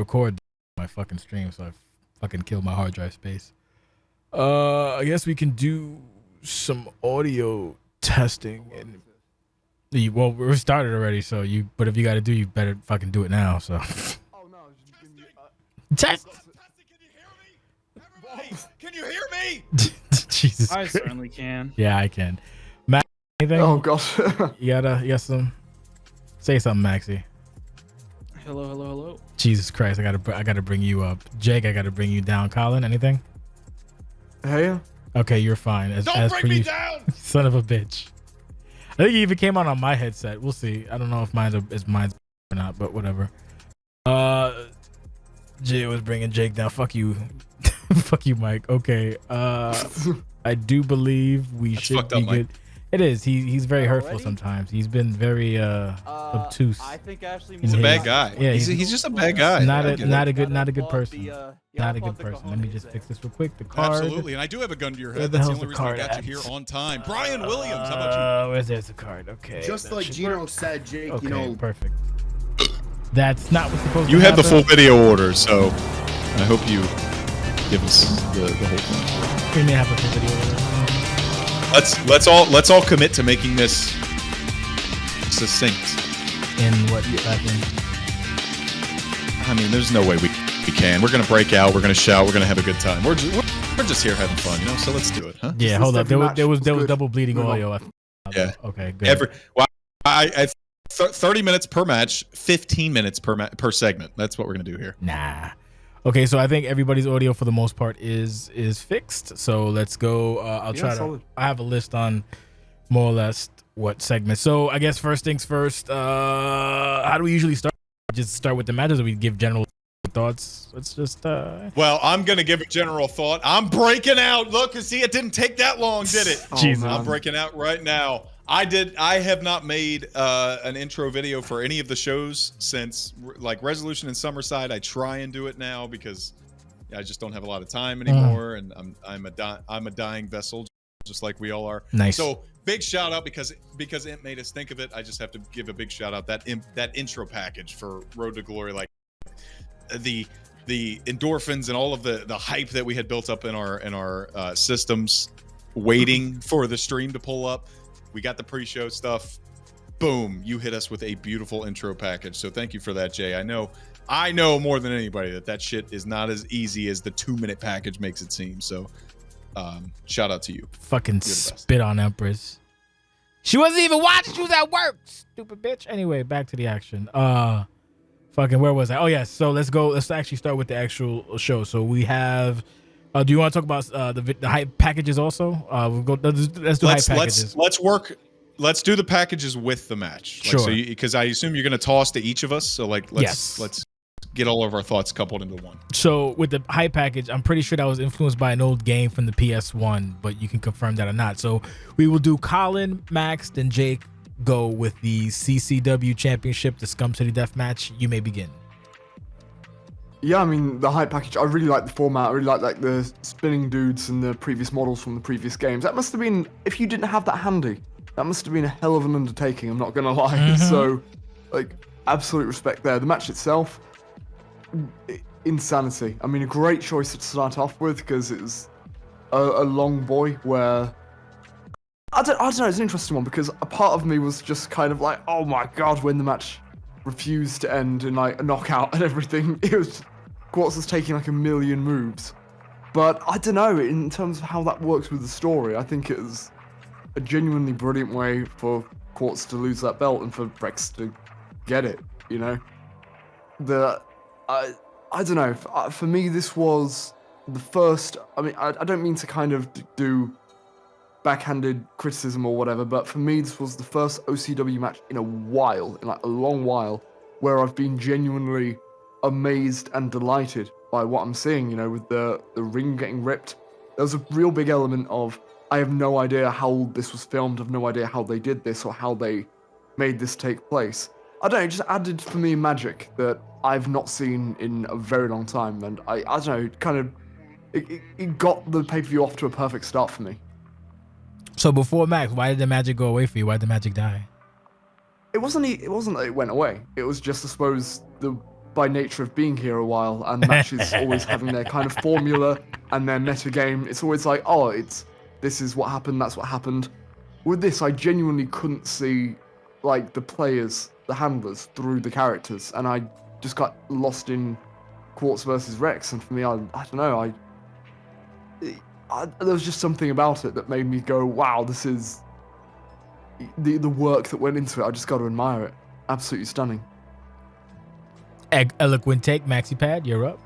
record my fucking stream, so I fucking killed my hard drive space. I guess we can do some audio testing. And well, we're started already, so but if you got to do, you better fucking do it now. So. Oh no! Test. Can you hear me? Jesus I Christ. certainly can. Yeah, I can. Max, anything? Oh gosh. You got some. Say something, Maxie. Hello, hello, hello. Jesus Christ, I gotta bring you up. Jake, I gotta bring you down. Colin, anything? Hey. Okay, you're fine. Don't bring me down, son of a bitch. I think he even came on my headset. We'll see. I don't know if mine's or not, but whatever. Jay was bringing Jake down. Fuck you. Fuck you, Mike. Okay. I do believe we should be good. It is. He's very hurtful sometimes. He's been very obtuse. I think Ashley he's a bad guy. Yeah, he's just a bad guy. Not a good person. Not a good person. Let me just fix this real quick. The card. Absolutely, and I do have a gun to your Where head. the That's the hell's only the reason we card got you at? here on time. Brian Williams, how about you? There's the card. Okay. Just like Gino said, Jake, Okay, you know. perfect. That's not what's supposed to You happen. had the full video order, so I hope you give us the whole thing. We may have a full video order. Let's all commit to making this succinct. In what happened? I mean, there's no way we can. We're gonna break out. We're gonna shout. We're gonna have a good time. We're just here having fun, you know. So let's do it, huh? Yeah, hold up. There was double bleeding audio. Yeah. Okay, good. 30 minutes per match, 15 minutes per segment. That's what we're gonna do here. Nah. Okay, so I think everybody's audio for the most part is fixed. So let's go. I have a list on more or less what segment. So I guess first things first. How do we usually start? Just start with the matches, or we give general thoughts? Let's just. Well, I'm gonna give a general thought. I'm breaking out. Look, see, it didn't take that long, did it? Jesus. I'm breaking out right now. I have not made an intro video for any of the shows since like Resolution and Summerside. I try and do it now because I just don't have a lot of time anymore, and I'm a dying vessel, just like we all are. Nice. So big shout out because it made us think of it. I just have to give a big shout out that intro package for Road to Glory, like the endorphins and all of the hype that we had built up in our systems, waiting for the stream to pull up. We got the pre-show stuff. Boom, you hit us with a beautiful intro package. So thank you for that, Jay. I know more than anybody that shit is not as easy as the 2-minute package makes it seem. So shout out to you. Fucking spit on Empress. She wasn't even watching. She was at work. Stupid bitch. Anyway, back to the action. Fucking where was I? Oh yeah. So let's go. Let's actually start with the actual show. So we have. Do you want to talk about the hype packages also? We'll go. Let's do hype packages. Let's do the packages with the match. Sure. So because I assume you're going to toss to each of us. So let's get all of our thoughts coupled into one. So with the hype package, I'm pretty sure that was influenced by an old game from the PS1, but you can confirm that or not. So we will do Colin, Max, then Jake go with the CCW Championship, the Scum City Death Match. You may begin. Yeah, I mean, the hype package, I really like the format. I really like the spinning dudes and the previous models from the previous games. That must have been, if you didn't have that handy, that must have been a hell of an undertaking, I'm not going to lie. Mm-hmm. So, like, absolute respect there. The match itself, insanity. I mean, a great choice to start off with because it was a long boy where... I don't know, it's an interesting one because a part of me was just kind of like, oh my god, when the match refused to end in like a knockout and everything. It was Quartz was taking like a million moves, but I don't know, in terms of how that works with the story, I think it was a genuinely brilliant way for Quartz to lose that belt and for Rex to get it, you know. I don't know, for me this was the first, I mean, I don't mean to kind of do backhanded criticism or whatever, but for me this was the first OCW match in a while, in like a long while, where I've been genuinely amazed and delighted by what I'm seeing, you know, with the ring getting ripped. There was a real big element of, I have no idea how this was filmed, I have no idea how they did this or how they made this take place. I don't know, it just added for me magic that I've not seen in a very long time, and I don't know, kind of, it got the pay-per-view off to a perfect start for me. So before Max, why did the magic go away for you? Why did the magic die? It wasn't that it went away. It was just, I suppose, the by nature of being here a while, and matches always having their kind of formula and their meta game. It's always like, oh, this is what happened, that's what happened. With this, I genuinely couldn't see like the players, the handlers, through the characters, and I just got lost in Quartz versus Rex. And for me, I don't know, there was just something about it that made me go, wow, this is the work that went into it. I just got to admire it. Absolutely stunning. Eloquent take, MaxiPad, you're up.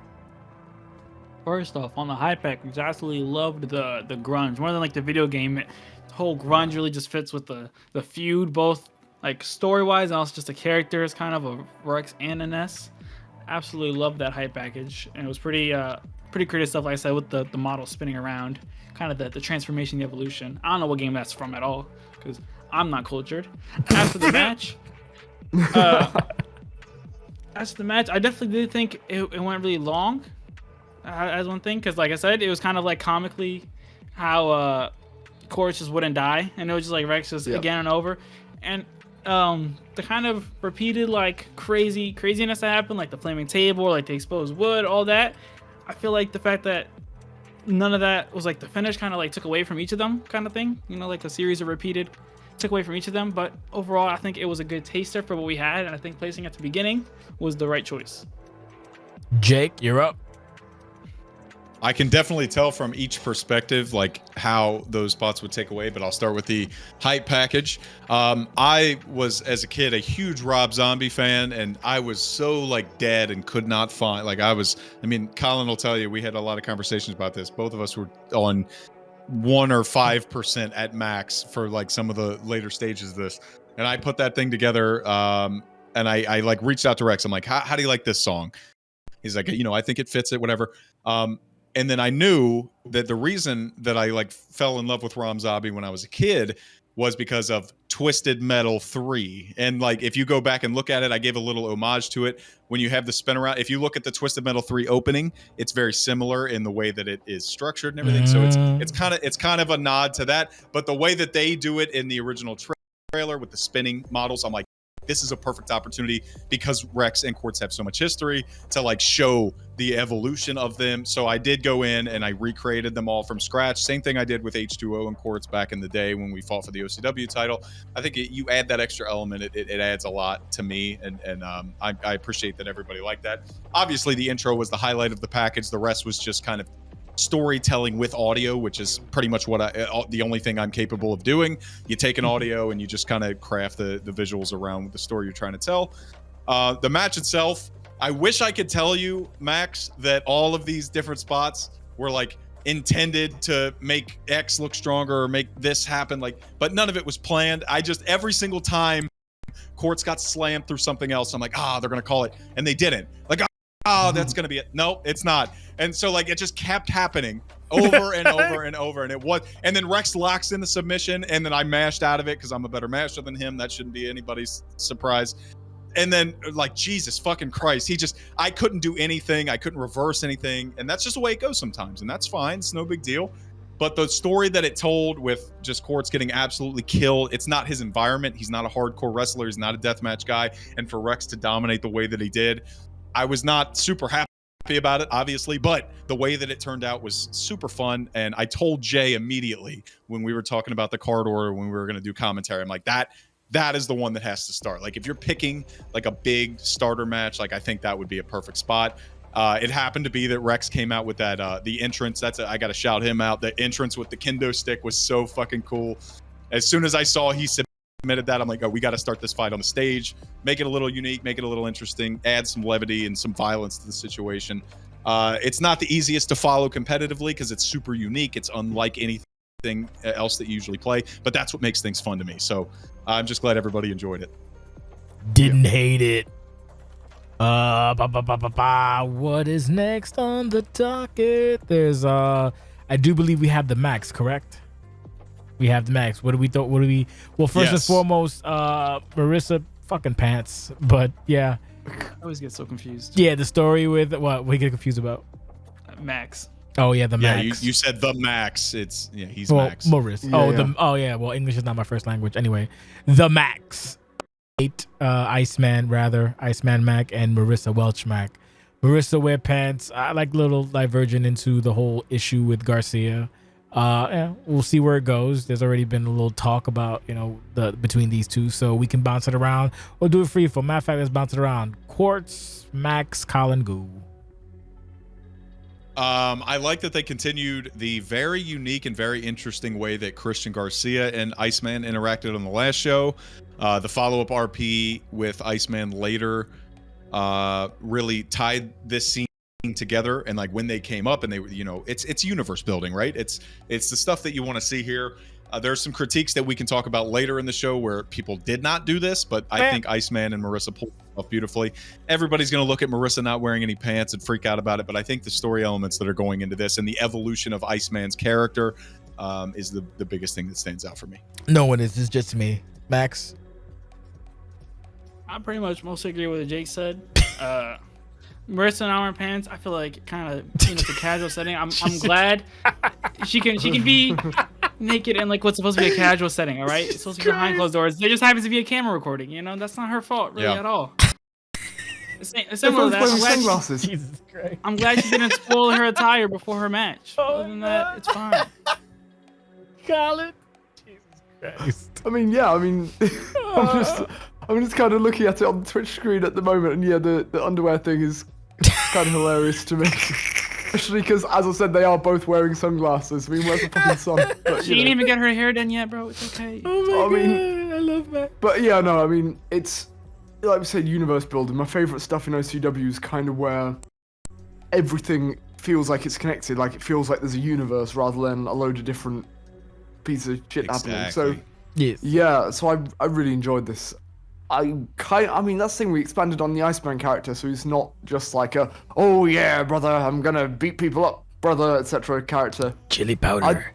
First off, on the hype package, I absolutely loved the grunge more than like the video game. The whole grunge really just fits with the feud, both like story wise and also just the characters, kind of a Rex and an S. Absolutely loved that hype package, and it was pretty creative stuff. Like I said, with the model spinning around, kind of the transformation, the evolution. I don't know what game that's from at all because I'm not cultured. After the match. As the match, I definitely did think it went really long as one thing, because like I said, it was kind of like comically how Quartz just wouldn't die, and it was just like Rex just again and over, and the kind of repeated like craziness that happened, like the flaming table, like the exposed wood, all that. I feel like the fact that none of that was like the finish kind of like took away from each of them, kind of thing, you know, like a series of repeated took away from each of them. But overall, I think it was a good taster for what we had, and I think placing at the beginning was the right choice. Jake, you're up. I can definitely tell from each perspective like how those spots would take away, but I'll start with the hype package. I was, as a kid, a huge Rob Zombie fan, and I was so like dead and could not find, like Colin will tell you, we had a lot of conversations about this. Both of us were on 1 or 5% at max for like some of the later stages of this. And I put that thing together, and I like reached out to Rex. I'm like, how do you like this song? He's like, I think it fits it, whatever. And then I knew that the reason that I like fell in love with Rob Zombie when I was a kid was because of Twisted Metal 3. And like, if you go back and look at it, I gave a little homage to it. When you have the spin around, if you look at the Twisted Metal 3 opening, it's very similar in the way that it is structured and everything. So it's kind of a nod to that. But the way that they do it in the original trailer with the spinning models, I'm like, this is a perfect opportunity because Rex and Quartz have so much history to like show the evolution of them. So I did go in and I recreated them all from scratch. Same thing I did with H2O and Quartz back in the day when we fought for the OCW title. I think you add that extra element, it adds a lot to me, and I appreciate that everybody liked that. Obviously, the intro was the highlight of the package. The rest was just kind of storytelling with audio, which is pretty much what the only thing I'm capable of doing. You take an audio and you just kind of craft the visuals around the story you're trying to tell. The match itself, I wish I could tell you, Max, that all of these different spots were like intended to make X look stronger or make this happen, like, but none of it was planned. Every single time Quartz got slammed through something else, I'm like, they're gonna call it, and they didn't. Like, that's gonna be it. No, it's not. And so like it just kept happening over and over and over, and then Rex locks in the submission, and then I mashed out of it because I'm a better masher than him. That shouldn't be anybody's surprise. And then like, Jesus fucking Christ, I couldn't do anything. I couldn't reverse anything, and that's just the way it goes sometimes, and that's fine. It's no big deal. But the story that it told with just Quartz getting absolutely killed, it's not his environment. He's not a hardcore wrestler. He's not a deathmatch guy. And for Rex to dominate the way that he did, I was not super happy about it, obviously, but the way that it turned out was super fun. And I told Jay immediately when we were talking about the card order, when we were going to do commentary, I'm like, that is the one that has to start. Like, if you're picking like a big starter match, like I think that would be a perfect spot. It happened to be that Rex came out with that the entrance. I got to shout him out. The entrance with the kendo stick was so fucking cool. As soon as I saw he submitted that, I'm like, we got to start this fight on the stage, make it a little unique, make it a little interesting, add some levity and some violence to the situation. It's not the easiest to follow competitively because it's super unique. It's unlike anything else that you usually play, but that's what makes things fun to me. So I'm just glad everybody enjoyed it. Didn't hate it. What is next on the docket? There's I do believe we have the Maxx, correct? We have the Maxx. Well, first and foremost, Marissa fucking pants. But yeah. I always get so confused. Yeah, the story with what we get confused about. Maxx. Oh yeah, the Maxx. You said the Maxx. He's well, Maxx. Maurice. Yeah, Well, English is not my first language. Anyway, the Maxx. Iceman Mac and Marissa Welch Mac. Marissa wear pants. I like little divergent into the whole issue with Garcia. Yeah, we'll see where it goes. There's already been a little talk about, the between these two, so we can bounce it around or do it free for. Matter of fact, let's bounce it around. Quartz, Maxx, Colin, Goo. I like that they continued the very unique and very interesting way that Christian Garcia and Iceman interacted on the last show. The follow-up RP with Iceman later really tied this scene together, and like when they came up and they were, it's universe building, right? It's the stuff that you want to see here. There's some critiques that we can talk about later in the show where people did not do this, but I think Iceman and Marissa pulled it off beautifully. Everybody's going to look at Marissa not wearing any pants and freak out about it, but I think the story elements that are going into this and the evolution of Iceman's character is the biggest thing that stands out for me. No one is. It's just me. Max? I pretty much mostly agree with what Jake said. Marissa not wearing pants, I feel like kind of it's a casual setting. I'm glad she can be naked in like what's supposed to be a casual setting, all right? It's supposed to be behind closed doors. There just happens to be a camera recording, that's not her fault really at all. Similar to that, I'm glad she didn't spoil her attire before her match. Other than that, it's fine. Colin? Jesus Christ. I'm just kind of looking at it on the Twitch screen at the moment, and yeah, the underwear thing is kind of hilarious to me. Especially because, as I said, they are both wearing sunglasses. I mean, where's the fucking sun? But, she ain't even get her hair done yet, bro. It's okay. Oh my God, I love that. But yeah, no, it's, like we said, universe building. My favorite stuff in OCW is kind of where everything feels like it's connected. Like, it feels like there's a universe rather than a load of different pieces of shit happening. So, yes. Yeah, so I really enjoyed this. That's the thing, we expanded on the Iceman character, so he's not just like a, oh yeah, brother, I'm gonna beat people up, brother, etc. character. Chili powder.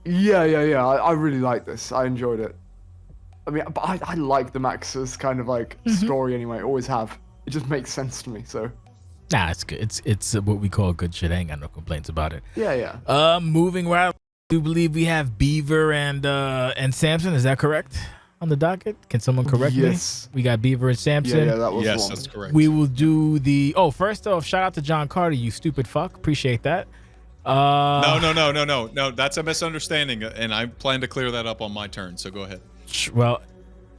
I really like this. I enjoyed it. But I like the Maxx's kind of like story anyway, always have. It just makes sense to me, so. Nah, it's good. It's what we call good shit. I ain't got no complaints about it. Yeah. Moving right, I do believe we have Beaver and Samson, is that correct? On the docket, can someone correct me? Yes. We got Beaver and Samson. Yeah, that was yes, one. that's correct. We will do first off, shout out to John Carter, you stupid fuck. Appreciate that. No. That's a misunderstanding, and I plan to clear that up on my turn. So go ahead. Well,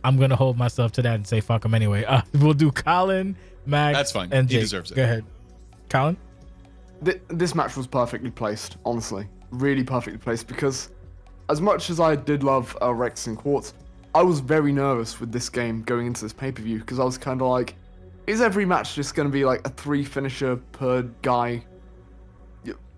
I'm gonna hold myself to that and say fuck him anyway. We'll do Colin, Max. That's fine. And Jake. He deserves it. Go ahead, Colin. This match was perfectly placed, honestly, really perfectly placed. Because as much as I did love Rex and Quartz, I was very nervous with this game going into this pay-per-view because I was kind of like, is every match just going to be like a 3 finisher per guy,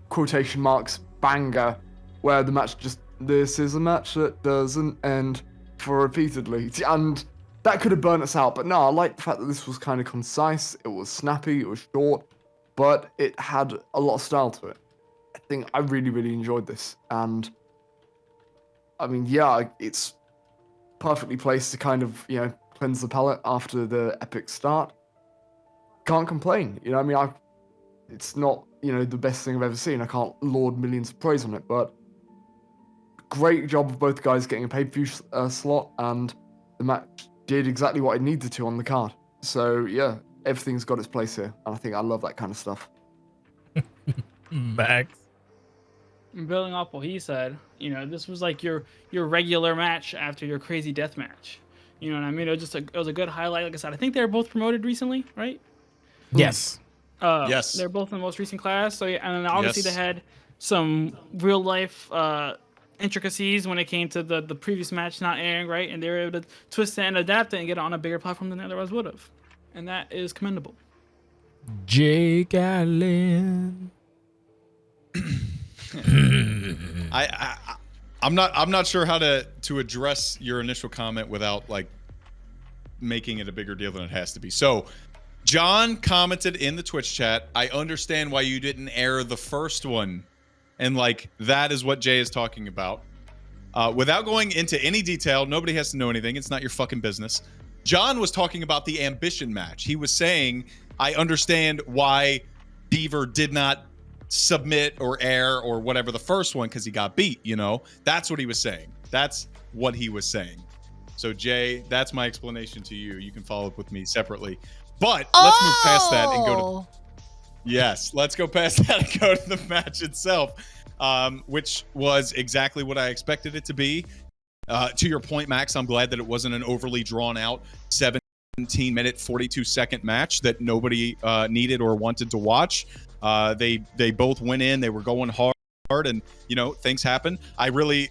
quotation marks, banger, where the match just, this is a match that doesn't end for repeatedly. And that could have burnt us out, but no, I like the fact that this was kind of concise, it was snappy, it was short, but it had a lot of style to it. I think I really, really enjoyed this. And it's perfectly placed to kind of, cleanse the palate after the epic start. Can't complain. It's not, the best thing I've ever seen. I can't laud millions of praise on it, but great job of both guys getting a pay-per-view slot, and the match did exactly what it needed to on the card. So, yeah, everything's got its place here, and I think I love that kind of stuff. Max. Building off what he said, this was like your regular match after your crazy death match. You know what I mean? It was a good highlight. Like I said, I think they were both promoted recently, right? Yes. Yes. They're both in the most recent class. So yeah, and then obviously they had some real life intricacies when it came to the previous match not airing, right? And they were able to twist it and adapt it and get it on a bigger platform than they otherwise would have. And that is commendable. Jake Allen. I'm not sure how to address your initial comment without like making it a bigger deal than it has to be. So John commented in the Twitch chat, I understand why you didn't air the first one. And like, that is what Jay is talking about. Without going into any detail, nobody has to know anything. It's not your fucking business. John was talking about the ambition match. He was saying, I understand why Beaver did not submit or air or whatever the first one because he got beat, That's what he was saying. That's what he was saying. So Jay, that's my explanation to you. You can follow up with me separately. But let's move past that and go to yes, let's go past that and go to the match itself, which was exactly what I expected it to be. To your point, Max, I'm glad that it wasn't an overly drawn out 17-minute, 42-second match that nobody needed or wanted to watch. They both went in, they were going hard, and things happen. I really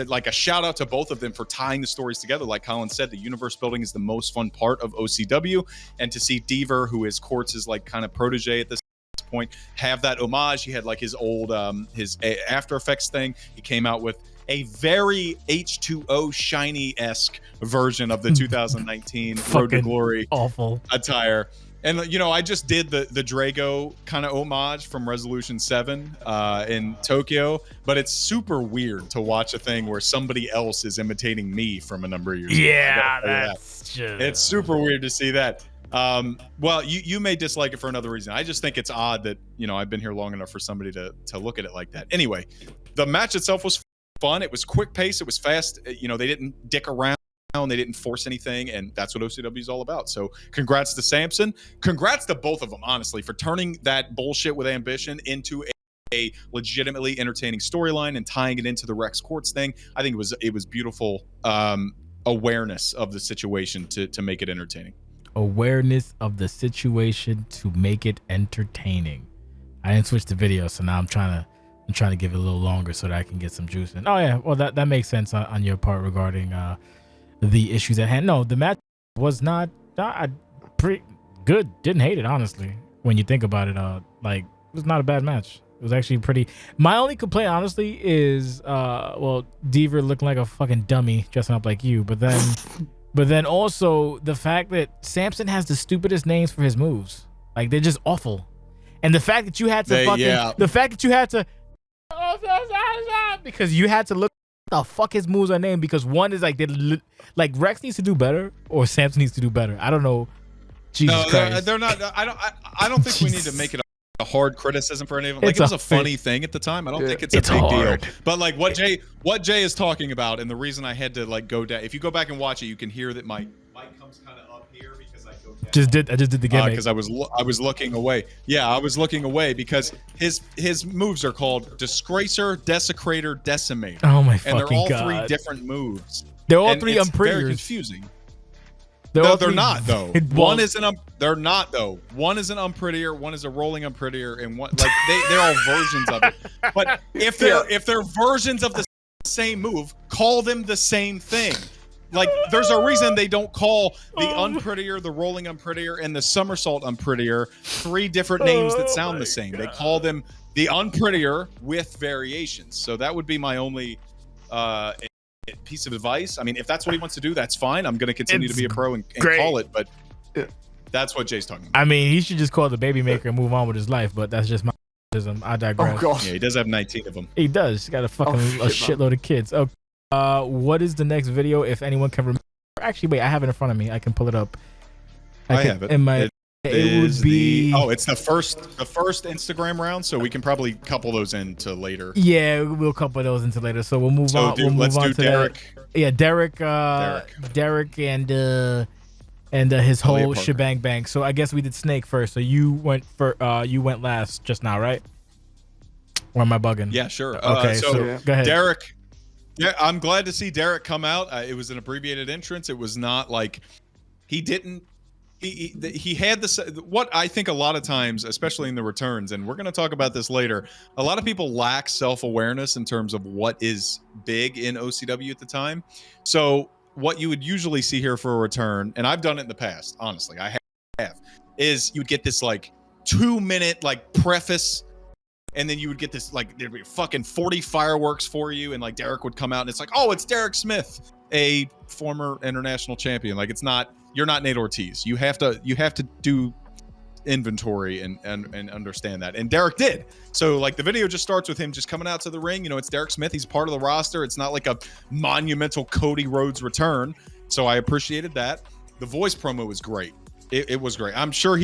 like a shout out to both of them for tying the stories together. Like Colin said, the universe building is the most fun part of OCW, and to see Deaver, who is Quartz's like kind of protege at this point, have that homage. He had like his old his After Effects thing. He came out with a very H2O shiny-esque version of the 2019 Road to Glory awful attire. And I just did the Drago kind of homage from Resolution 7 in Tokyo, but it's super weird to watch a thing where somebody else is imitating me from a number of years ago. That's just... It's super weird to see that. Well, you may dislike it for another reason. I just think it's odd that I've been here long enough for somebody to look at it like that. Anyway, the match itself was fun. It was quick pace. It was fast. They didn't dick around. They didn't force anything, and that's what OCW is all about. So congrats to Samson. Congrats to both of them, honestly, for turning that bullshit with ambition into a legitimately entertaining storyline and tying it into the Rex Quartz thing. I think it was beautiful awareness of the situation to make it entertaining. Awareness of the situation to make it entertaining. I didn't switch the video, so now I'm trying to give it a little longer so that I can get some juice in. Oh yeah, well that makes sense on your part regarding the issues at hand. No, the match was not pretty good. Didn't hate it, honestly. When you think about it, it was not a bad match. It was actually pretty. My only complaint, honestly, is Deaver looking like a fucking dummy dressing up like you. But then also the fact that Samson has the stupidest names for his moves. Like, they're just awful. And the fact that you had to because you had to look the fuck his moves are named, because one is like Rex needs to do better or Samson needs to do better. I don't know. Jesus Christ. They're not. I don't think we need to make it a hard criticism for any of them. Like, it was a funny thing at the time. I don't think it's a big deal. But like what Jay is talking about, and the reason I had to like go down. If you go back and watch it, you can hear that my mic comes kind of up here because I go down. I just did the gimmick because I was looking away. Yeah, I was looking away because his moves are called Disgracer, Desecrator, Decimator. Oh my fucking God! And they're all three different moves. They're all three unprettiers. Very confusing. They're not though. One is an they're not though. One is an unprettier, one is a rolling unprettier, and one like they're all versions of it. But if they're versions of the same move, call them the same thing. Like, there's a reason they don't call the unprettier, the rolling unprettier, and the somersault unprettier three different names that sound the same. They call them the unprettier with variations. So that would be my only piece of advice. I mean, if that's what he wants to do, that's fine. I'm going to continue to be a pro and call it, but that's what Jay's talking about. I mean, he should just call it the baby maker and move on with his life, but that's just my criticism. I digress. Oh, gosh. Yeah, he does have 19 of them. He does. He's got a fucking shitload of kids. Okay. What is the next video, if anyone can remember? Actually, wait, I have it in front of me. I can pull it up. I have it. It would be it's the first Instagram round, so we can probably couple those into later. Yeah, we'll couple those into later. So we'll move on. Let's do Derek. Yeah, Derek and his whole shebang bang. So I guess we did Snake first. So you went last just now, right? Or am I bugging? Yeah, sure. Okay, so go ahead. Derek. Yeah, I'm glad to see Derek come out. It was an abbreviated entrance. It was not like he had this, what I think a lot of times, especially in the returns, and we're going to talk about this later, a lot of people lack self-awareness in terms of what is big in OCW at the time. So what you would usually see here for a return, and I've done it in the past, honestly, I have, is you'd get this like 2-minute like preface, and then you would get this like there'd be fucking 40 fireworks for you, and like Derek would come out and it's like, oh, it's Derek Smith, a former international champion. Like, it's not, you're not Nate Ortiz. You have to do inventory and understand that. And Derek did. So like the video just starts with him just coming out to the ring. You know, it's Derek Smith. He's part of the roster. It's not like a monumental Cody Rhodes return. So I appreciated that. The voice promo was great. It was great. I'm sure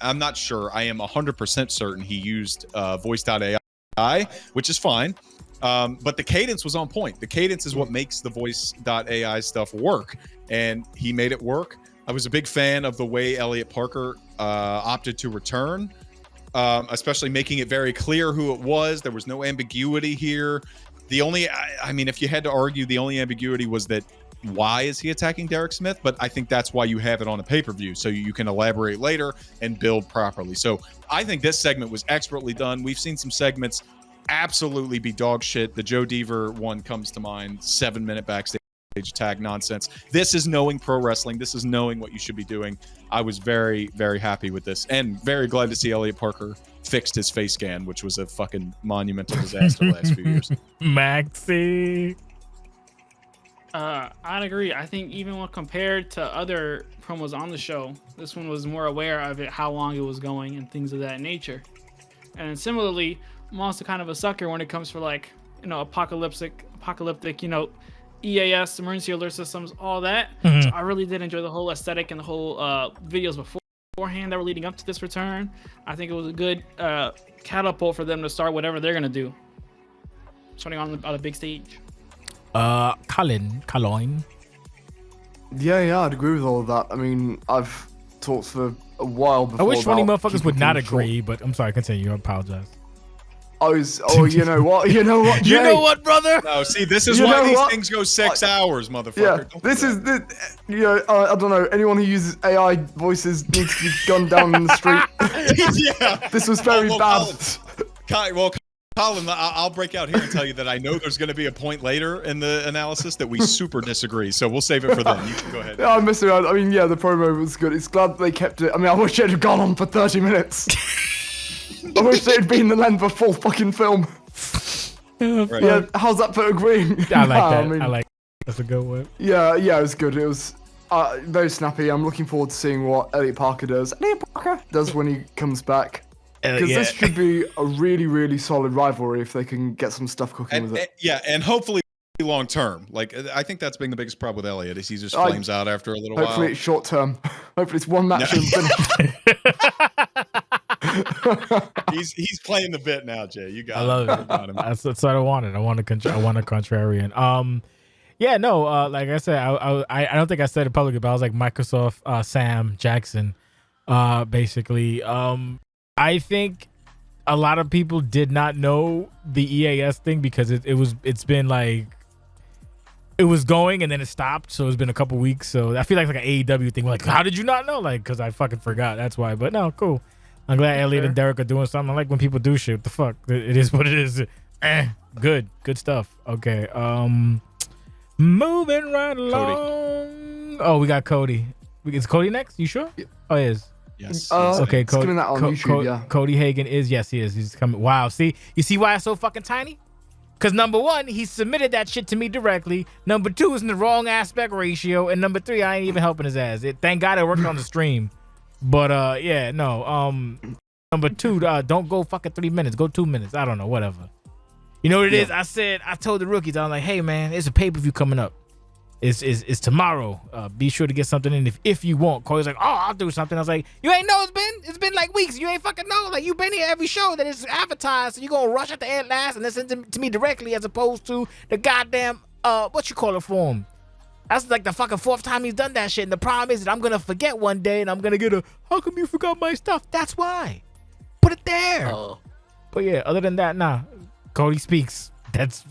I'm not sure. I am 100% certain he used voice.ai, which is fine. But the cadence was on point. The cadence is what makes the voice.ai stuff work, and he made it work. I was a big fan of the way Elliot Parker opted to return, especially making it very clear who it was. There was no ambiguity here. The only, I mean, if you had to argue, the only ambiguity was that why is he attacking Derek Smith? But I think that's why you have it on a pay-per-view, so you can elaborate later and build properly. So I think this segment was expertly done. We've seen some segments absolutely be dog shit. The Joe Deaver one comes to mind, 7-minute backstage attack nonsense. This is knowing pro wrestling. This is knowing what you should be doing. I was very, very happy with this, and very glad to see Elliot Parker fixed his face scan, which was a fucking monumental disaster the last few years. Maxi. I'd agree. I think even when compared to other promos on the show, this one was more aware of it, how long it was going, and things of that nature. And then similarly, I'm also kind of a sucker when it comes for like, you know, apocalyptic, you know, EAS, emergency alert systems, all that. So I really did enjoy the whole aesthetic and the whole videos beforehand that were leading up to this return. I think it was a good catapult for them to start whatever they're gonna do, starting on the big stage. Colin. Yeah, I'd agree with all of that. I mean, I've talked for a while before. I wish funny about motherfuckers keeping would not things agree, short. but I'm sorry, continue. I apologize. You know what? You know what, Jay? You know what, brother? No, see, this is You why know these what? things go 6 hours, motherfucker. Yeah, Don't this do is that. the, you know, I don't know. Anyone who uses AI voices needs to be gunned down in the street. Yeah. This was very Well, bad. Colin, I'll break out here and tell you that I know there's going to be a point later in the analysis that we super disagree. So we'll save it for then. You can go ahead. Yeah, I miss it. I mean, yeah, the promo was good. It's glad they kept it. I mean, I wish it had gone on for 30 minutes. I wish it had been the length of a full fucking film. Right. Yeah, how's that for agreeing? I like that. I mean, I like that's a good one. Yeah, it was good. It was very snappy. I'm looking forward to seeing what Elliot Parker does when he comes back. Because this should be a really, really solid rivalry if they can get some stuff cooking with it. And hopefully long term. Like, I think that's been the biggest problem with Elliot is he just flames out after a little while. Hopefully it's short term. Hopefully it's one match and finish. He's playing the bit now, Jay. You got I love it. Got him. That's what I wanted. I want a contrarian. Yeah, no. Like I said, I don't think I said it publicly, but I was like Microsoft Sam Jackson. Basically, I think a lot of people did not know the EAS thing because it's been like it was going and then it stopped, so it's been a couple weeks. So I feel like an AEW thing. We're like, how did you not know? Like, because I fucking forgot. That's why. But no, cool. I'm glad Elliot and Derek are doing something. I like when people do shit. What the fuck? It is what it is. Good stuff. Okay. Moving right along. Oh, we got Cody. Is Cody next? You sure? Yeah. Oh, he is. Yes. Okay, Cody. That on YouTube, yeah. Cody Hagan is. Yes, he is. He's coming. Wow. See, you see why it's so fucking tiny? Because number one, he submitted that shit to me directly. Number two, is in the wrong aspect ratio, and number three, I ain't even helping his ass. Thank God it worked on the stream. But yeah, no. Number two, don't go fucking 3 minutes. Go 2 minutes. I don't know. Whatever. You know what it is? I told the rookies, I was like, hey man, there's a pay-per-view coming up. It's tomorrow. Be sure to get something in if you want. Cody's like, oh, I'll do something. I was like, you ain't know it's been like weeks. You ain't fucking know. Like, you been here every show that is advertised. So you gonna rush at the end last and listen to me directly as opposed to the goddamn what you call it form. That's like the fucking fourth time he's done that shit. And the problem is that I'm gonna forget one day and I'm gonna get how come you forgot my stuff? That's why. Put it there. Oh. But yeah, other than that, nah. Cody speaks. That's,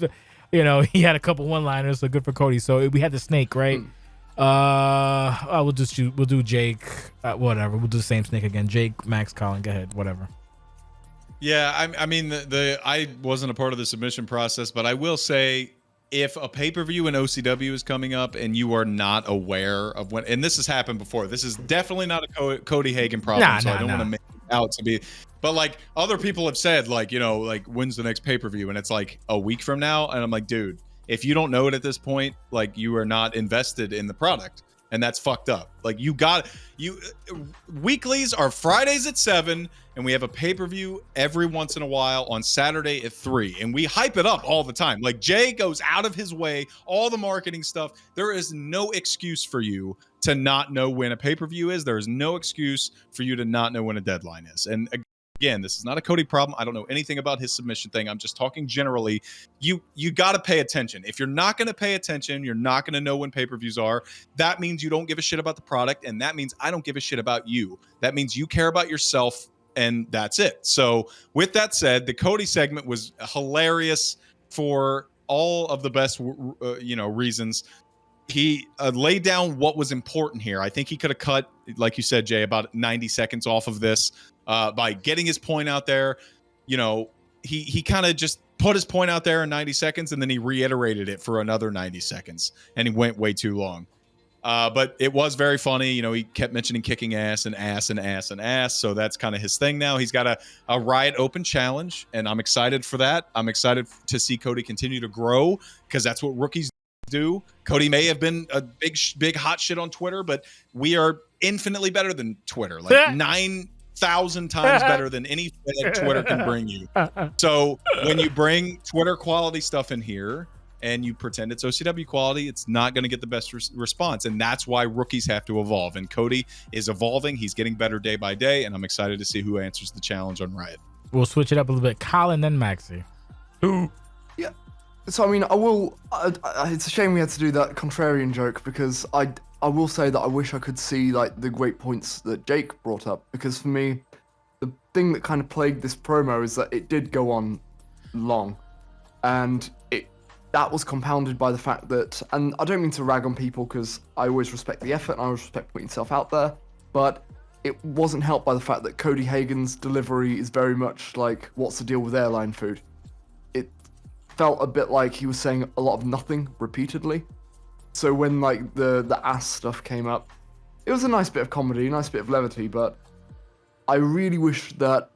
you know, he had a couple one-liners, so good for Cody. So we had the snake, right? We'll do Jake. Whatever. We'll do the same snake again. Jake, Maxx, Colin. Go ahead. Whatever. Yeah, I mean, I wasn't a part of the submission process, but I will say, if a pay-per-view in OCW is coming up and you are not aware of when, and this has happened before, this is definitely not a Cody Hagan problem, I don't want to make it out to be, but like other people have said, like, you know, like when's the next pay-per-view, and it's like a week from now, and I'm like, dude, if you don't know it at this point, like you are not invested in the product, and that's fucked up. Like weeklies are Fridays at 7, and we have a pay-per-view every once in a while on Saturday at 3, and we hype it up all the time. Like Jay goes out of his way, all the marketing stuff. There is no excuse for you to not know when a pay-per-view is. There is no excuse for you to not know when a deadline is. And again, this is not a Cody problem. I don't know anything about his submission thing. I'm just talking generally. You got to pay attention. If you're not going to pay attention, you're not going to know when pay-per-views are. That means you don't give a shit about the product, and that means I don't give a shit about you. That means you care about yourself, and that's it. So with that said, the Cody segment was hilarious for all of the best reasons. He laid down what was important here. I think he could have cut, like you said, Jay, about 90 seconds off of this by getting his point out there. He kind of just put his point out there in 90 seconds, and then he reiterated it for another 90 seconds, and he went way too long. But it was very funny. He kept mentioning kicking ass and ass and ass and ass. So that's kind of his thing now. He's got a Riot Open challenge, and I'm excited for that. I'm excited to see Cody continue to grow, because that's what rookies do. Cody may have been a big hot shit on Twitter, but we are infinitely better than Twitter. Like 9,000 times better than any Twitter can bring you. So when you bring Twitter quality stuff in here and you pretend it's OCW quality, it's not going to get the best response. And that's why rookies have to evolve. And Cody is evolving. He's getting better day by day. And I'm excited to see who answers the challenge on Riot. We'll switch it up a little bit. Colin, then Maxie. Yeah. So, I mean, it's a shame we had to do that contrarian joke, because I will say that I wish I could see, like, the great points that Jake brought up, because for me, the thing that kind of plagued this promo is that it did go on long, and that was compounded by the fact that, and I don't mean to rag on people, because I always respect the effort and I always respect putting yourself out there, but it wasn't helped by the fact that Cody Hagen's delivery is very much like, what's the deal with airline food? Felt a bit like he was saying a lot of nothing repeatedly. So when like the ass stuff came up, it was a nice bit of comedy, a nice bit of levity, but I really wish that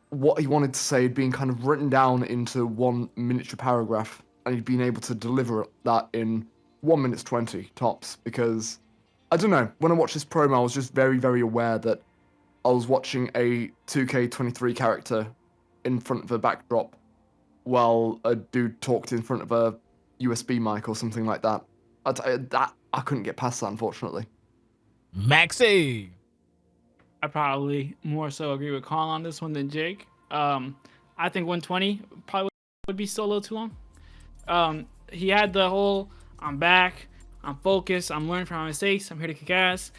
what he wanted to say had been kind of written down into one miniature paragraph, and he'd been able to deliver that in 1 minute 20 tops, because I don't know, when I watched this promo, I was just very, very aware that I was watching a 2K23 character in front of a backdrop while a dude talked in front of a USB mic or something like that. I couldn't get past that, unfortunately. Maxie. I probably more so agree with Colin on this one than Jake. I think 120 probably would be still a little too long. He had the whole, I'm back, I'm focused, I'm learning from my mistakes, I'm here to kick ass,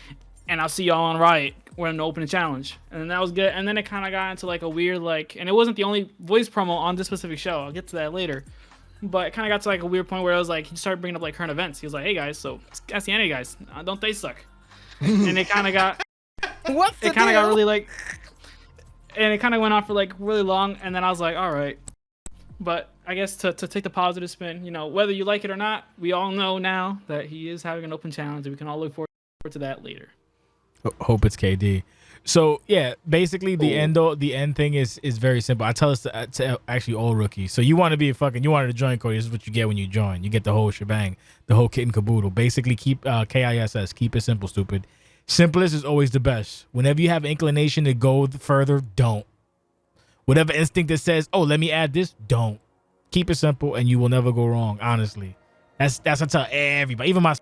and I'll see y'all on Riot. We're going to open a challenge. And that was good. And then it kind of got into like a weird, like, and it wasn't the only voice promo on this specific show. I'll get to that later. But it kind of got to like a weird point where it was like, he started bringing up like current events. He was like, hey guys, so that's the end of you guys. Don't they suck? And it kind of got, it kind of got really like, and it kind of went on for like really long. And then I was like, all right. But I guess to take the positive spin, whether you like it or not, we all know now that he is having an open challenge, and we can all look forward to that later. Hope it's KD. So yeah, basically the end thing is very simple. I tell us to actually all rookies. So you want to be you wanted to join Cody. This is what you get when you join. You get the whole shebang, the whole kit and caboodle. Basically keep KISS. Keep it simple, stupid. Simplest is always the best. Whenever you have inclination to go further, don't. Whatever instinct that says, oh, let me add this, don't. Keep it simple, and you will never go wrong. Honestly, that's I tell everybody, even my.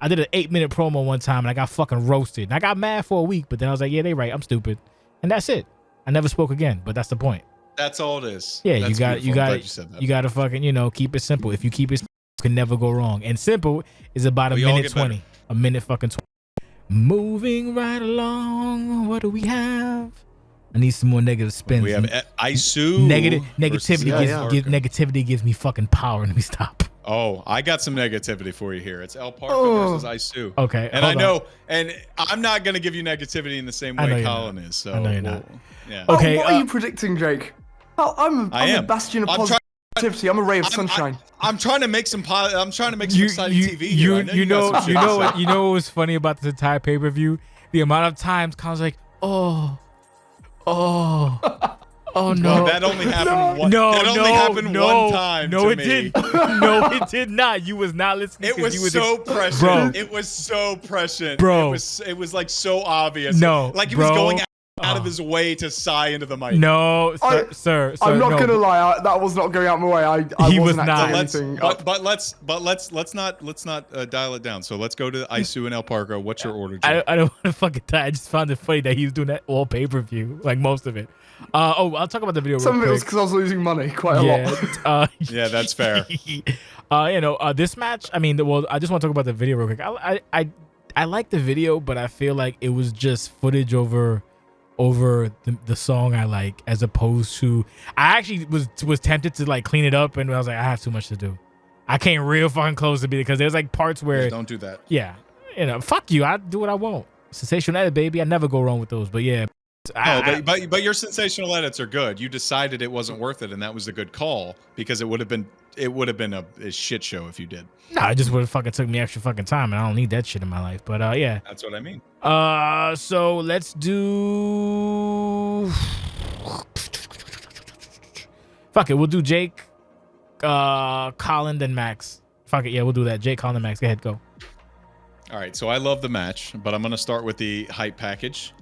I did an 8-minute promo one time and I got fucking roasted. And I got mad for a week, but then I was like, yeah, they right. I'm stupid. And that's it. I never spoke again, but that's the point. That's all it is. Yeah, that's you got to fucking, keep it simple. If you keep it simple, you can never go wrong. And simple is about a minute 20. Better. A minute fucking 20. Moving right along. What do we have? I need some more negative spins. We have Isu. Negativity gives me fucking power. Let me stop. Oh, I got some negativity for you here. It's El Parco versus Isu. Okay. And I know, and I'm not going to give you negativity in the same way Colin is. So I know you're not. Yeah. Okay. What are you predicting, Jake? I'm a bastion of positivity. I'm a ray of sunshine. I'm trying to make some exciting TV here. You know what was funny about this entire pay-per-view? The amount of times Colin's like, oh no! Well, that only happened one. One time. No, it didn't. No, it did not. You was not listening. It was so prescient. Bro. It was so prescient. Bro, it was like so obvious. No, like he was going out of his way to sigh into the mic. No, sir. I'm not no. gonna lie. That was not going out my way. I He was wasn't not. acting But anything. let's not dial it down. So let's go to Isu and El Parco. What's your order, Jay? I don't want to fucking die. I just found it funny that he was doing that all pay-per-view, like most of it. I'll talk about the video Some of real it was quick. because I was losing money quite a lot. Yeah, that's fair. This match. I mean, well, I just want to talk about the video real quick. I like the video, but I feel like it was just footage over the song I like, as opposed to I actually was tempted to like clean it up, and I was like, I have too much to do. I came real fucking close to be, because there's like parts where Don't do that. yeah, fuck you. I do what I want. Sensational edit, baby. I never go wrong with those. But yeah. But your sensational edits are good. You decided it wasn't worth it, and that was a good call, because it would have been a shit show if you did. No, it just would have fucking took me extra fucking time, and I don't need that shit in my life. But yeah. That's what I mean. So let's do. Fuck it, we'll do Jake, Colin, then Maxx. Fuck it, yeah, we'll do that. Jake, Colin, Maxx. Go ahead, go. All right, so I love the match, but I'm going to start with the hype package.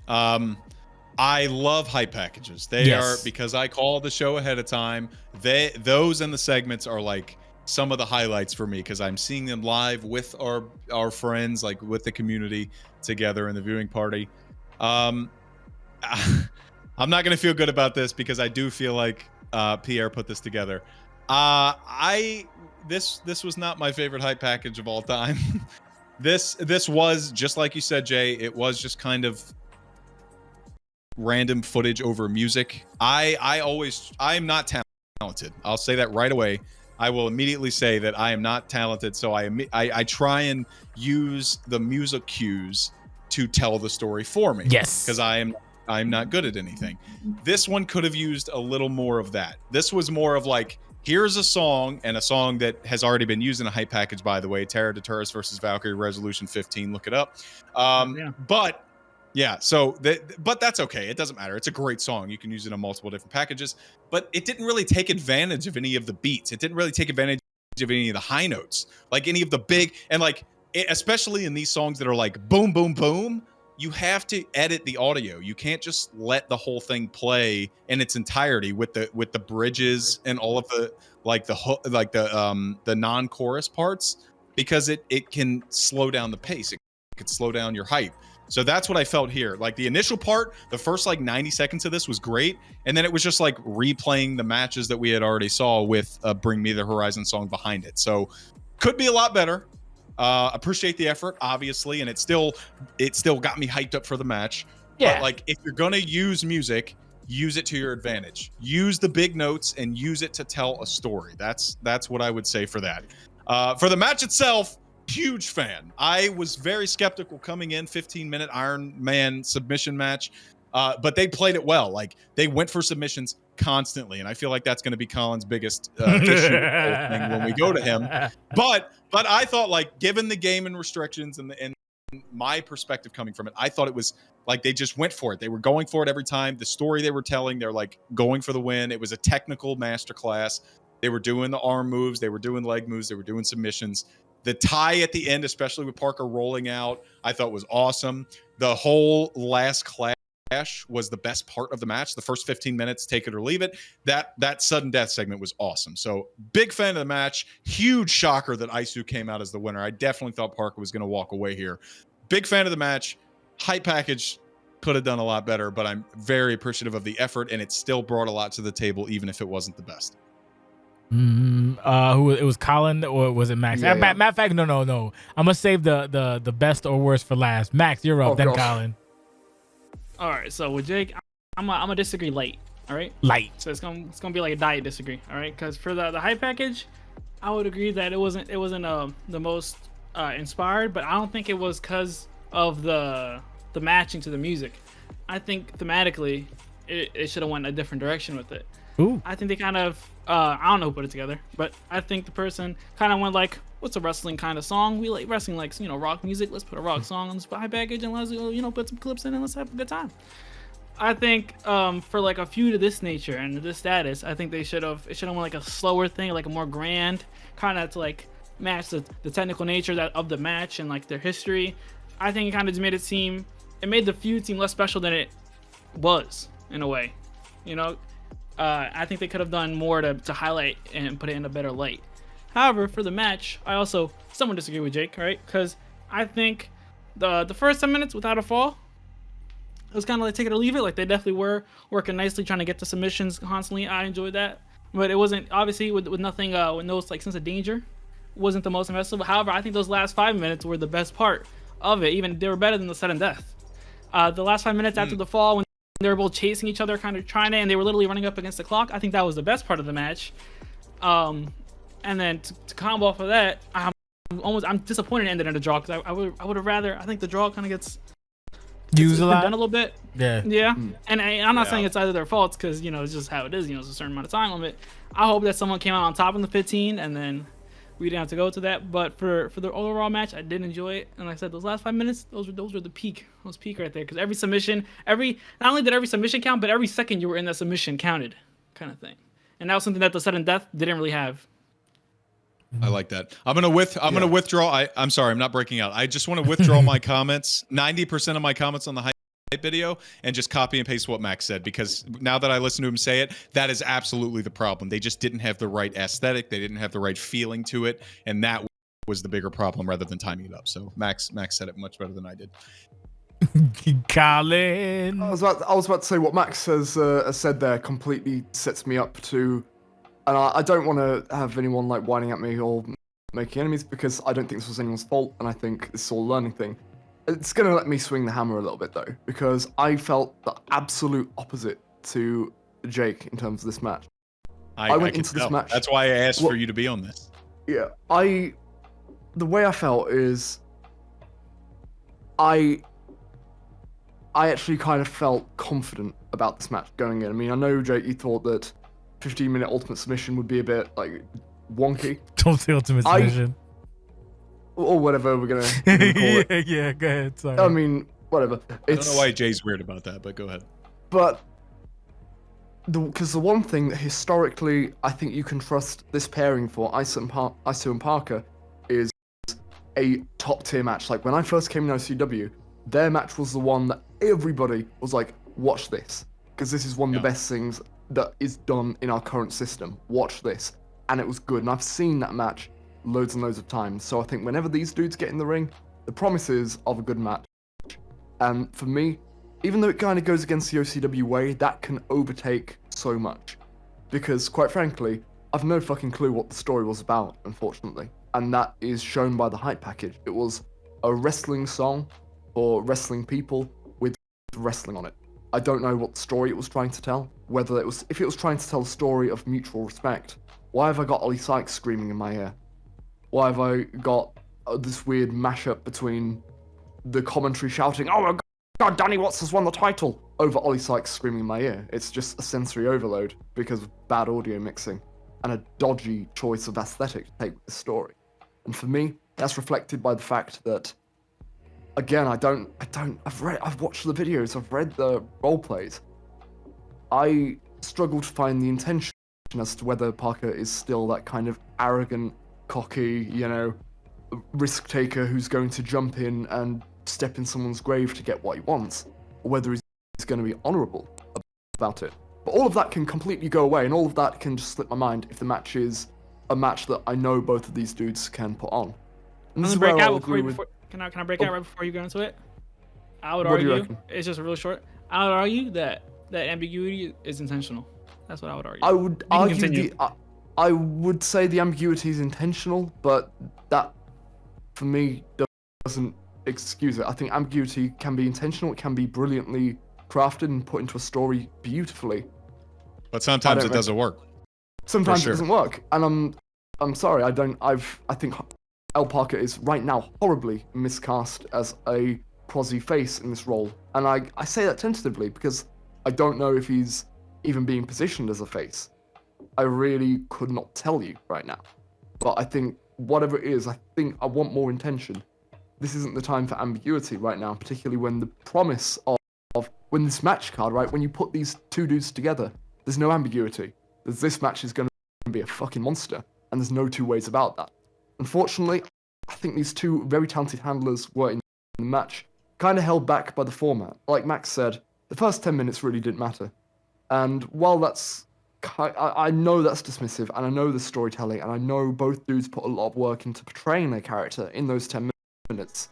I love hype packages. They are, because I call the show ahead of time. Those and the segments are like some of the highlights for me, because I'm seeing them live with our friends, like with the community together in the viewing party. I'm not going to feel good about this, because I do feel like Pierre put this together. This was not my favorite hype package of all time. This was, just like you said, Jay, it was just kind of random footage over music. I am not talented. I'll say that right away. I will immediately say that I am not talented, so I try and use the music cues to tell the story for me. Yes. Because I'm not good at anything. This one could have used a little more of that. This was more of like, here's a song, and a song that has already been used in a hype package, by the way. Terra Deturis versus Valkyrie, Resolution 15. Look it up. But yeah, but that's okay. It doesn't matter. It's a great song. You can use it in multiple different packages. But it didn't really take advantage of any of the beats. It didn't really take advantage of any of the high notes, like any of the big, and like especially in these songs that are like boom, boom, boom. You have to edit the audio. You can't just let the whole thing play in its entirety with the bridges and all of the the non-chorus parts, because it can slow down the pace. It could slow down your hype. So that's what I felt here. Like the initial part, the first like 90 seconds of this was great, and then it was just like replaying the matches that we had already saw with Bring Me the Horizon song behind it. So could be a lot better. Appreciate the effort, obviously, and it still got me hyped up for the match. Yeah. But like, if you're gonna use music, use it to your advantage. Use the big notes and use it to tell a story. That's what I would say for that. For the match itself, huge fan. I was very skeptical coming in. 15-minute Iron Man submission match, but they played it well. Like, they went for submissions constantly, and I feel like that's going to be Colin's biggest issue with the whole thing when we go to him. But I thought, like, given the game and restrictions and my perspective coming from it, I thought it was like they just went for it. They were going for it every time. The story they were telling, they're like going for the win. It was a technical masterclass. They were doing the arm moves, they were doing leg moves, they were doing submissions. The tie at the end, especially with Parker rolling out, I thought was awesome. The whole last clash was the best part of the match. The first 15 minutes, take it or leave it. That sudden death segment was awesome. So big fan of the match. Huge shocker that Isu came out as the winner. I definitely thought Parker was going to walk away here. Big fan of the match. Hype package could have done a lot better, but I'm very appreciative of the effort, and it still brought a lot to the table, even if it wasn't the best. Who it was, Colin, or was it Maxx? Yeah. Matter of fact, no. I'm gonna save the best or worst for last. Maxx, you're up. Oh, then gosh. Colin. All right, so with Jake, I'm a disagree light. All right, Light. so it's gonna be like a diet disagree. All right, because for the hype package, I would agree that it wasn't the most inspired, but I don't think it was because of the matching to the music. I think thematically it should have went a different direction with it. Ooh. I think they kind of I don't know who put it together, but I think the person kind of went like, what's a wrestling kind of song? We like wrestling, like, you know, rock music. Let's put a rock song on the high package and let's, you know, put some clips in and let's have a good time. I think for like a feud of this nature and this status, I think it should have went like a slower thing, like a more grand kind of to like match the technical nature of the match and like their history. I think it kind of just made the feud seem less special than it was in a way. You know, I think they could have done more to highlight and put it in a better light. However, for the match, I also somewhat disagree with Jake, right? Because I think the first 10 minutes without a fall, it was kind of like take it or leave it. Like they definitely were working nicely, trying to get the submissions constantly. I enjoyed that, but it wasn't obviously with nothing, with no like sense of danger, wasn't the most impressive. However, I think those last 5 minutes were the best part of it. Even they were better than the sudden death. The last 5 minutes after the fall, when they were both chasing each other, kind of trying to, and they were literally running up against the clock. I think that was the best part of the match. And then to combo off of that, I'm disappointed it ended in a draw because I would have rather. I think the draw kind of gets used a lot, done a little bit. Yeah. And I'm not saying it's either their faults because it's just how it is. It's a certain amount of time limit. I hope that someone came out on top in the 15 and then we didn't have to go to that. But for the overall match, I did enjoy it. And like I said, those last 5 minutes, those were the peak. Those peak right there because every submission, not only did every submission count, but every second you were in that submission counted, kind of thing. And that was something that the sudden death didn't really have. I like that. I'm gonna withdraw. I'm sorry, I'm not breaking out. I just want to withdraw my comments. 90% of my comments on the hype video, and just copy and paste what Maxx said, because now that I listen to him say it, that is absolutely the problem. They just didn't have the right aesthetic. They didn't have the right feeling to it, and that was the bigger problem rather than timing it up. So Maxx said it much better than I did. Colin. I was about to say what Maxx has said there completely sets me up to. And I don't want to have anyone like whining at me or making enemies, because I don't think this was anyone's fault, and I think this is all a learning thing. It's going to let me swing the hammer a little bit, though, because I felt the absolute opposite to Jake in terms of this match. I went into this match. That's why I asked for you to be on this. Yeah, the way I felt is I actually kind of felt confident about this match going in. I mean, I know, Jake, you thought that 15-minute ultimate submission would be a bit like wonky. Don't say ultimate submission. Or whatever we're gonna call it. Yeah, go ahead. Sorry. I mean, whatever. I don't know why Jay's weird about that, but go ahead. But because the one thing that historically I think you can trust this pairing for, ISO and Parker, is a top tier match. Like when I first came in OCW, their match was the one that everybody was like, watch this, because this is one of the best things that is done in our current system. Watch this. And it was good. And I've seen that match loads and loads of times. So I think whenever these dudes get in the ring, the promises of a good match. And for me, even though it kind of goes against the OCW way, that can overtake so much. Because quite frankly, I've no fucking clue what the story was about, unfortunately. And that is shown by the hype package. It was a wrestling song for wrestling people with wrestling on it. I don't know what story it was trying to tell. If it was trying to tell a story of mutual respect, why have I got Ollie Sykes screaming in my ear? Why have I got this weird mashup between the commentary shouting, "Oh my God, Danny Watts has won the title," over Ollie Sykes screaming in my ear? It's just a sensory overload because of bad audio mixing and a dodgy choice of aesthetic to take with the story. And for me, that's reflected by the fact that, again, I've watched the videos, I've read the role plays. I struggle to find the intention as to whether Parker is still that kind of arrogant, cocky, risk taker who's going to jump in and step in someone's grave to get what he wants, or whether he's going to be honorable about it. But all of that can completely go away, and all of that can just slip my mind if the match is a match that I know both of these dudes can put on. And this is where I'll agree with. Can I break out right before you go into it? I would argue, it's just really short. I would argue that ambiguity is intentional. That's what I would argue. I would argue I would say the ambiguity is intentional, but that, for me, doesn't excuse it. I think ambiguity can be intentional. It can be brilliantly crafted and put into a story beautifully. But sometimes it doesn't work. Sometimes it doesn't work, and I'm sorry. I think El Parker is right now horribly miscast as a quasi face in this role, and I say that tentatively because I don't know if he's even being positioned as a face. I really could not tell you right now. But I think whatever it is, I think I want more intention. This isn't the time for ambiguity right now, particularly when the promise of when this match card, right, when you put these two dudes together, there's no ambiguity. This match is going to be a fucking monster, and there's no two ways about that. Unfortunately, I think these two very talented handlers were in the match kind of held back by the format. Like Maxx said, the first 10 minutes really didn't matter. And while I know that's dismissive, and I know the storytelling, and I know both dudes put a lot of work into portraying their character in those 10 minutes,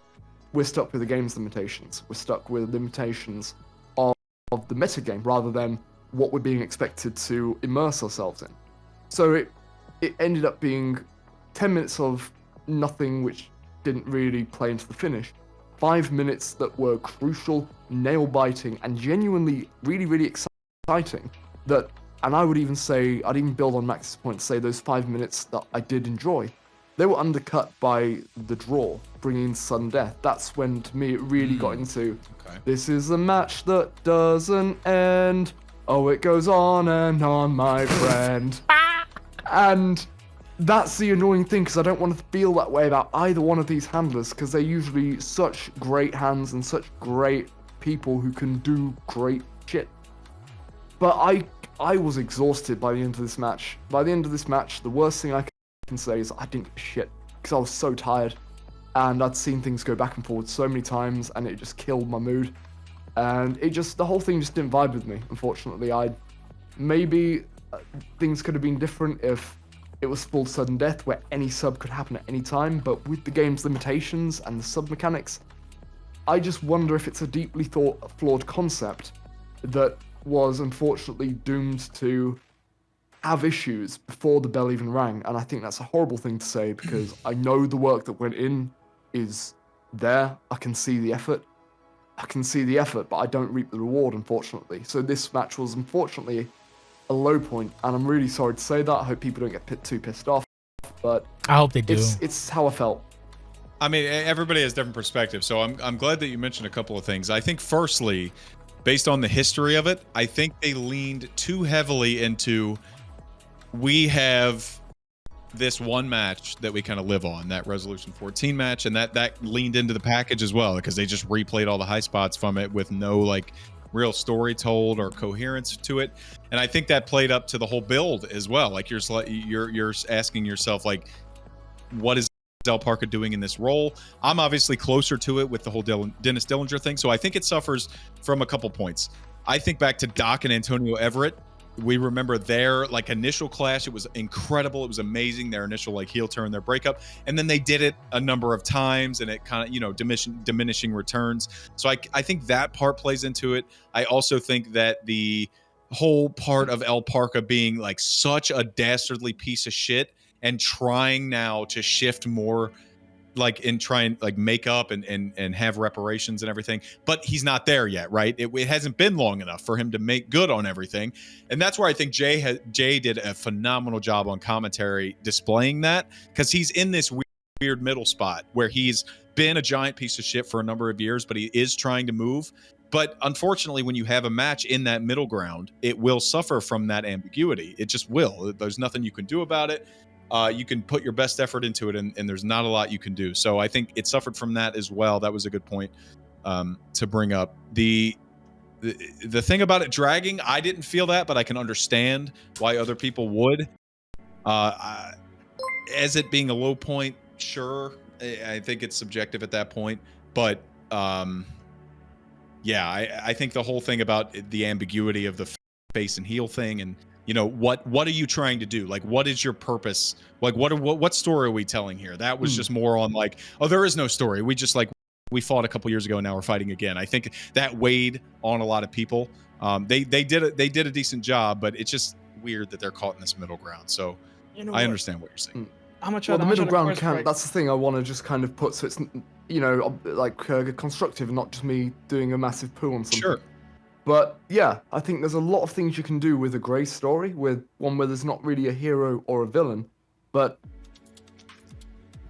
we're stuck with the game's limitations. We're stuck with limitations of the metagame rather than what we're being expected to immerse ourselves in. So it ended up being 10 minutes of nothing which didn't really play into the finish. 5 minutes that were crucial, nail-biting, and genuinely really, really exciting. And I would even say, I'd even build on Max's point, say those 5 minutes that I did enjoy, they were undercut by the draw, bringing in sudden death. That's when, to me, it really got into, this is a match that doesn't end. Oh, it goes on and on, my friend. And that's the annoying thing, because I don't want to feel that way about either one of these handlers, because they're usually such great hands and such great people who can do great shit. But I was exhausted by the end of this match. By the end of this match, the worst thing I can say is I didn't give a shit, because I was so tired. And I'd seen things go back and forward so many times, and it just killed my mood. And the whole thing just didn't vibe with me, unfortunately. Maybe things could have been different if it was full sudden death, where any sub could happen at any time, but with the game's limitations and the sub mechanics, I just wonder if it's a deeply flawed concept that was unfortunately doomed to have issues before the bell even rang. And I think that's a horrible thing to say, because I know the work that went in is there. I can see the effort, but I don't reap the reward, unfortunately. So this match was unfortunately a low point, and I'm really sorry to say that. I hope people don't get too pissed off, but I hope they do. It's how I felt. I mean, everybody has different perspectives, so I'm glad that you mentioned a couple of things. I think, firstly, based on the history of it, I think they leaned too heavily into, we have this one match that we kind of live on, that Resolution 14 match, and that leaned into the package as well, because they just replayed all the high spots from it with no like real story told or coherence to it. And I think that played up to the whole build as well. Like you're asking yourself, like, what is Del Parker doing in this role? I'm obviously closer to it with the whole Dennis Dillinger thing, so I think it suffers from a couple points. I think back to Doc and Antonio Everett. We remember their like initial clash. It was incredible. It was amazing. Their initial like heel turn, their breakup, and then they did it a number of times, and it kind of diminishing returns. So I think that part plays into it. I also think that the whole part of El Parka being like such a dastardly piece of shit and trying now to shift more like and try and like make up and have reparations and everything, but he's not there yet, right? It hasn't been long enough for him to make good on everything. And that's where I think Jay did a phenomenal job on commentary displaying that, because he's in this weird middle spot where he's been a giant piece of shit for a number of years, but he is trying to move. But unfortunately, when you have a match in that middle ground, it will suffer from that ambiguity. It just will. There's nothing you can do about it. You can put your best effort into it, and there's not a lot you can do. So I think it suffered from that as well. That was a good point to bring up. The thing about it dragging, I didn't feel that, but I can understand why other people would. As it being a low point, sure, I think it's subjective at that point. But yeah, I think the whole thing about the ambiguity of the face and heel thing, and what are you trying to do? Like, what is your purpose? Like, what story are we telling here? That was just more on like, oh, there is no story. We just like, we fought a couple years ago, and now we're fighting again. I think that weighed on a lot of people. They did a decent job, but it's just weird that they're caught in this middle ground. So I understand what you're saying. I'm gonna Well, the middle ground camp, that's the thing I want to just kind of put, so it's constructive and not just me doing a massive poo on something. Sure. But yeah, I think there's a lot of things you can do with a grey story, with one where there's not really a hero or a villain, but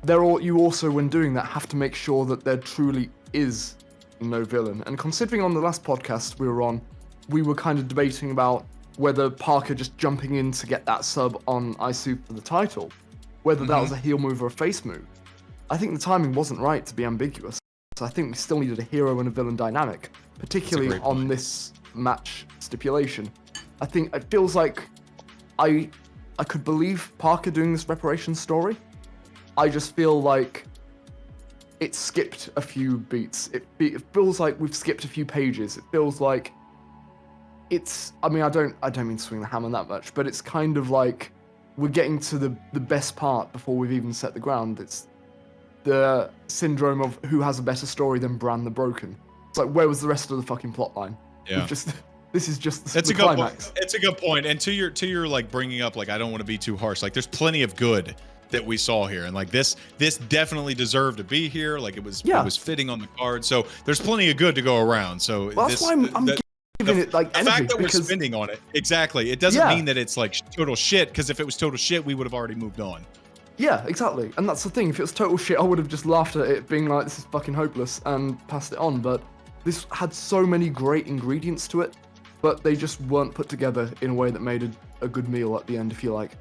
you also, when doing that, have to make sure that there truly is no villain. And considering on the last podcast we were on, we were kind of debating about whether Parker just jumping in to get that sub on Isu for the title, whether that was a heel move or a face move. I think the timing wasn't right to be ambiguous. So I think we still needed a hero and a villain dynamic, particularly on this match stipulation. I think it feels like I could believe Parker doing this reparations story. I just feel like it skipped a few beats. It feels like we've skipped a few pages. It feels like it's. I mean, I don't mean to swing the hammer that much, but it's kind of like we're getting to the best part before we've even set the ground. It's the syndrome of who has a better story than Bran the Broken. It's like, where was the rest of the fucking plot line? Yeah. This is just It's the a good climax. point. It's a good point. And to your like bringing up, like, I don't want to be too harsh. Like, there's plenty of good that we saw here, and like this definitely deserved to be here. Like, it was fitting on the card. So there's plenty of good to go around. So Well, that's why I'm giving it like the energy, fact that we're because spending on it, exactly. It doesn't mean that it's like total shit. Because if it was total shit, we would have already moved on. yeah, exactly. And that's the thing. If it was total shit, I would have just laughed at it, being like, this is fucking hopeless, and passed it on. But this had so many great ingredients to it, but they just weren't put together in a way that made a good meal at the end, if you like.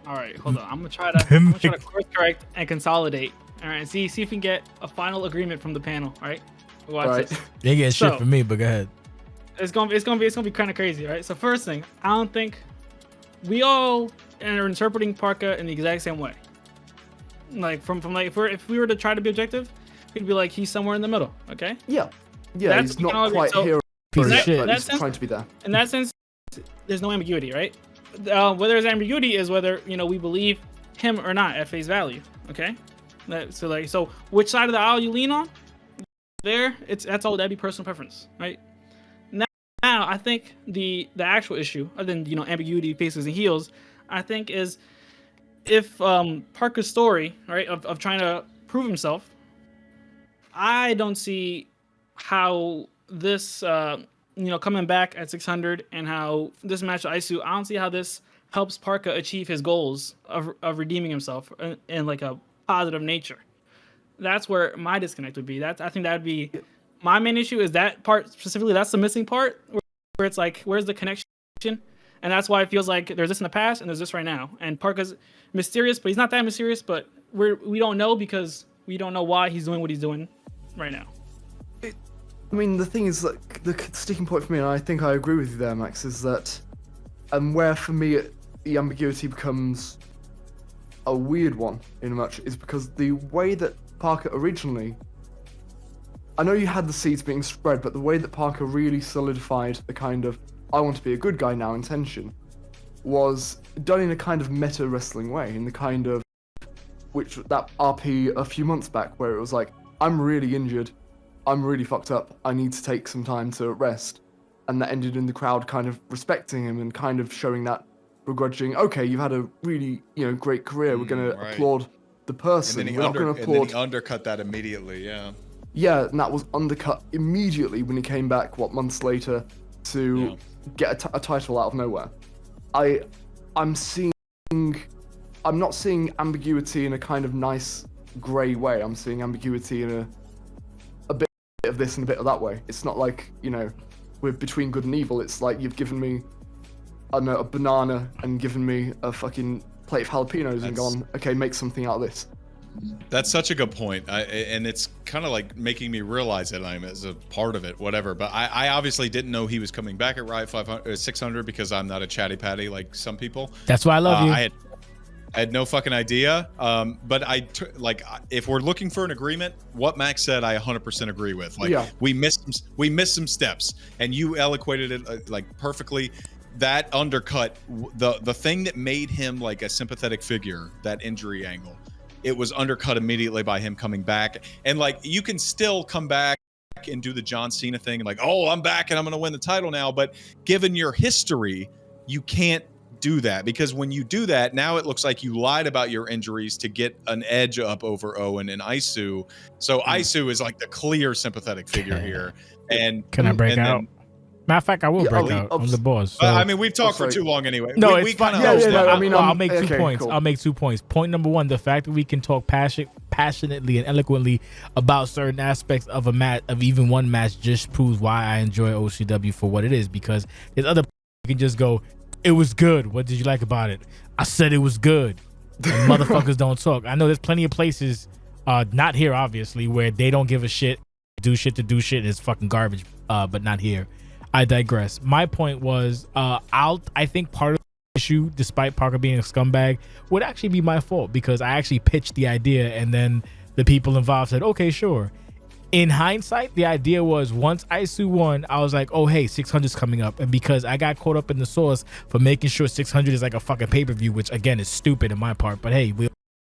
All right, hold on. I'm gonna try to course correct and consolidate. All right, see if we can get a final agreement from the panel. All right, watch All right. this. They get shit So- from me, but go ahead. It's gonna be kind of crazy, right? So first thing, I don't think we all are interpreting Parka in the exact same way. Like from like if we were to try to be objective, we'd be like, he's somewhere in the middle. Okay. Yeah, That's he's not technology. quite So- here, Piece of but shit. he's That's- trying to be there. In that sense, there's no ambiguity, right? Whether there's ambiguity is whether we believe him or not at face value. Okay. So which side of the aisle you lean on? That's all. That'd be personal preference, right? Now I think the actual issue, other than ambiguity, faces and heels, I think is if Parker's story, right, of trying to prove himself, I don't see how this coming back at 600 and how this match with Isu, I don't see how this helps Parka achieve his goals of redeeming himself in like a positive nature. That's where my disconnect would be. I think that would be my main issue, is that part specifically. That's the missing part where it's like, where's the connection? And that's why it feels like there's this in the past and there's this right now. And Parka's mysterious, but he's not that mysterious. But we don't know because we don't know why he's doing what he's doing right now. I mean, the thing is, like, the sticking point for me, and I think I agree with you there, Max, is that, where for me the ambiguity becomes a weird one in much, is because the way that Parker originally, I know you had the seeds being spread, but the way that Parker really solidified the kind of I want to be a good guy now intention was done in a kind of meta wrestling way, in the kind of that RP a few months back, where it was like, I'm really injured, I'm really fucked up, I need to take some time to rest. And that ended in the crowd kind of respecting him and kind of showing that begrudging, okay, you've had a really, great career, we're going to applaud the person. And then We're not going to applaud. and then he undercut that immediately, yeah. Yeah, and that was undercut immediately when he came back, months later, to get a title out of nowhere. I'm not seeing ambiguity in a kind of nice grey way. I'm seeing ambiguity in a bit of this and a bit of that way. It's not like, we're between good and evil. It's like you've given me, I don't know, a banana and given me a fucking plate of jalapenos and gone, okay, make something out of this. That's such a good point. And it's kind of like making me realize that I'm as a part of it, whatever. But I obviously didn't know he was coming back at Riot 600 because I'm not a chatty patty like some people. That's why I love you. I had no fucking idea. But if we're looking for an agreement, what Max said, I 100% agree with. Like, we missed some steps, and you eloquated it like perfectly. That undercut the thing that made him like a sympathetic figure, that injury angle. It was undercut immediately by him coming back. And like, you can still come back and do the John Cena thing and like, oh, I'm back and I'm going to win the title now. But given your history, you can't do that, because when you do that, now it looks like you lied about your injuries to get an edge up over Owen and Isu. So Isu is like the clear sympathetic figure here. And can I break out? Matter of fact, I will break out. I'm the boss. So. I mean, we've talked for too long anyway. No, we it's fine. I'll make 2 points. Cool. I'll make 2 points. Point number one, the fact that we can talk passionately and eloquently about certain aspects of a match, of even one match, just proves why I enjoy OCW for what it is. Because there's other you can just go, it was good. What did you like about it? I said it was good. And motherfuckers don't talk. I know there's plenty of places, not here obviously, where they don't give a shit, do shit to do shit, and it's fucking garbage. But not here. I digress. My point was, I think part of the issue, despite Parker being a scumbag, would actually be my fault, because I actually pitched the idea and then the people involved said, okay, sure. in hindsight, the idea was once ISU won, I was like, oh, hey, 600's coming up. And because I got caught up in the sauce for making sure 600 is like a fucking pay-per-view, which again is stupid in my part, but hey,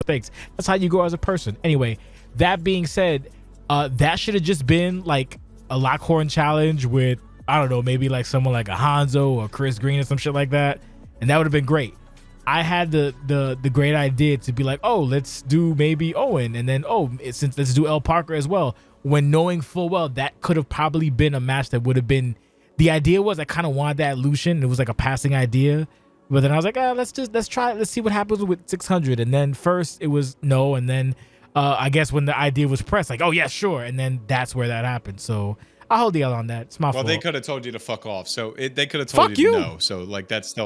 thanks. That's how you grow as a person. Anyway, that being said, that should have just been like a Lockhorn challenge with, I don't know, maybe like someone like a Hanzo or Chris Green or some shit like that. And that would have been great. I had the great idea to be like, oh, let's do maybe Owen. And then, let's do El Parker as well. When knowing full well that could have probably been a match that would have been, the idea was I kind of wanted that Lucian. It was like a passing idea. But then I was like, let's try it. Let's see what happens with 600. And then first it was no. And then I guess when the idea was pressed, like, oh yeah, sure. And then that's where that happened. So I'll hold the L on that. It's my fault. Well, they could have told you to fuck off. So they could have told you no. So like that's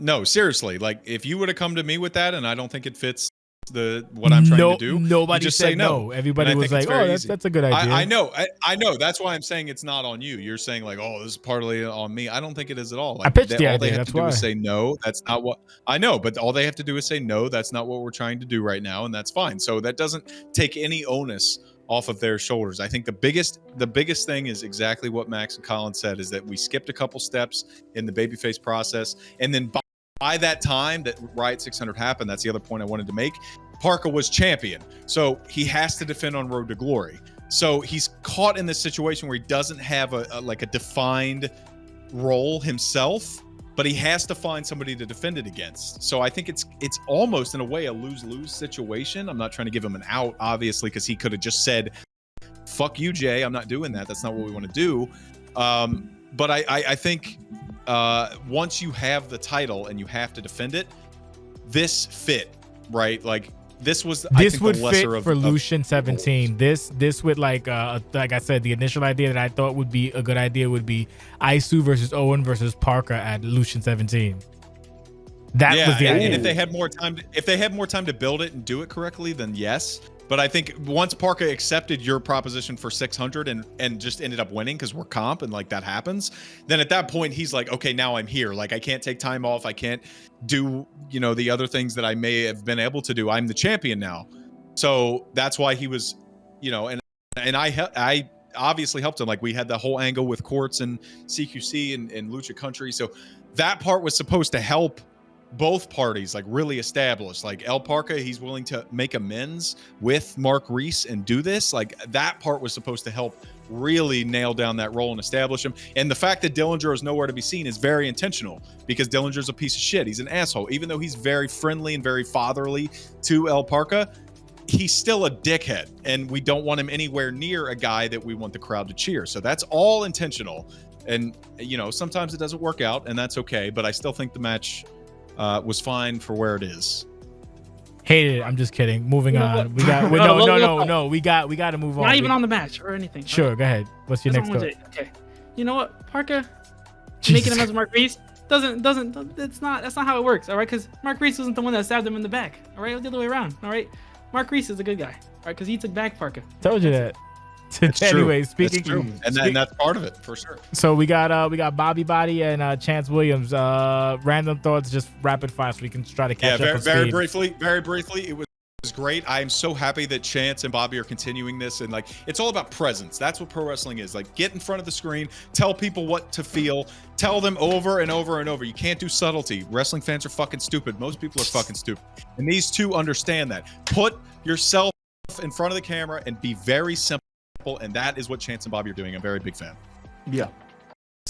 no, seriously. Like if you would have come to me with that and I don't think it fits what I'm trying to do, nobody just said say no. Everybody was like, oh, that's a good idea. I know. That's why I'm saying it's not on you. You're saying like, oh, this is partly on me. I don't think it is at all. Like, I pitched the idea. All they have that's to do why. is say no. That's not what I know. But all they have to do is say no. That's not what we're trying to do right now, and that's fine. So that doesn't take any onus off of their shoulders. I think the biggest thing is exactly what Maxx and Colin said, is that we skipped a couple steps in the babyface process, and then by that time that Riot 600 happened, that's the other point I wanted to make. Parker was champion, so he has to defend on Road to Glory. So he's caught in this situation where he doesn't have a defined role himself, but he has to find somebody to defend it against. So I think it's almost in a way a lose-lose situation. I'm not trying to give him an out, obviously, because he could have just said, fuck you, Jay, I'm not doing that. That's not what we want to do. But I think once you have the title and you have to defend it, this fit, right? Like this was, I think, would the lesser fit of for Lucian 17. This would like I said, the initial idea that I thought would be a good idea would be ISU versus Owen versus Parker at Lucian 17. That was the idea. And if they had more time to build it and do it correctly, then yes. But I think once Parker accepted your proposition for 600 and just ended up winning because we're comp and like that happens, then at that point he's like, okay, now I'm here. Like I can't take time off. I can't do, the other things that I may have been able to do. I'm the champion now. So that's why he was, and I obviously helped him. Like we had the whole angle with Quartz and CQC and Lucha Country. So that part was supposed to help both parties like really establish, like El Parker, he's willing to make amends with Mark Reese and do this. Like that part was supposed to help really nail down that role and establish him. And the fact that Dillinger is nowhere to be seen is very intentional, because Dillinger's a piece of shit. He's an asshole. Even though he's very friendly and very fatherly to El Parker, he's still a dickhead, and we don't want him anywhere near a guy that we want the crowd to cheer. So that's all intentional. And sometimes it doesn't work out, and that's okay, but I still think the match was fine for where it is. Hated it. I'm just kidding. Moving on. We got no. We got to move on. Not even on the match or anything. Sure, right? Go ahead. What's your next thought? Okay. You know what, Parker? Making him as Mark Reese doesn't. That's not how it works. All right, because Mark Reese wasn't the one that stabbed him in the back. All right, it was the other way around. All right, Mark Reese is a good guy. All right, because he took back Parker. Told you that. Anyway, speaking, and that's part of it for sure. So we got Bobby Body and Chance Williams. Random thoughts, just rapid fire, so we can try to catch up. Very briefly, it was great. I am so happy that Chance and Bobby are continuing this, and like it's all about presence. That's what pro wrestling is. Like get in front of the screen, tell people what to feel, tell them over and over and over. You can't do subtlety. Wrestling fans are fucking stupid. Most people are fucking stupid, and these two understand that. Put yourself in front of the camera and be very simple. And that is what Chance and Bobby are doing. I'm a very big fan. Yeah.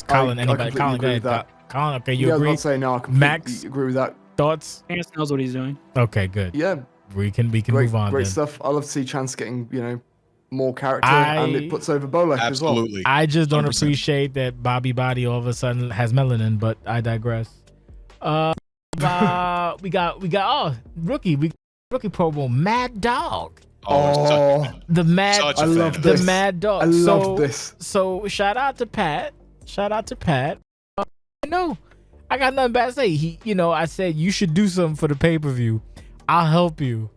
Colin, anybody? Colin, agree with that. Colin, okay, you agree? I was say no. I completely Maxx, agree with that. Thoughts? Chance knows what he's doing. Okay, good. Yeah. We can move on. Great then. stuff. I love to see Chance getting more character, and it puts over Bolek as well. Absolutely. I just don't 100%. appreciate that Bobby Body all of a sudden has melanin, but I digress. We got rookie promo, Mad Dog. The Mad. I love this. The Mad Dog. I love this. So shout out to Pat. No, I got nothing bad to say. I said you should do something for the pay-per-view. I'll help you.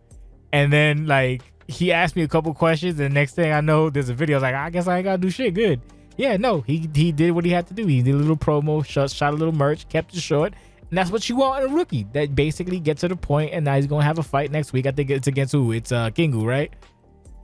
And then like he asked me a couple questions, and the next thing I know, there's a video. I was like, I guess I ain't gotta do shit. Good. Yeah, no, he did what he had to do. He did a little promo, shot a little merch, kept it short. And that's what you want in a rookie. That basically gets to the point, and now he's gonna have a fight next week. I think it's against who? It's Kingu, right?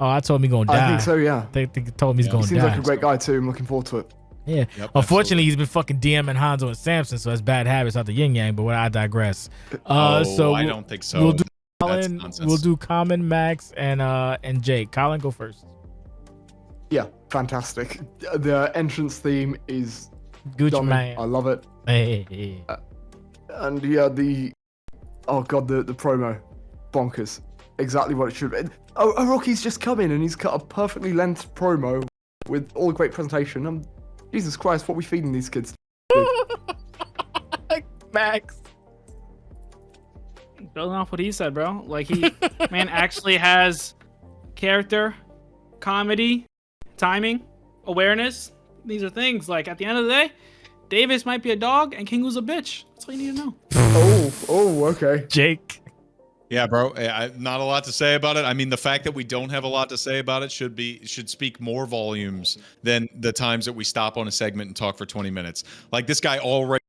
Oh, I told him he's gonna die. I think so, yeah. They told him he's Yeah. gonna He seems die. like a great guy too. I'm looking forward to it. Yeah. Yep, Unfortunately, he's been fucking DMing Hanzo and Samson, so that's bad habits out the yin yang. But I digress. So I don't think so. We'll do That's Colin. nonsense. We'll do Common, Maxx, and Jake. Colin, go first. Yeah, fantastic. The entrance theme is Gucci stunning. man. I love it. Hey. And yeah, the promo, bonkers. Exactly what it should be. Oh, Rocky's just come in and he's cut a perfectly length promo with all the great presentation. Jesus Christ, what are we feeding these kids? Maxx. Building off what he said, bro. Like he man actually has character, comedy, timing, awareness. These are things like at the end of the day, Davis might be a dog and King was a bitch. That's all you need to know. Oh, okay. Jake. Yeah, bro. Not a lot to say about it. I mean, the fact that we don't have a lot to say about it should speak more volumes than the times that we stop on a segment and talk for 20 minutes. Like this guy already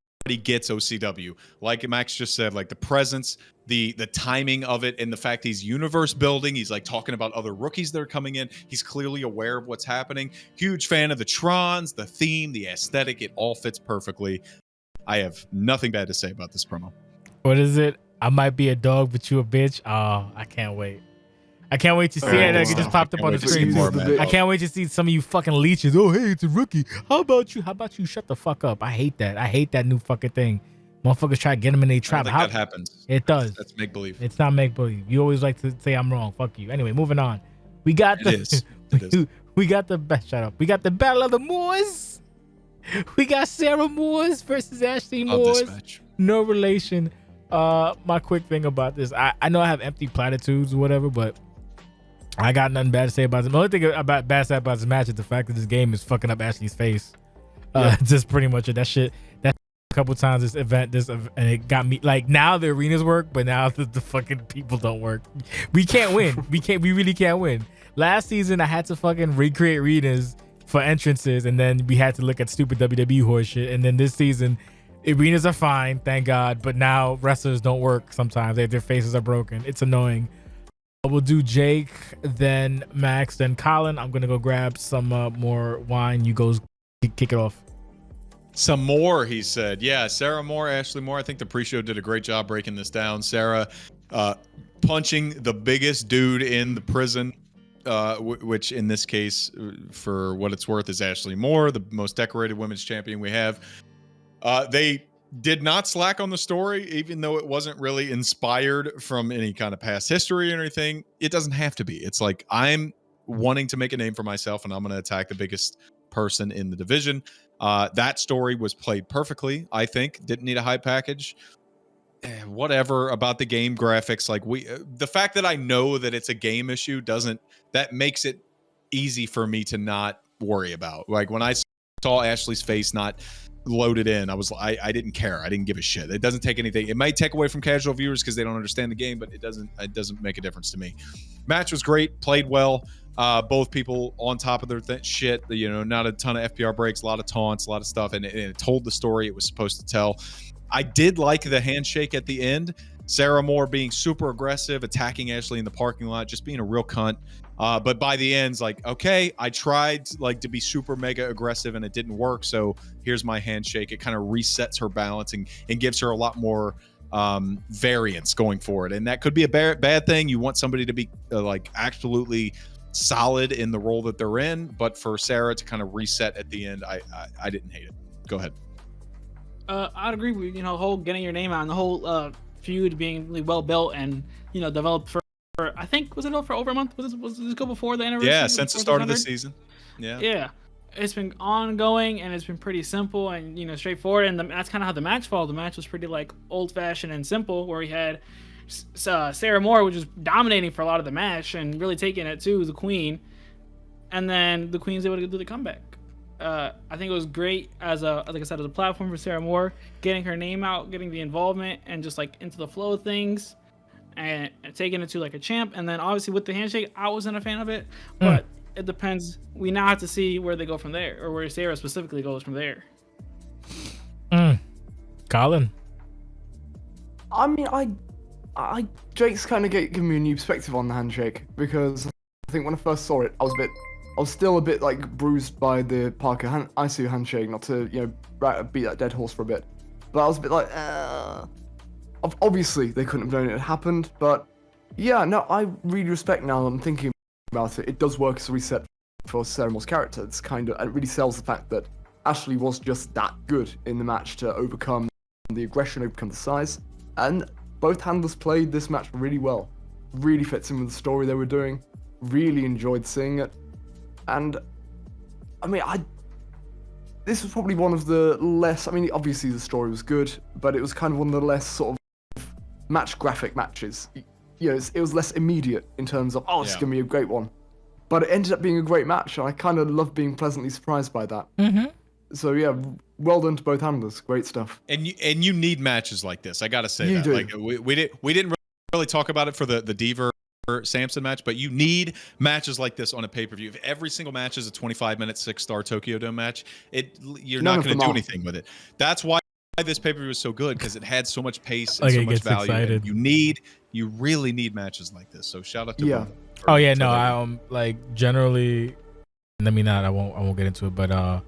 gets OCW. Like Maxx just said, like the presence, the timing of it, and the fact he's universe building. He's like talking about other rookies that are coming in. He's clearly aware of what's happening. Huge fan of the Trons, the theme, the aesthetic. It all fits perfectly. I have nothing bad to say about this promo. What is it? I might be a dog, but you a bitch. Oh, I can't wait. I can't wait to see it. Like, it just popped up on the screen. I can't wait to see some of you fucking leeches. Oh, hey, it's a rookie. How about you shut the fuck up? I hate that. I hate that new fucking thing. Motherfuckers try to get them in their trap. I don't think that happens. It does. That's make believe. It's not make believe. You always like to say I'm wrong. Fuck you. Anyway, moving on. We got we got the best. Shut up. We got the Battle of the Moors. We got Sarah Moores versus Ashley Moores. No relation. My quick thing about this, I know I have empty platitudes or whatever, but I got nothing bad to say about this. The only thing bad to say about this match is the fact that this game is fucking up Ashley's face. Just pretty much it. That shit. That a couple times this event, and it got me like now the arenas work, but now the fucking people don't work. We can't win. We really can't win. Last season I had to fucking recreate arenas for entrances, and then we had to look at stupid WWE horse shit. And then this season, arenas are fine, thank God, but now wrestlers don't work sometimes. Their faces are broken. It's annoying. We'll do Jake, then Maxx, then Colin. I'm gonna go grab some more wine. You go kick it off. Some more, he said. Yeah, Sarah Moore, Ashley Moore. I think the pre-show did a great job breaking this down. Sarah punching the biggest dude in the prison, which in this case, for what it's worth, is Ashley Moore, the most decorated women's champion we have. They did not slack on the story, even though it wasn't really inspired from any kind of past history or anything. It doesn't have to be. It's like, I'm wanting to make a name for myself, and I'm going to attack the biggest person in the division. That story was played perfectly, I think. Didn't need a hype package. Whatever about the game graphics. Like the fact that I know that it's a game issue that makes it easy for me to not worry about. Like when I saw Ashley's face not loaded in, I didn't care. I didn't give a shit. It doesn't take anything. It might take away from casual viewers because they don't understand the game, but it doesn't make a difference to me. Match was great, played well. Both people on top of their shit. Not a ton of FPR breaks, a lot of taunts, a lot of stuff, and it told the story it was supposed to tell. I did like the handshake at the end. Sarah Moore being super aggressive, attacking Ashley in the parking lot, just being a real cunt. But by the end, it's like, okay, I tried to be super mega aggressive and it didn't work. So here's my handshake. It kind of resets her balance and gives her a lot more variance going forward. And that could be a bad thing. You want somebody to be absolutely solid in the role that they're in. But for Sarah to kind of reset at the end, I didn't hate it. Go ahead. I'd agree with the whole getting your name out and the whole feud being really well built and developed for I think was it for over a month? Was this go before the anniversary? Yeah, since the start of the season. Yeah, it's been ongoing and it's been pretty simple and straightforward, and that's kind of how the match followed. The match was pretty old fashioned and simple, where we had Sarah Moore, which was dominating for a lot of the match and really taking it to the Queen, and then the Queen's able to do the comeback. I think it was great as a platform for Sarah Moore, getting her name out, getting the involvement, and just into the flow of things, and taking it to a champ. And then obviously with the handshake, I wasn't a fan of it, but it depends. We now have to see where they go from there, or where Sarah specifically goes from there. Colin. I mean, Jake's kind of giving me a new perspective on the handshake, because think when I first saw it, I was still a bit like bruised by the Parker ICU handshake, not to beat that dead horse for a bit, but I was a bit like, obviously they couldn't have known it had happened, but yeah, no, I really respect now. I'm thinking about it. It does work as a reset for Sarah Moore's character. It really sells the fact that Ashley was just that good in the match to overcome the aggression, overcome the size, and both handlers played this match really well. Really fits in with the story they were doing. Really enjoyed seeing it, and I mean, this was probably one of the less. I mean, obviously the story was good, but it was kind of one of the less sort of match graphic matches. It was less immediate in terms of it's gonna be a great one, but it ended up being a great match, and I kind of love being pleasantly surprised by that. Mm-hmm. So yeah, well done to both handlers. Great stuff. And you need matches like this. I gotta say You that. do. Like we didn't really talk about it for the Deaver Samson match, but you need matches like this on a pay-per-view. If every single match is a 25-minute 6-star Tokyo Dome match, you're not going to do anything with it. That's why this pay-per-view is so good, because it had so much pace and so much value. You really need matches like this. So shout out to both. Oh yeah, no, I like generally. Let me not. I won't get into it, but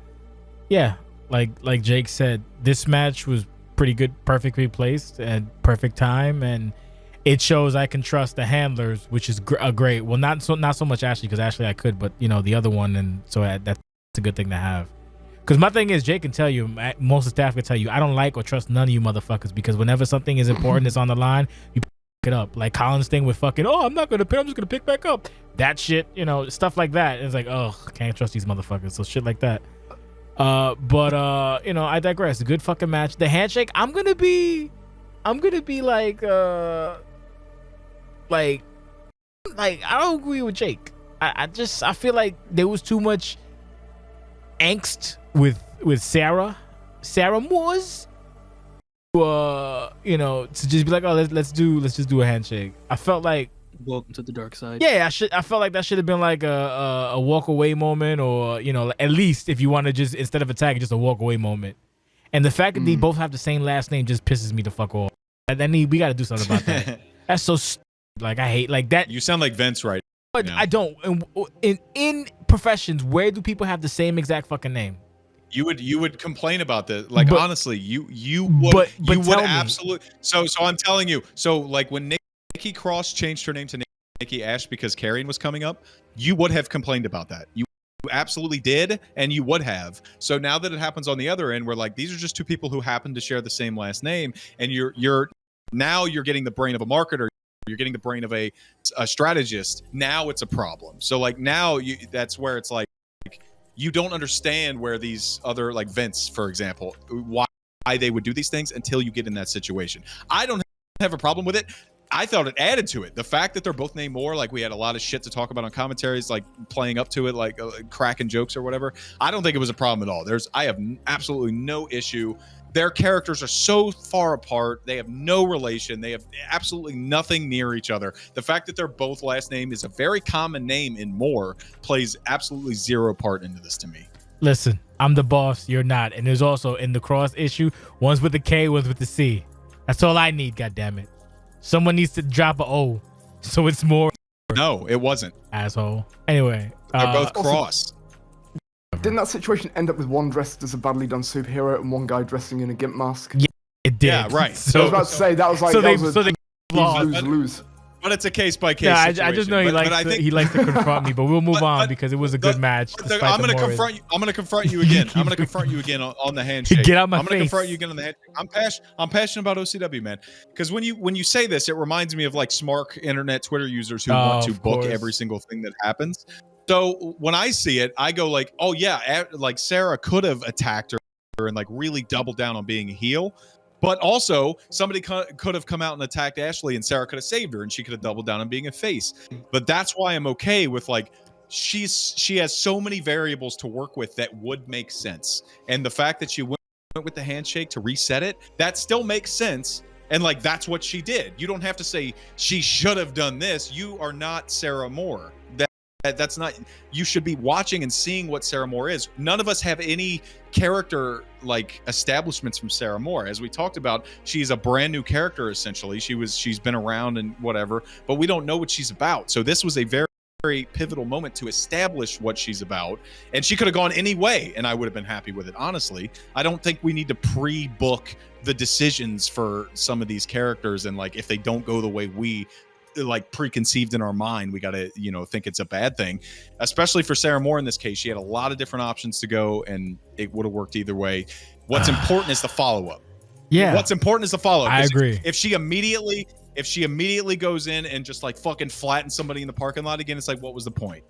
yeah, like Jake said, this match was pretty good, perfectly placed, and perfect time, and it shows I can trust the handlers, which is great. Well, not so much Ashley, because Ashley I could, but the other one, and so that's a good thing to have. Because my thing is, Jake can tell you, most of the staff can tell you, I don't like or trust none of you motherfuckers, because whenever something is important that's on the line, you pick it up. Like Colin's thing with fucking, I'm not gonna pick, I'm just gonna pick back up. That shit, stuff like that. It's like, can't trust these motherfuckers. So shit like that. But I digress. A good fucking match. The handshake, I'm gonna be like I don't agree with Jake. I feel like there was too much angst with Sarah Moore's to just be like, let's just do a handshake. I felt like, welcome to the dark side. Yeah, I felt like that should have been like a walk away moment, or at least if you want to just, instead of attacking, just a walk away moment. And the fact that they both have the same last name just pisses me the fuck off. And then we got to do something about that. That's so like, I hate like that. You sound like Vince right But now. I don't. In professions, where do people have the same exact fucking name? You would complain about this. Like, But- honestly, you would tell me. absolutely. So I'm telling you. So like when Nikki Cross changed her name to Nikki Ash because Karrion was coming up, you would have complained about that. You absolutely did, and you would have. So now that it happens on the other end, we're like, these are just two people who happen to share the same last name, and you're getting the brain of a marketer. You're getting the brain of a strategist. Now it's a problem. So like now that's where it's like you don't understand where these other, like Vince, for example, why they would do these things until you get in that situation. I don't have a problem with it. I thought it added to it. The fact that they're both named Moore, like we had a lot of shit to talk about on commentaries, like playing up to it, like cracking jokes or whatever. I don't think it was a problem at all. I have absolutely no issue. Their characters are so far apart. They have no relation. They have absolutely nothing near each other. The fact that their both last name is a very common name in Moore plays absolutely zero part into this to me. Listen, I'm the boss. You're not. And there's also in the Cross issue, one's with the K, one's with the C. That's all I need. God damn it. Someone needs to drop a O, so it's more. No, it wasn't. Asshole. Anyway, They're both Cross. Didn't that situation end up with one dressed as a badly done superhero and one guy dressing in a gimp mask? Yeah, it did. Yeah, right. I was about to say that was like lose. But it's a case by case. Yeah, I situation. just know he likes to confront me, but we'll move on because it was a good match. I'm going to confront you. I'm going to confront you again. I'm going to confront you again on the handshake. Get out my face. I'm going to confront you again on the handshake. I'm passionate about OCW, man. Because when you say this, it reminds me of like smart internet Twitter users who want to book every single thing that happens. So when I see it, I go like, oh yeah, like Sarah could have attacked her and like really doubled down on being a heel. But also, somebody could have come out and attacked Ashley, and Sarah could have saved her, and she could have doubled down on being a face. But that's why I'm okay with like she has so many variables to work with that would make sense. And the fact that she went with the handshake to reset it, that still makes sense. And like that's what she did. You don't have to say she should have done this. You are not Sarah Moore. That's not. You should be watching and seeing what Sarah Moore is. None of us have any character like establishments from Sarah Moore. As we talked about, she's a brand new character essentially. She's been around and whatever, but we don't know what she's about. So this was a very very pivotal moment to establish what she's about, and she could have gone any way and I would have been happy with it. Honestly, I don't think we need to pre-book the decisions for some of these characters, and like if they don't go the way we like preconceived in our mind, we got to think it's a bad thing. Especially for Sarah Moore in this case, she had a lot of different options to go and it would have worked either way. What's important is the follow-up. Yeah, what's important is the follow-up. I agree. If she immediately goes in and just like fucking flattens somebody in the parking lot again, it's like, what was the point,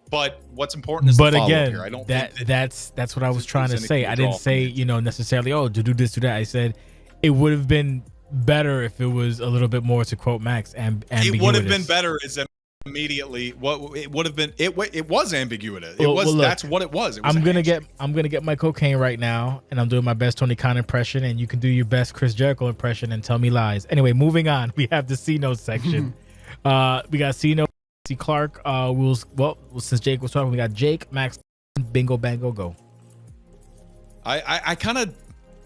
But what's important is the follow-up here. I don't think that's what I was trying to say. I didn't say necessarily to do this, do that. I said it would have been better if it was a little bit more, to quote Max, ambiguous. It would have been better is immediately what it would have been. It was ambiguous. That's what it was. I'm gonna get my cocaine right now, and I'm doing my best Tony Khan impression, and you can do your best Chris Jericho impression and tell me lies. Anyway, moving on. We have the C-Note section. We got C-Note, C Clark. Since Jake was talking, we got Jake, Max, Bingo Bango, go. I kind of,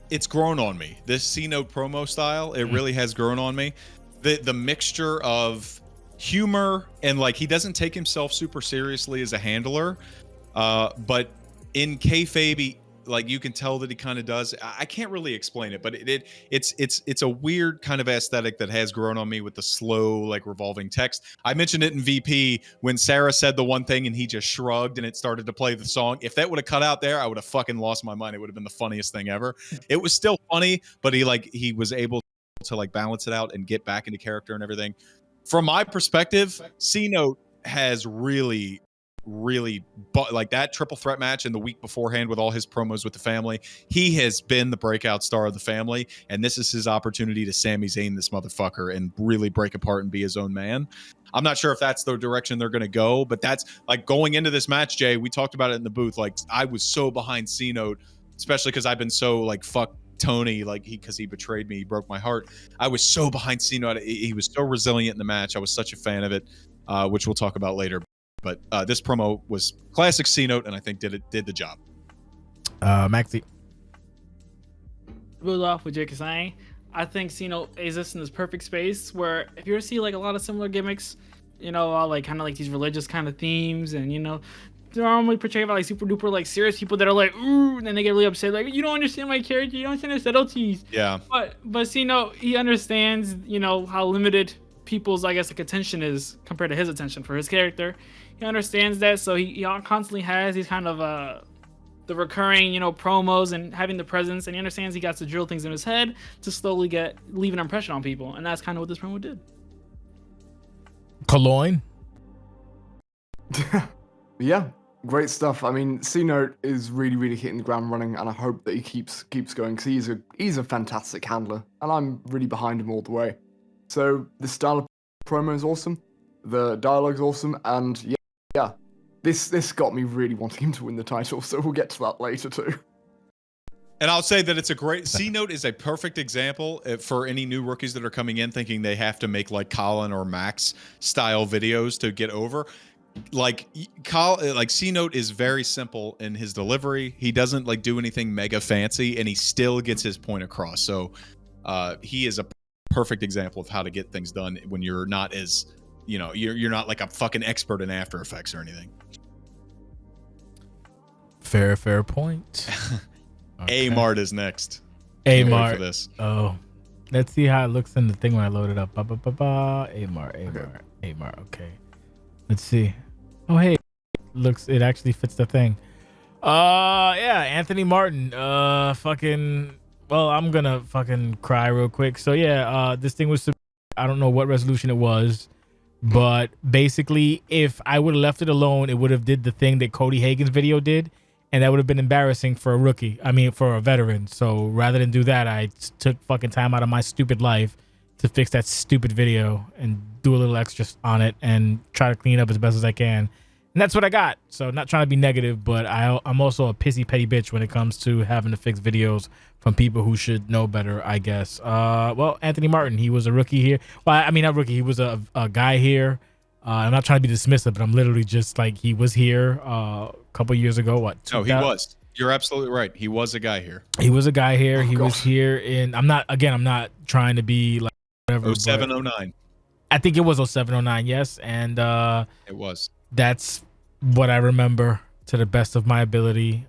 it's grown on me. This C-Note promo style, it really has grown on me. The mixture of humor and like he doesn't take himself super seriously as a handler, but in kayfabe, like you can tell that he kind of does. I can't really explain it, but it's a weird kind of aesthetic that has grown on me with the slow like revolving text. I mentioned it in VP when Sarah said the one thing and he just shrugged and it started to play the song. If that would have cut out there, I would have fucking lost my mind. It would have been the funniest thing ever. It was still funny, but he was able to like balance it out and get back into character and everything. From my perspective, C-Note has really like that triple threat match in the week beforehand with all his promos with the family. He has been the breakout star of the family, and this is his opportunity to Sami Zayn this motherfucker and really break apart and be his own man. I'm not sure if that's the direction they're going to go, but that's like going into this match, Jay, we talked about it in the booth. Like I was so behind C-Note, especially because I've been so like fuck Tony, like because he betrayed me, he broke my heart. I was so behind C-Note. He was so resilient in the match. I was such a fan of it, which we'll talk about later. But this promo was classic C-Note, and I think did the job. Maxi. Build off what Jake is saying. I think C-Note exists in this perfect space where if you ever see like a lot of similar gimmicks, like kind of like these religious kind of themes, and they're normally portrayed by like super duper like serious people that are like ooh, and then they get really upset like you don't understand my character, you don't understand the subtleties. Yeah. But C-Note, he understands how limited people's I guess like attention is compared to his attention for his character. He understands that, so he constantly has these kind of the recurring promos and having the presence, and he understands he got to drill things in his head to slowly leave an impression on people, and that's kind of what this promo did. Cologne. Yeah, great stuff. I mean, C-Note is really hitting the ground running, and I hope that he keeps going because he's a fantastic handler, and I'm really behind him all the way. So the style of promo is awesome, the dialogue's awesome, and yeah, this got me really wanting him to win the title. So we'll get to that later too. And I'll say that it's a great C-Note is a perfect example for any new rookies that are coming in thinking they have to make like Colin or Max style videos to get over. Like C-Note is very simple in his delivery. He doesn't like do anything mega fancy, and he still gets his point across. So he is a perfect example of how to get things done when you're not as you're not like a fucking expert in After Effects or anything. Fair point. Okay. A-Mart is next. A-Mart for this. Oh, let's see how it looks in the thing when I load it up. A-Mart. Okay, let's see. Oh, hey, it actually fits the thing. Yeah, Anthony Martin. Well, I'm gonna fucking cry real quick. So yeah, this thing was, I don't know what resolution it was, but basically, if I would have left it alone, it would have did the thing that Cody Hagen's video did, and that would have been embarrassing for a rookie. I mean, for a veteran. So rather than do that, I took fucking time out of my stupid life to fix that stupid video and do a little extra on it and try to clean it up as best as I can. And that's what I got. So not trying to be negative, but I'm also a pissy petty bitch when it comes to having to fix videos from people who should know better, I guess. Well, Anthony Martin, he was a rookie here. Well, I mean, not rookie. He was a guy here. I'm not trying to be dismissive, but I'm literally just like, he was here a couple years ago. What? No, he was. You're absolutely right. He was a guy here. He was a guy here. He was here in, I'm not trying to be like whatever. 07, 09. I think it was 0709, yes, and It was. that's what I remember to the best of my ability.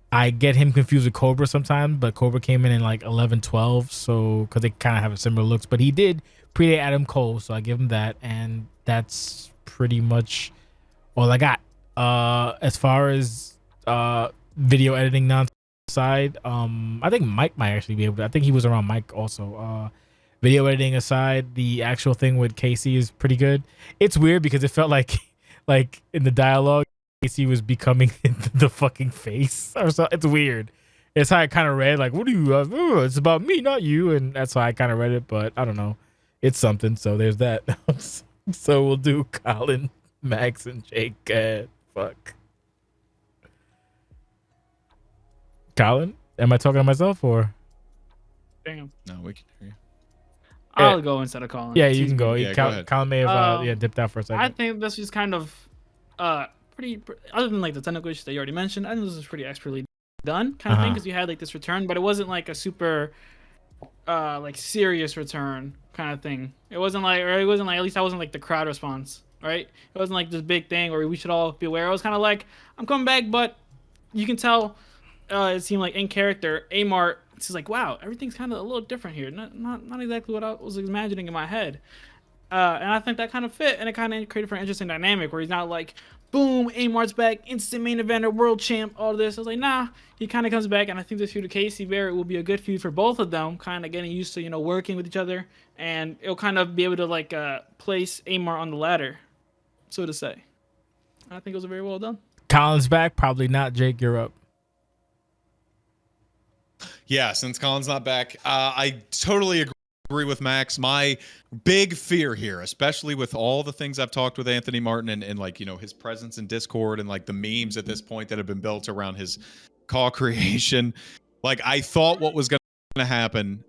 I get him confused with Cobra sometimes, but Cobra came in like 11, 12, so because they kind of have similar looks. But he did predate Adam Cole, so I give him that, and that's pretty much all I got. As far as video editing side, I think Mike might actually be able to. I think he was around Mike also. Video editing aside, the actual thing with Casey is pretty good. It's weird because it felt like in the dialogue, Casey was becoming the fucking face or so. It's weird. It's how I kind of read, like, what do you it's about me, not you, and that's why I kind of read it. But I don't know, it's something. So there's that. So we'll do Colin, Maxx, and Jake. Fuck, Colin, am I talking to myself or? Damn. No, we can hear you. I'll go instead of Colin. Yeah, you can go. Yeah, go ahead. Colin may have dipped out for a second. I think this was kind of pretty other than like the technical issues that you already mentioned. I think this was pretty expertly done kind of thing, because you had like this return, but it wasn't like a super like serious return kind of thing. It wasn't like at least that wasn't like the crowd response, right? It wasn't like this big thing where we should all be aware. It was kind of like, I'm coming back, but you can tell it seemed like in character Amart, it's like, wow, everything's kind of a little different here. Not exactly what I was imagining in my head. And I think that kind of fit, and it kind of created for an interesting dynamic where he's not like, boom, Amart's back, instant main eventer, world champ, all this. I was like, nah, he kind of comes back, and I think this feud with Casey Barrett will be a good feud for both of them, kind of getting used to, you know, working with each other, and it'll kind of be able to like place Amart on the ladder, so to say. I think it was very well done. Colin's back, probably not. Jake, you're up. Yeah, since Colin's not back, I totally agree with Max. My big fear here, especially with all the things I've talked with Anthony Martin and like, you know, his presence in Discord and like the memes at this point that have been built around his call creation. Like, I thought what was going to happen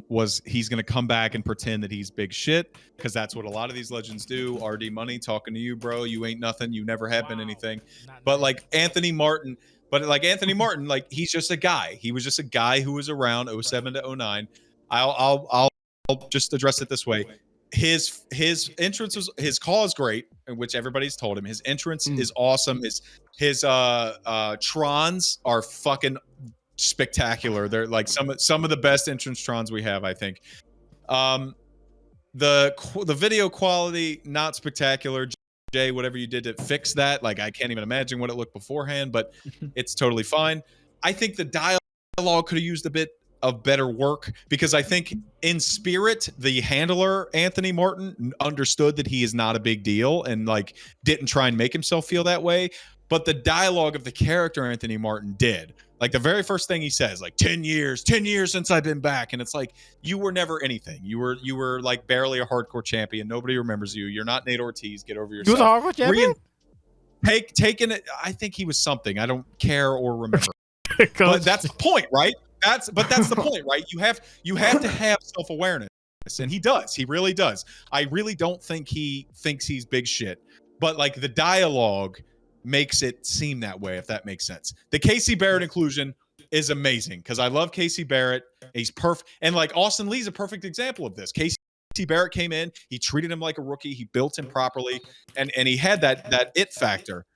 was he's going to come back and pretend that he's big shit, because that's what a lot of these legends do. RD Money talking to you, bro. You ain't nothing. You never have been anything. But like Anthony Martin, like, he's just a guy. He was just a guy who was around 07 to 09. I'll just address it this way. His entrance was, his call is great, which everybody's told him. His entrance is awesome. His trons are fucking spectacular. They're like some of the best entrance trons we have, I think. The video quality, not spectacular. Jay, whatever you did to fix that, like, I can't even imagine what it looked beforehand, but it's totally fine. I think the dialogue could have used a bit of better work, because I think in spirit, the handler Anthony Martin understood that he is not a big deal and like didn't try and make himself feel that way. But the dialogue of the character Anthony Martin did. Like, the very first thing he says, like, 10 years since I've been back. And it's like, you were never anything. You were like barely a hardcore champion. Nobody remembers you. You're not Nate Ortiz. Get over yourself. He was a hardcore champion? Taking it, I think he was something. I don't care or remember. But that's the point, right? That's the point, right? You have to have self-awareness. And he does. He really does. I really don't think he thinks he's big shit. But like, the dialogue makes it seem that way, if that makes sense. The Casey Barrett inclusion is amazing, because I love Casey Barrett. He's perfect. And like, Austin Lee's a perfect example of this. Casey Barrett came in, he treated him like a rookie, he built him properly, and he had that it factor.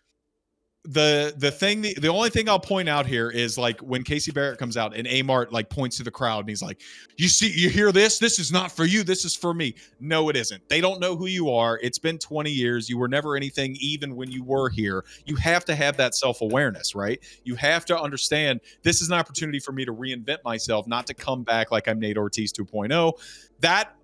The only thing I'll point out here is like when Casey Barrett comes out and Amart like points to the crowd and he's like, you hear this? This is not for you. This is for me. No, it isn't. They don't know who you are. It's been 20 years. You were never anything, even when you were here. You have to have that self-awareness, right? You have to understand this is an opportunity for me to reinvent myself, not to come back like I'm Nate Ortiz 2.0. That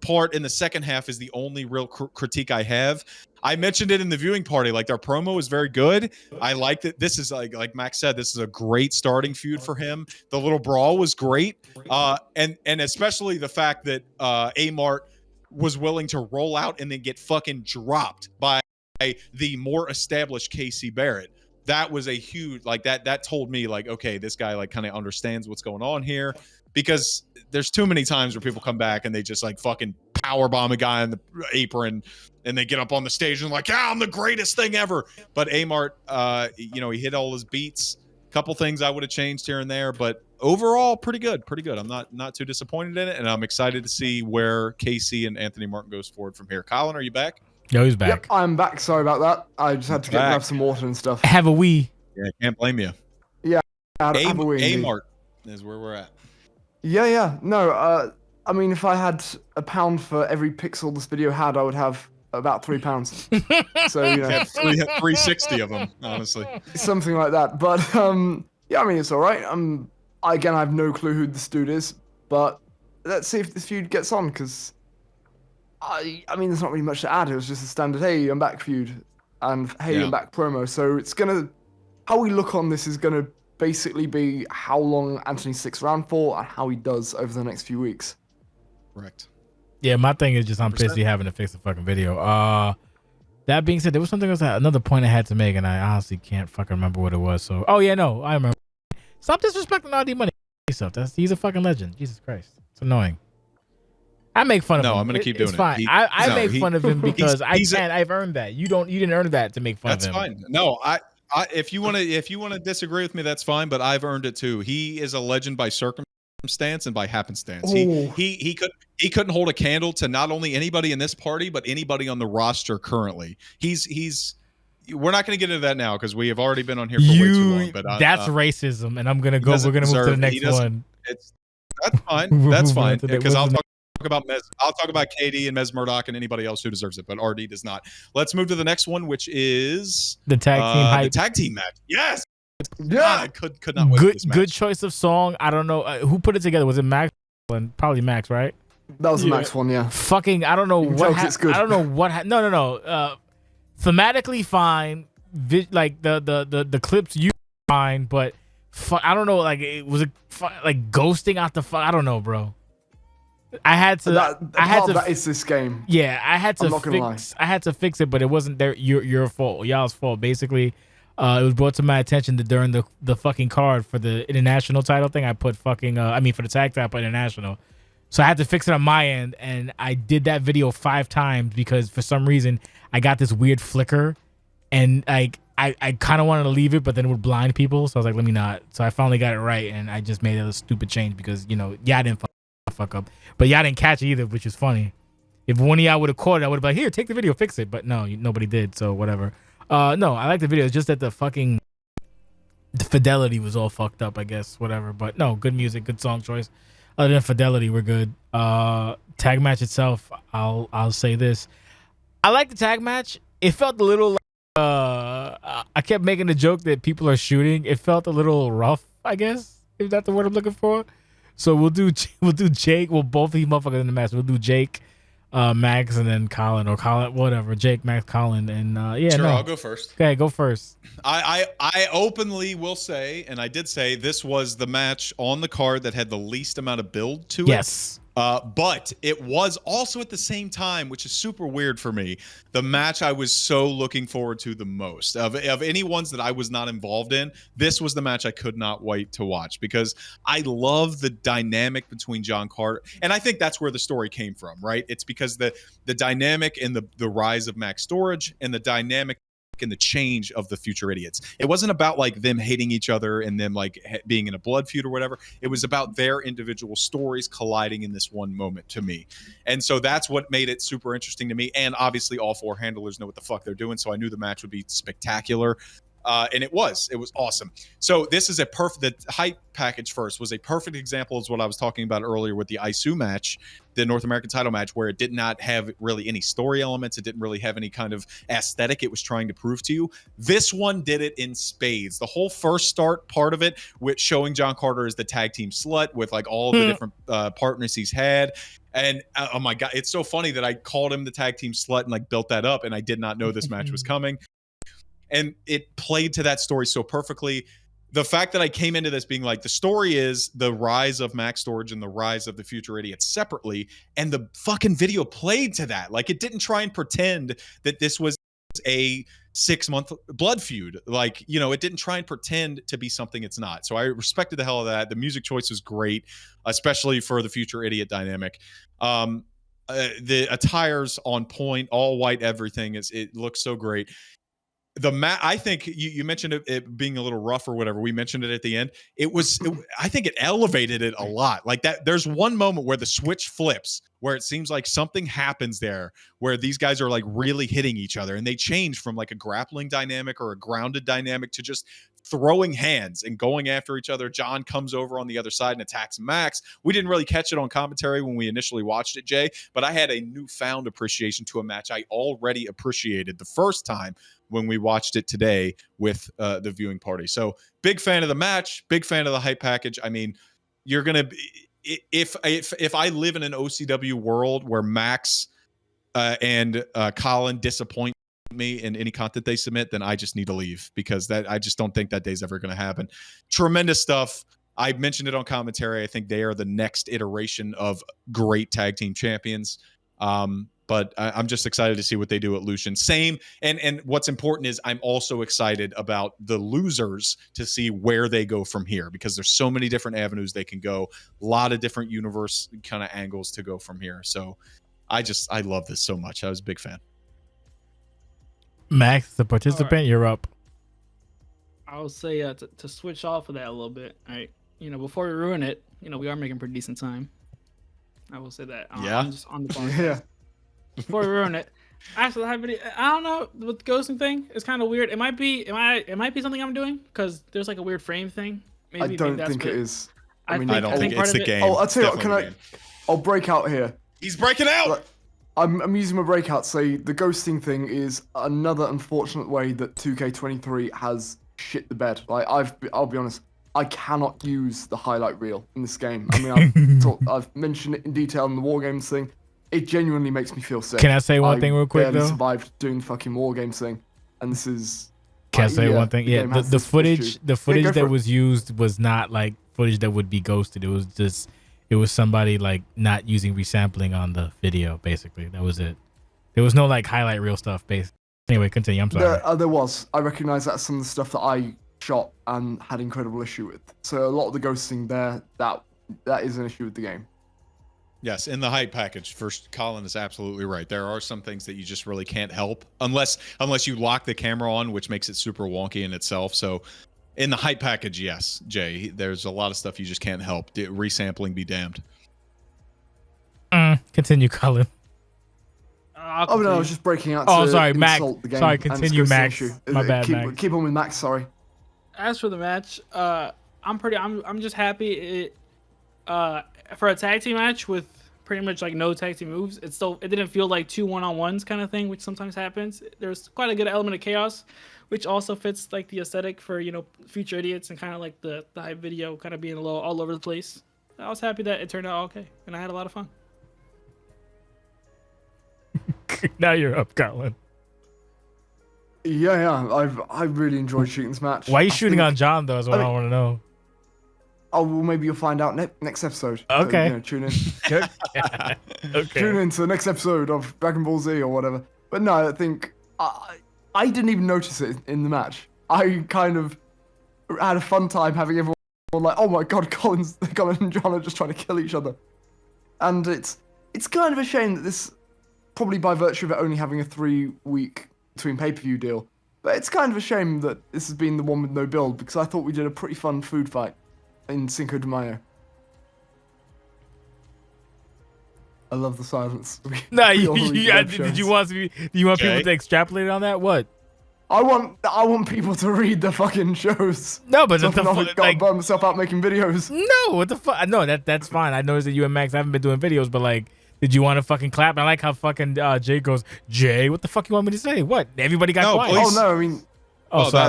part in the second half is the only real critique I have. I mentioned it in the viewing party. Like, their promo is very good. I like that. This is like Max said, this is a great starting feud for him. The little brawl was great. And especially the fact that Amart was willing to roll out and then get fucking dropped by the more established Casey Barrett. That was a huge, like, that told me, like, okay, this guy like kind of understands what's going on here, because there's too many times where people come back and they just like fucking powerbomb a guy on the apron and they get up on the stage and like, I'm the greatest thing ever. But Amart, he hit all his beats. Couple things I would have changed here and there, but overall, pretty good. I'm not too disappointed in it, and I'm excited to see where Casey and Anthony Martin goes forward from here. Colin, are you back? Yo, he's back. Yep, I'm back. Sorry about that. I just had to grab some water and stuff. Have a wee. Yeah, can't blame you. Have a wee. A Mart is where we're at. Yeah. No, I mean, if I had £1 for every pixel this video had, I would have about £3. So, you know, 360 of them, honestly. something like that. But yeah, I mean, it's all right. Again, I have no clue who this dude is, but let's see if this feud gets on, because I mean, there's not really much to add. It was just a standard, hey, I'm back feud, and hey, Yeah. I'm back promo. So it's gonna, how we look on this is gonna basically be how long Anthony sticks around for and how he does over the next few weeks. Correct. Yeah, my thing is just I'm pissed he having to fix the fucking video. That being said, there was something else, another point I had to make, and I honestly can't fucking remember what it was. So, I remember. Stop disrespecting RD Money. He's a fucking legend. Jesus Christ, it's annoying. I make fun of him. No, I'm gonna keep doing it's fine. it. I make fun of him because I've earned that. You didn't earn that to make fun of him. That's fine. No, if you want to disagree with me, that's fine. But I've earned it too. He is a legend by circumstance and by happenstance. Ooh. He couldn't hold a candle to not only anybody in this party, but anybody on the roster currently. We're not going to get into that now because we have already been on here for way too long. But that's racism, and I'm gonna go. We're gonna move to the next one. That's fine. That's fine because I'll talk about KD and Mez Murdoch and anybody else who deserves it, but RD does not. Let's move to the next one, which is the tag team hype. The tag team match. Yes. Yeah. God, I could not wait for this match. Good choice of song. I don't know who put it together. Was it Maxx? Probably Maxx, right? That was the Maxx one, yeah. Fucking, I don't know what. It's good. I don't know what. No. Thematically fine. Like the clips you fine, but I don't know. Like it was like ghosting out the. I don't know, bro. I had to. That is this game. Yeah, I had to I'm not gonna lie. I had to fix it, but it wasn't your fault. Y'all's fault. Basically, it was brought to my attention that during the fucking card for the international title thing, I put fucking. For the tag title, I put international. So I had to fix it on my end, and I did that video 5 times because for some reason I got this weird flicker, and like I kind of wanted to leave it, but then it would blind people. So I was like, let me not. So I finally got it right, and I just made a stupid change because y'all didn't fuck up, but y'all didn't catch it either, which is funny. If one of y'all would have caught it, I would have been like, here, take the video, fix it. But no, nobody did. So whatever. No, I like the video. It's just that the fidelity was all fucked up, I guess. Whatever. But no, good music, good song choice. Other than fidelity, we're good. Tag match itself, I'll say this. I like the tag match. It felt a little I kept making the joke that people are shooting. It felt a little rough, I guess, if that's the word I'm looking for. So we'll do Jake. Well, both of these motherfuckers in the match. We'll do Jake, Maxx, and then Colin, whatever. Jake, Maxx, Colin, and Sure, I'll go first. Okay, go first. I openly will say, and I did say, this was the match on the card that had the least amount of build to it. Yes. But it was also at the same time, which is super weird for me, the match I was so looking forward to the most. Of any ones that I was not involved in, this was the match I could not wait to watch because I love the dynamic between John Carter. And I think that's where the story came from, right? It's because the dynamic and the rise of Maxx Storage and the dynamic and the change of the Future Idiots. It wasn't about like them hating each other and them like being in a blood feud or whatever. It was about their individual stories colliding in this one moment to me. And so that's what made it super interesting to me. And obviously all 4 handlers know what the fuck they're doing. So I knew the match would be spectacular. And it was awesome. So this is the hype package first was a perfect example of what I was talking about earlier with the ISU match, the North American title match, where it did not have really any story elements. It didn't really have any kind of aesthetic it was trying to prove to you. This one did it in spades. The whole first start part of it, with showing John Carter as the tag team slut with like all the different partners he's had. And oh my God, it's so funny that I called him the tag team slut and like built that up. And I did not know this match was coming. And it played to that story so perfectly. The fact that I came into this being like, the story is the rise of Maxx Storage and the rise of the Future Idiots separately. And the fucking video played to that. Like, it didn't try and pretend that this was a 6-month blood feud. Like, it didn't try and pretend to be something it's not. So I respected the hell of that. The music choice was great, especially for the Future Idiot dynamic. The attire's on point, all white, everything. It looks so great. I think you mentioned it being a little rough or whatever. We mentioned it at the end. I think it elevated it a lot. Like that, there's one moment where the switch flips, where it seems like something happens there, where these guys are like really hitting each other, and they change from like a grappling dynamic or a grounded dynamic to just throwing hands and going after each other. John comes over on the other side and attacks Maxx. We didn't really catch it on commentary when we initially watched it, Jay, but I had a newfound appreciation to a match I already appreciated the first time when we watched it today with the viewing party. So big fan of the match, big fan of the hype package. I mean, you're going to be, if I live in an OCW world where Maxx and Colin disappoint me in any content they submit, then I just need to leave, because I just don't think that day's ever going to happen. Tremendous stuff. I mentioned it on commentary. I think they are the next iteration of great tag team champions. But I'm just excited to see what they do at Lucian. Same. And what's important is I'm also excited about the losers to see where they go from here, because there's so many different avenues they can go. A lot of different universe kind of angles to go from here. So I love this so much. I was a big fan. Maxx, the participant, right. You're up. I would say to switch off of that a little bit. All right, before we ruin it, we are making pretty decent time. I will say that. Yeah. I'm just on the phone. Yeah. Before we ruin it, actually, I don't know, with the ghosting thing, it's kind of weird. It might be something I'm doing, because there's like a weird frame thing. I don't think it is. I don't think it's the game. Oh, I'll tell you what, I'll break out here. He's breaking out. Like, I'm using my breakout. Say the ghosting thing is another unfortunate way that 2K23 has shit the bed. Like I'll be honest, I cannot use the highlight reel in this game. I mean, I've mentioned it in detail in the War Games thing. It genuinely makes me feel sick. Can I say one thing real quick, though? I survived doing the fucking War Games thing, and this is. Can I say one thing? Yeah, the footage that was used was not like footage that would be ghosted. It was somebody like not using resampling on the video. Basically, that was it. There was no like highlight reel stuff. Basically. Anyway, continue. I'm sorry. There was. I recognize that's some of the stuff that I shot and had incredible issue with. So a lot of the ghosting there, that is an issue with the game. Yes, in the hype package, first, Colin is absolutely right. There are some things that you just really can't help unless you lock the camera on, which makes it super wonky in itself. So in the hype package, yes, Jay, there's a lot of stuff you just can't help. Resampling be damned. Continue, Colin. Oh no, I was just breaking out. Oh, to sorry, Maxx. insult the game Sorry, continue, Maxx. My bad, Maxx. Keep on with Maxx. Sorry. As for the match, I'm just happy for a tag team match with pretty much like no tag team moves. It didn't feel like two one-on-ones kind of thing, which sometimes happens. There's quite a good element of chaos, which also fits like the aesthetic for Future Idiots and kind of like the hype video kind of being a little all over the place. I was happy that it turned out okay, and I had a lot of fun. Now you're up, Colin. Yeah. I really enjoyed shooting this match. Why are you shooting on John though? Is what I want to know. Oh, well, maybe you'll find out next episode. Okay. So, tune in. Okay. Tune in to the next episode of Dragon Ball Z or whatever. But no, I think I didn't even notice it in the match. I kind of had a fun time having everyone like, oh my god, Colin and John are just trying to kill each other. And it's kind of a shame that this, probably by virtue of it only having a 3-week between pay-per-view deal, but it's kind of a shame that this has been the one with no build, because I thought we did a pretty fun food fight in Cinco de Mayo. I love the silence. No, did you want people to extrapolate on that? What? I want people to read the fucking shows. No, but so I burn myself out making videos. No, what the fuck? No, that's fine. I noticed that you and Maxx haven't been doing videos, but like, did you want to fucking clap? I like how fucking Jay goes, Jay, what the fuck you want me to say? What? Everybody got quiet. Please. Oh no, I mean,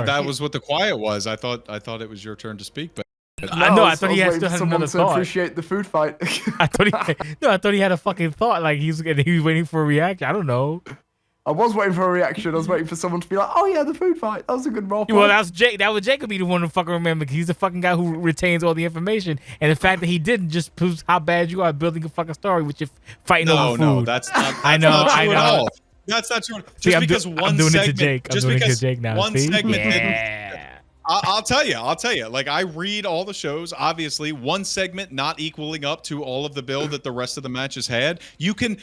that was what the quiet was. I thought it was your turn to speak, but. I thought he had still had another thought. Appreciate the food fight. I thought he had a fucking thought. Like he was waiting for a reaction. I don't know. I was waiting for a reaction. I was waiting for someone to be like, "Oh yeah, the food fight. That was a good role." Well, that was Jake. That was Jacob be the one to fucking remember. He's the fucking guy who retains all the information. And the fact that he didn't just proves how bad you are at building a fucking story with your fighting over food. No, that's not. I know. That's not true. See, just because I'm one doing segment, it to Jake. I'm just doing it because to Jake now. one See? segment Yeah. I'll tell you. Like, I read all the shows. Obviously, one segment not equaling up to all of the build that the rest of the matches had. You can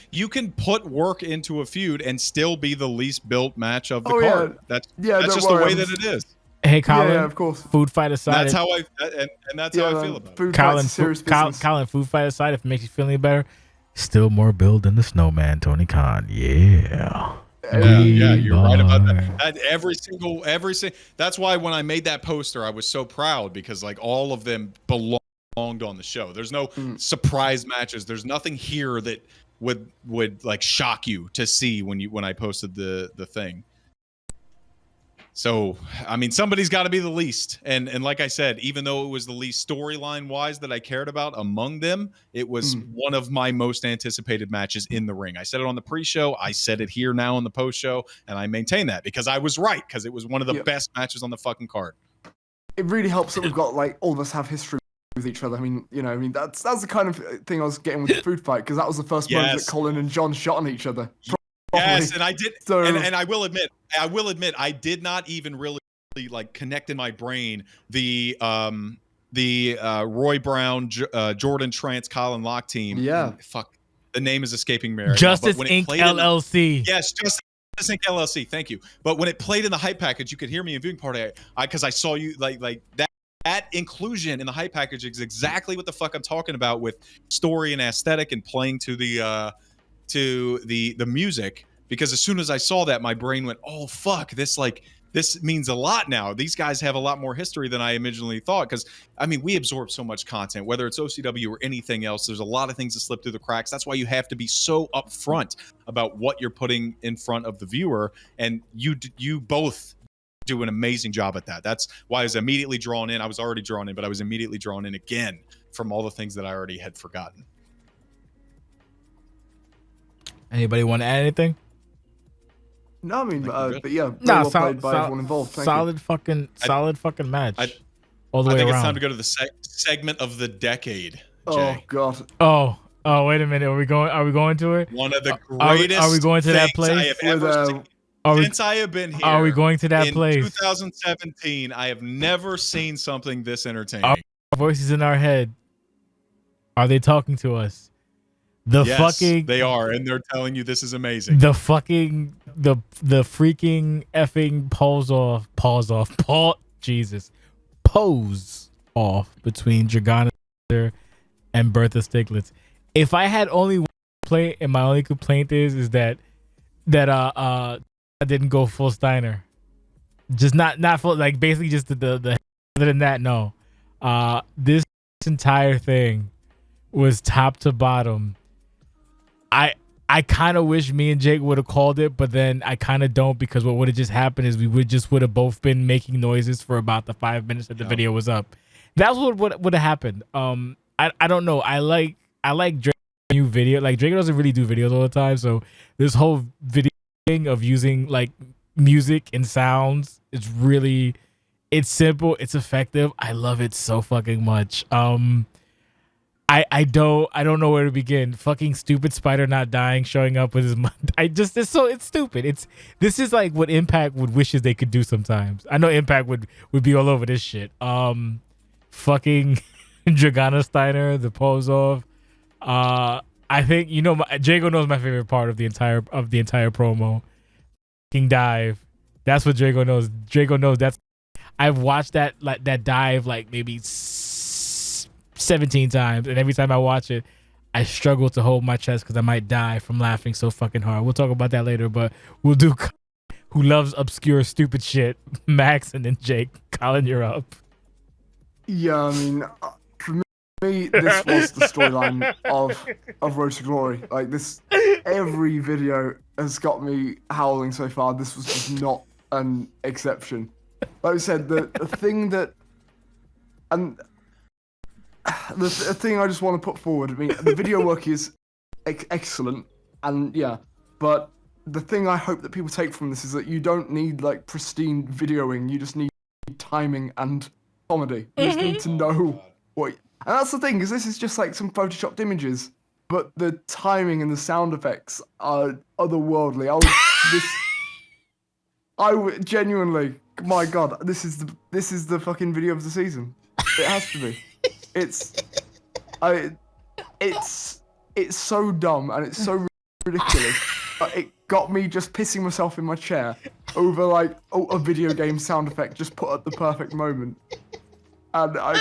put work into a feud and still be the least built match of the card. That's just the way that it is. Hey, Colin. Yeah, of course. Food fight aside. That's how I that's how I feel about it. Colin, food fight aside, if it makes you feel any better, still more build than the Snowman, Tony Khan. Yeah. Yeah, you're right about that. Every single. That's why when I made that poster, I was so proud because like all of them belonged on the show. There's no surprise matches. There's nothing here that would like shock you to see when I posted the thing. So, I mean, somebody's got to be the least. And like I said, even though it was the least storyline wise that I cared about among them, it was one of my most anticipated matches in the ring. I said it on the pre-show. I said it here now on the post-show. And I maintain that because I was right, because it was one of the best matches on the fucking card. It really helps that we've got, like, all of us have history with each other. I mean, that's the kind of thing I was getting with the food fight, because that was the first moment that Colin and John shot on each other. Yes, and I did, and I will admit, I did not even really like connect in my brain the Roy Brown, Jordan Trance, Colin Locke team. Yeah, fuck, the name is escaping me right Justice now. Inc. LLC. Yes, Justice Inc. LLC. Thank you. But when it played in the hype package, you could hear me in viewing party. Because I saw you like that. That inclusion in the hype package is exactly what the fuck I'm talking about with story and aesthetic and playing to the music, because as soon as I saw that, my brain went, oh fuck, this means a lot now. These guys have a lot more history than I originally thought, because I mean, we absorb so much content, whether it's OCW or anything else. There's a lot of things that slip through the cracks. That's why you have to be so upfront about what you're putting in front of the viewer, and you both do an amazing job at that. That's why I was immediately drawn in. I was already drawn in, but I was immediately drawn in again from all the things that I already had forgotten. Anybody want to add anything? No, I mean, but yeah, no, played by everyone involved. Solid fucking match. All the way I think around. it's time to go to the segment of the decade. Jay. Oh god. Oh, wait a minute. Are we going to it? One of the greatest. Are we going to that place? I have ever seen. Since I have been here. Are we going to that in place? 2017, I have never seen something this entertaining. Our voices in our head. Are they talking to us? Yes, they are, and they're telling you this is amazing. The freaking effing pose off between Dragana and Bertha Stiglitz. If I had only one complaint, and my only complaint is that I didn't go full Steiner, just not full, like basically just the other than that, no. This entire thing was top to bottom. I kind of wish me and Jake would have called it, but then I kind of don't, because what would have just happened is we would have both been making noises for about the 5 minutes that the video was up. That's what would have happened. I don't know. I like Drake's new video. Like, Drake doesn't really do videos all the time, so this whole video thing of using like music and sounds, it's simple, it's effective. I love it so fucking much. I don't know where to begin. Fucking stupid Spider not dying, showing up with his it's stupid. This is like what Impact would wishes they could do sometimes. I know Impact would be all over this shit. Fucking Dragana Steiner, the pose off. I think Jago knows my favorite part of the entire promo. Fucking dive. That's what Drago knows. Drago knows that's. I've watched that dive like maybe 17 times, and every time I watch it, I struggle to hold my chest because I might die from laughing so fucking hard. We'll talk about that later, but we'll do who loves obscure stupid shit. Max, and then Jake. Colin, you're up. Yeah, I mean, for me, this was the storyline of Road to Glory. Like, this, every video has got me howling so far. This was just not an exception. Like I said, the thing that, and the thing I just want to put forward, I mean, the video work is excellent, and yeah, but the thing I hope that people take from this is that you don't need like pristine videoing, you just need timing and comedy. You just need to know what, and that's the thing, because this is just like some photoshopped images, but the timing and the sound effects are otherworldly. I would genuinely, my God, this is the fucking video of the season. It has to be. It's so dumb and it's so ridiculous. It got me just pissing myself in my chair over like a video game sound effect just put at the perfect moment. And I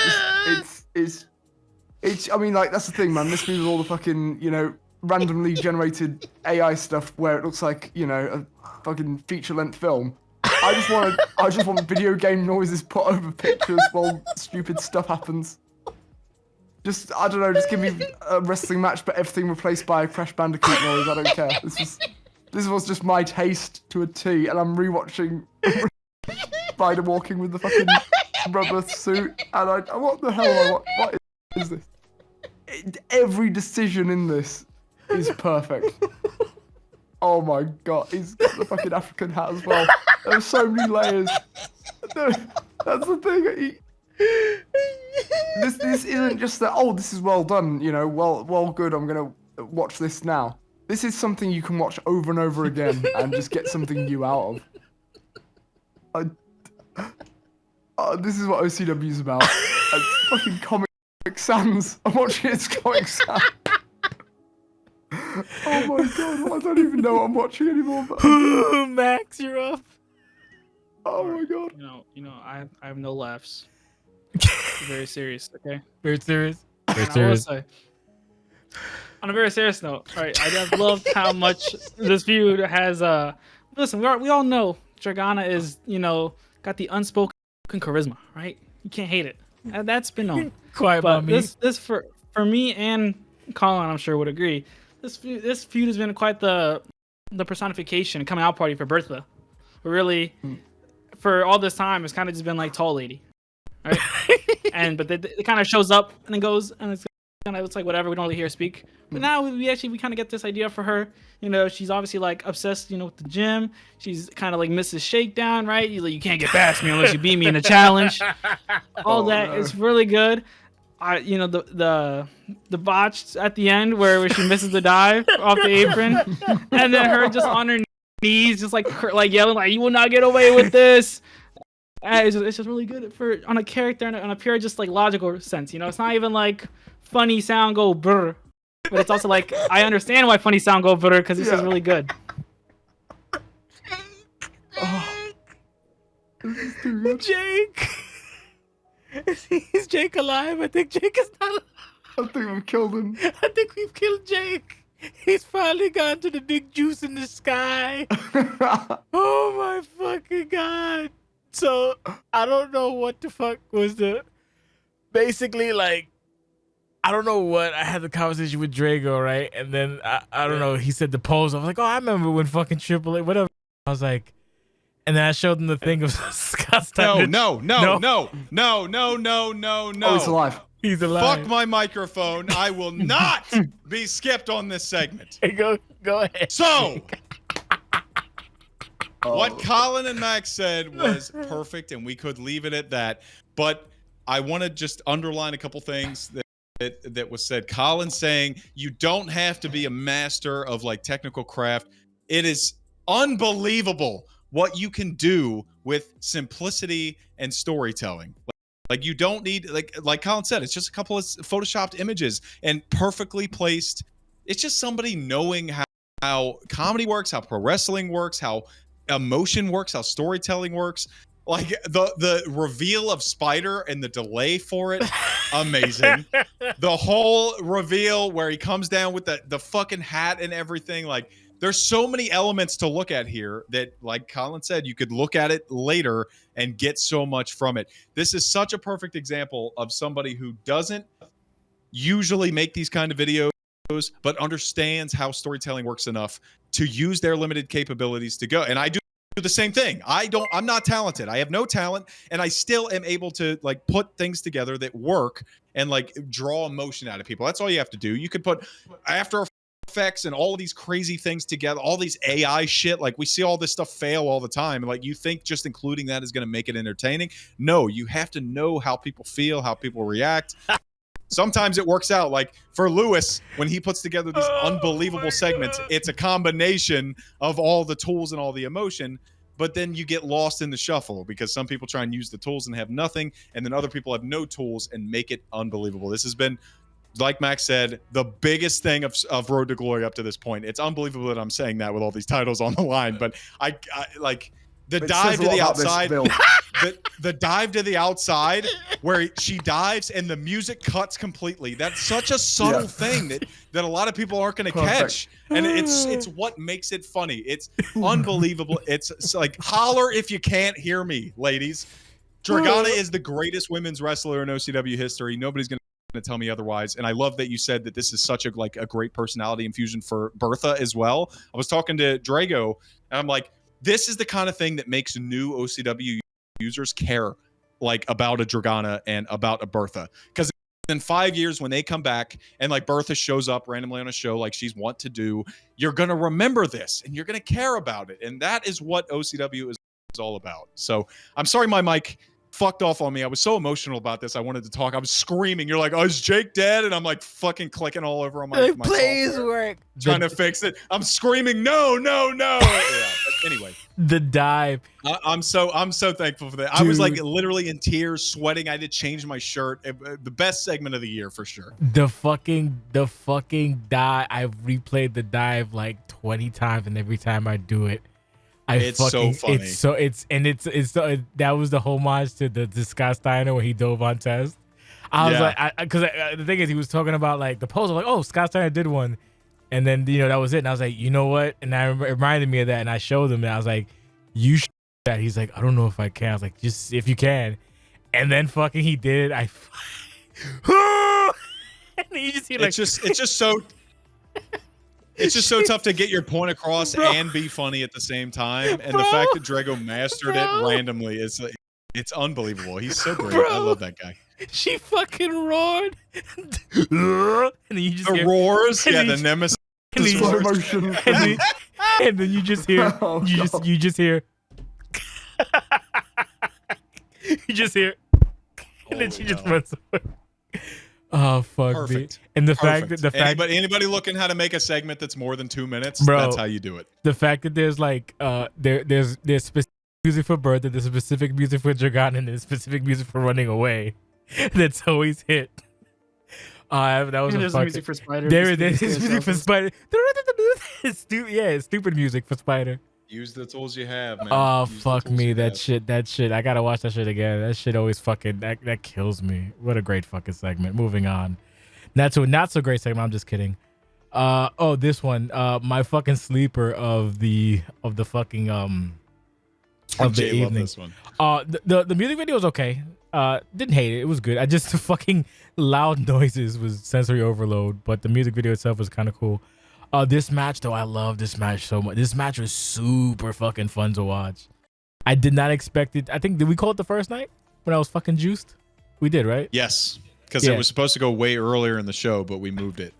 mean, like, that's the thing, man. This movie with all the fucking, you know, randomly generated AI stuff where it looks like, you know, a fucking feature-length film. I just want video game noises put over pictures while stupid stuff happens. Just, I don't know, just give me a wrestling match, but everything replaced by a Crash Bandicoot noise. I don't care. This was just my taste to a T, and I'm rewatching Spider walking with the fucking rubber suit, and what the hell? What is this? Every decision in this is perfect. Oh my God, he's got the fucking African hat as well. There's so many layers. That's the thing. This isn't just that. Oh, this is well done. You know, well good. I'm gonna watch this now. This is something you can watch over and over again and just get something new out of. This is what OCW is about. It's fucking Comic Sans. I'm watching its Comic Sans. Oh my God, I don't even know what I'm watching anymore. But Max, you're up. Oh my God. You know, I have no laughs. Very serious, okay? Very serious. Very And I will serious. say, on a very serious note, all right, I just loved how much this feud has. Listen, we all know Dragana is, you know, got the unspoken charisma, right? You can't hate it. And that's been known. Quiet But about me. this for me and Colin, I'm sure would agree. This feud has been quite the personification coming out party for Bertha. But really, for all this time, it's kind of just been like tall lady, right? But it kind of shows up and then goes, and it's kind of, it's like whatever. We don't really hear her speak. But now we kind of get this idea for her. You know, she's obviously like obsessed, you know, with the gym. She's kind of like Mrs. Shakedown, right? You can't get past me unless you beat me in a challenge. All that is really good. You know, the botch at the end where she misses the dive off the apron, and then her just on her knees, just like yelling like, "You will not get away with this." It's just really good on a character and on a pure just like logical sense. You know, it's not even like funny sound go brr, but it's also like I understand why funny sound go brr because this is really good. Jake. Is Jake alive? I think Jake is not alive. I think we've killed him. I think we've killed Jake. He's finally gone to the big juice in the sky. Oh my fucking God. So, I don't know what the fuck was basically like, I don't know what, I had the conversation with Drago, right? And then, I don't know, he said the pose. I was like, oh, I remember when fucking Triple A, whatever. I was like, and then I showed him the thing of Scott Steiner. No. Oh, he's alive. He's alive. Fuck my microphone. I will not be skipped on this segment. Hey, go ahead. So, what Colin and Max said was perfect, and we could leave it at that. But I want to just underline a couple things that was said. Colin saying you don't have to be a master of like technical craft. It is unbelievable what you can do with simplicity and storytelling. Like you don't need, like Colin said, it's just a couple of photoshopped images and perfectly placed. It's just somebody knowing how comedy works, how pro wrestling works, how emotion works, how storytelling works. Like the reveal of Spider and the delay for it, amazing. The whole reveal where he comes down with the fucking hat and everything, like there's so many elements to look at here that, like Colin said, you could look at it later and get so much from it. This is such a perfect example of somebody who doesn't usually make these kind of videos, but understands how storytelling works enough to use their limited capabilities to go. And I do the same thing. I'm not talented. I have no talent, and I still am able to like put things together that work and like draw emotion out of people. That's all you have to do. You could put After Effects and all of these crazy things together, all these AI shit. Like we see all this stuff fail all the time. Like you think just including that is going to make it entertaining? No, you have to know how people feel, how people react. Sometimes it works out. Like for Lewis, when he puts together these unbelievable segments, it's a combination of all the tools and all the emotion. but then you get lost in the shuffle because some people try and use the tools and have nothing, and then other people have no tools and make it unbelievable. This has been, like Max said, the biggest thing of Road to Glory up to this point. It's unbelievable that I'm saying that with all these titles on the line, but I like the dive to the outside. The dive to the outside where she dives and the music cuts completely. That's such a subtle thing that a lot of people aren't going to catch. And it's what makes it funny. It's unbelievable. It's like, holler if you can't hear me, ladies. Dragana is the greatest women's wrestler in OCW history. Nobody's going to tell me otherwise. And I love that you said that this is such a great personality infusion for Bertha as well. I was talking to Drago and I'm like, this is the kind of thing that makes new OCW users care about a Dragana and about a Bertha, because in 5 years when they come back and Bertha shows up randomly on a show like she's want to do, you're gonna remember this and you're gonna care about it, and that is what OCW is all about. So I'm sorry my mic fucked off on me. I was so emotional about this. I wanted to talk. I was screaming. You're like, oh, is Jake dead? And I'm fucking clicking all over on my please work. Trying to fix it. I'm screaming, no. Yeah, anyway. The dive. I'm so thankful for that. Dude. I was literally in tears, sweating. I had to change my shirt. The best segment of the year for sure. The fucking dive. I've replayed the dive 20 times, and every time I do it, it's so funny. That was the homage to the Scott Steiner where he dove on Test. I was because the thing is, he was talking about the pose. I'm like, oh, Scott Steiner did one, and then that was it. And I was like, you know what? And it reminded me of that, and I showed him, and I was like, you should do that. He's like, I don't know if I can. I was like, just if you can. And then fucking he did it. And you just see It's just so tough to get your point across and be funny at the same time. And the fact that Drago mastered it randomly it's unbelievable. He's so great. I love that guy. She fucking roared. And then you just the roars, the nemesis. And then you just hear you just hear and then she just runs away. Oh fuck! Perfect. And the fact that anybody looking how to make a segment that's more than 2 minutes, bro, that's how you do it. The fact that there's there's specific music for Bertha, there's specific music for Dragon, and there's specific music for Running Away. That's always hit. That was there's music for Spider. There's music for Spider. It's stupid music for Spider. Use the tools you have, man. Oh fuck me, that shit. I gotta watch that shit again. That shit always fucking that kills me. What a great fucking segment. Moving on. Not so great segment. I'm just kidding. This one. My fucking sleeper of the fucking of the evening. This one. The music video was okay. Didn't hate it. It was good. I just the fucking loud noises was sensory overload, but the music video itself was kind of cool. This match though, I love this match so much. This match was super fucking fun to watch. I did not expect it. I think, did we call it the first night when I was fucking juiced? We did, right? Yes, because it was supposed to go way earlier in the show, but we moved it.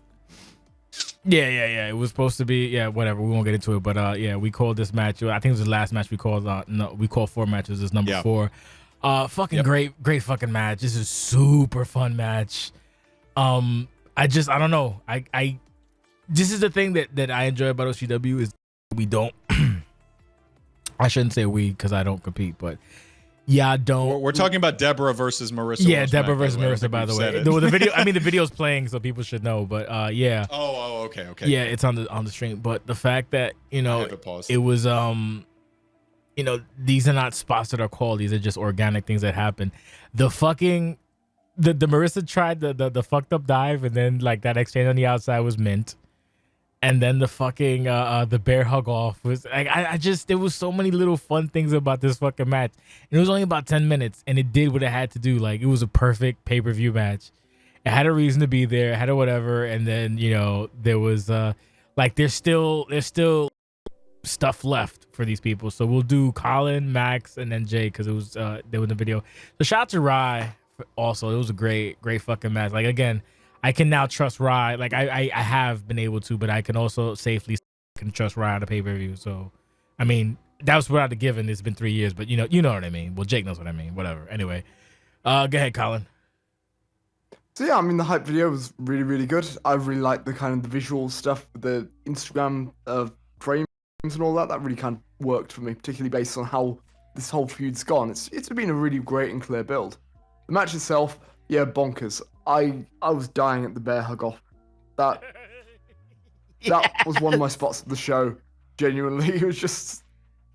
Yeah. It was supposed to be, whatever. We won't get into it, but we called this match. I think it was the last match we called. We called 4 matches. This is number 4. Great fucking match. This is super fun match. I don't know. This is the thing that I enjoy about OCW is we don't. I shouldn't say we because I don't compete, but don't. We're talking about Deborah versus Marissa. Yeah, Deborah versus Marissa. By the way, the video. I mean, the video's playing, so people should know. But yeah. Oh, okay. Yeah, it's on the stream. But the fact that it was these are not spots that are called. These are just organic things that happen. The fucking the Marissa tried the fucked up dive, and then that exchange on the outside was mint. And then the fucking the bear hug off was I just, there was so many little fun things about this fucking match. And it was only about 10 minutes and it did what it had to do. It was a perfect pay-per-view match. It had a reason to be there, it had a whatever, and then there was there's still stuff left for these people. So we'll do Colin, Max, and then Jay because it was there was the video. So shout out to Rye also. It was a great fucking match. Again, I can now trust Rye. I have been able to, but I can also safely trust Rye on a pay-per-view. So, I mean, that was without a given. It's been 3 years, but you know what I mean. Well, Jake knows what I mean. Whatever. Anyway, go ahead, Colin. So yeah, I mean, the hype video was really, really good. I really liked the kind of the visual stuff, the Instagram frames and all that. That really kind of worked for me, particularly based on how this whole feud's gone. It's been a really great and clear build. The match itself, yeah, bonkers. I was dying at the bear hug off. That was one of my spots of the show. Genuinely, it was just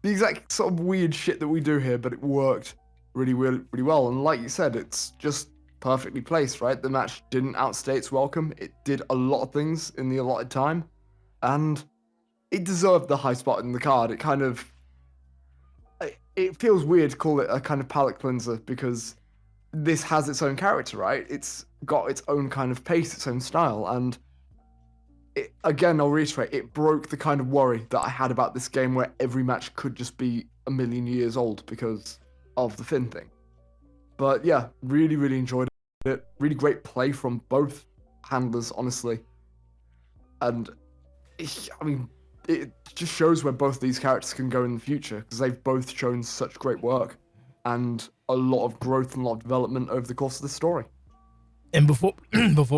the exact sort of weird shit that we do here, but it worked really well. And like you said, it's just perfectly placed, right? The match didn't outstay its welcome. It did a lot of things in the allotted time, and it deserved the high spot in the card. It feels weird to call it a kind of palate cleanser because this has its own character, right? It's got its own kind of pace, its own style, and again, I'll reiterate, it broke the kind of worry that I had about this game where every match could just be a million years old because of the Finn thing. But yeah, really enjoyed it. Really great play from both handlers, honestly. And it just shows where both these characters can go in the future because they've both shown such great work and a lot of growth and a lot of development over the course of the story. And before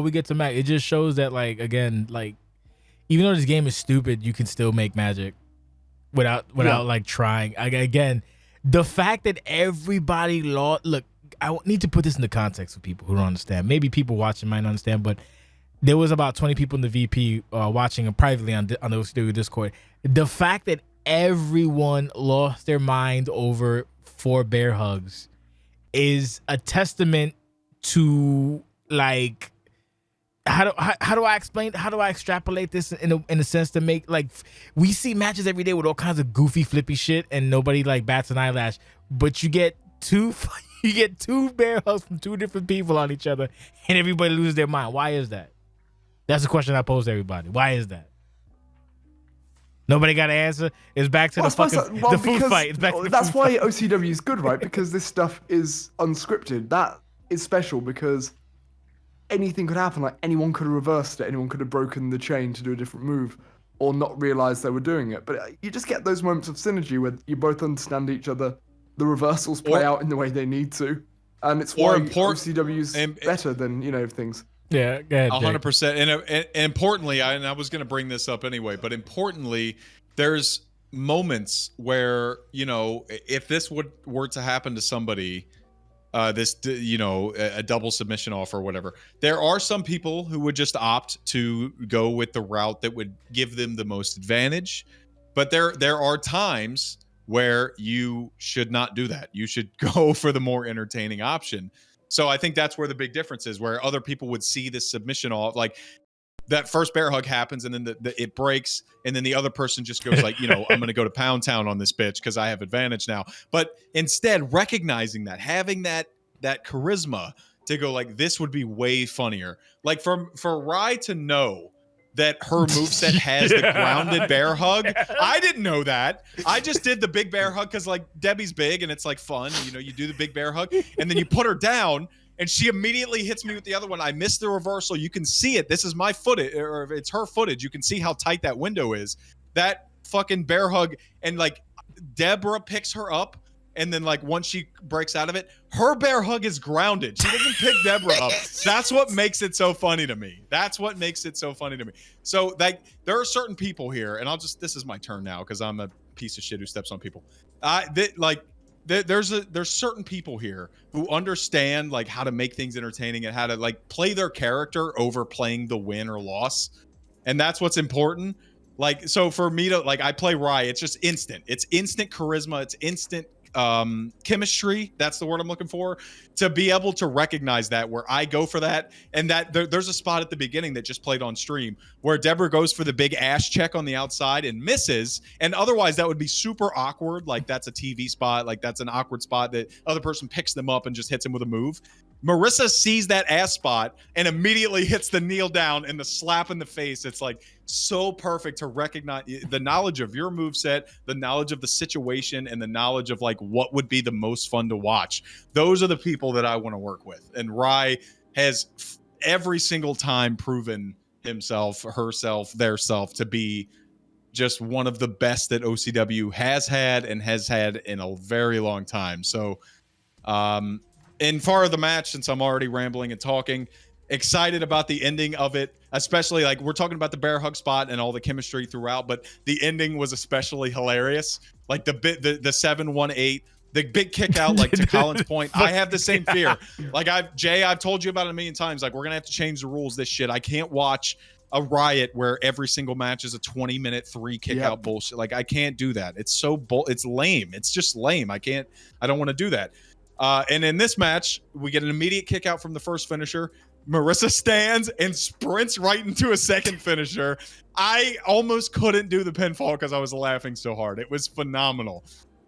we get to Mac, it just shows that, like, again, like, even though this game is stupid, you can still make magic without like trying. Again, the fact that everybody lost. Look, I need to put this into context for people who don't understand. Maybe people watching might not understand, but there was about 20 people in the VP watching privately on the OCW Discord. The fact that everyone lost their mind over 4 bear hugs is a testament to, like, how do I explain? How do I extrapolate this in a sense to make, like, we see matches every day with all kinds of goofy flippy shit and nobody like bats an eyelash, but you get two bear hugs from 2 different people on each other and everybody loses their mind. Why is that? That's the question I pose to everybody. Why is that? Nobody got an answer. It's back to the food fight. It's back to that's why OCW is good, right? Because this stuff is unscripted. That is special because anything could happen. Like, anyone could have reversed it. Anyone could have broken the chain to do a different move or not realize they were doing it. But you just get those moments of synergy where you both understand each other. The reversals play out in the way they need to. And it's why OCW is better than, things. Yeah, go ahead, 100%. And importantly, I was going to bring this up anyway, but importantly, there's moments where, if this were to happen to somebody, a double submission offer or whatever, there are some people who would just opt to go with the route that would give them the most advantage. But there are times where you should not do that. You should go for the more entertaining option. So I think that's where the big difference is, where other people would see this submission off, like that first bear hug happens and then it breaks. And then the other person just goes like, I'm going to go to Pound Town on this bitch because I have advantage now. But instead, recognizing that, having that charisma to go like, this would be way funnier. Like for Rye to know that her moveset has the grounded bear hug. I didn't know that. I just did the big bear hug because, like, Debbie's big and it's like fun. You do the big bear hug and then you put her down and she immediately hits me with the other one. I missed the reversal. You can see it. This is my footage, or if it's her footage, you can see how tight that window is. That fucking bear hug, and like Deborah picks her up. And then, like, once she breaks out of it, her bear hug is grounded. She doesn't pick Deborah up. That's what makes it so funny to me. So, like, there are certain people here, and this is my turn now because I'm a piece of shit who steps on people. There's certain people here who understand, like, how to make things entertaining and how to, like, play their character over playing the win or loss. And that's what's important. Like, so for me to, like, I play Riot, it's just instant. It's instant charisma. It's instant chemistry. That's the word I'm looking for, to be able to recognize that, where I go for that. And that there's a spot at the beginning that just played on stream where Deborah goes for the big ass check on the outside and misses. And otherwise that would be super awkward. Like, that's a TV spot. Like, that's an awkward spot that other person picks them up and just hits him with a move. Marissa sees that ass spot and immediately hits the kneel down and the slap in the face. It's like so perfect to recognize the knowledge of your moveset, the knowledge of the situation, and the knowledge of, like, what would be the most fun to watch. Those are the people that I want to work with. And Rye has every single time proven himself, herself, their self to be just one of the best that OCW has had in a very long time. So, in far of the match, since I'm already rambling and talking, excited about the ending of it. especially like we're talking about the bear hug spot and all the chemistry throughout, but the ending was especially hilarious. Like the 718, the big kick out, like to Colin's point. I have the same fear. Like I've told you about it a million times. Like we're gonna have to change the rules. This shit. I can't watch a Riot where every single match is a 20-minute 3 kick out bullshit. Like I can't do that. It's so it's lame. It's just lame. I don't want to do that. And in this match, we get an immediate kick out from the first finisher. Marissa stands and sprints right into a second finisher. I almost couldn't do the pinfall because I was laughing so hard. It was phenomenal.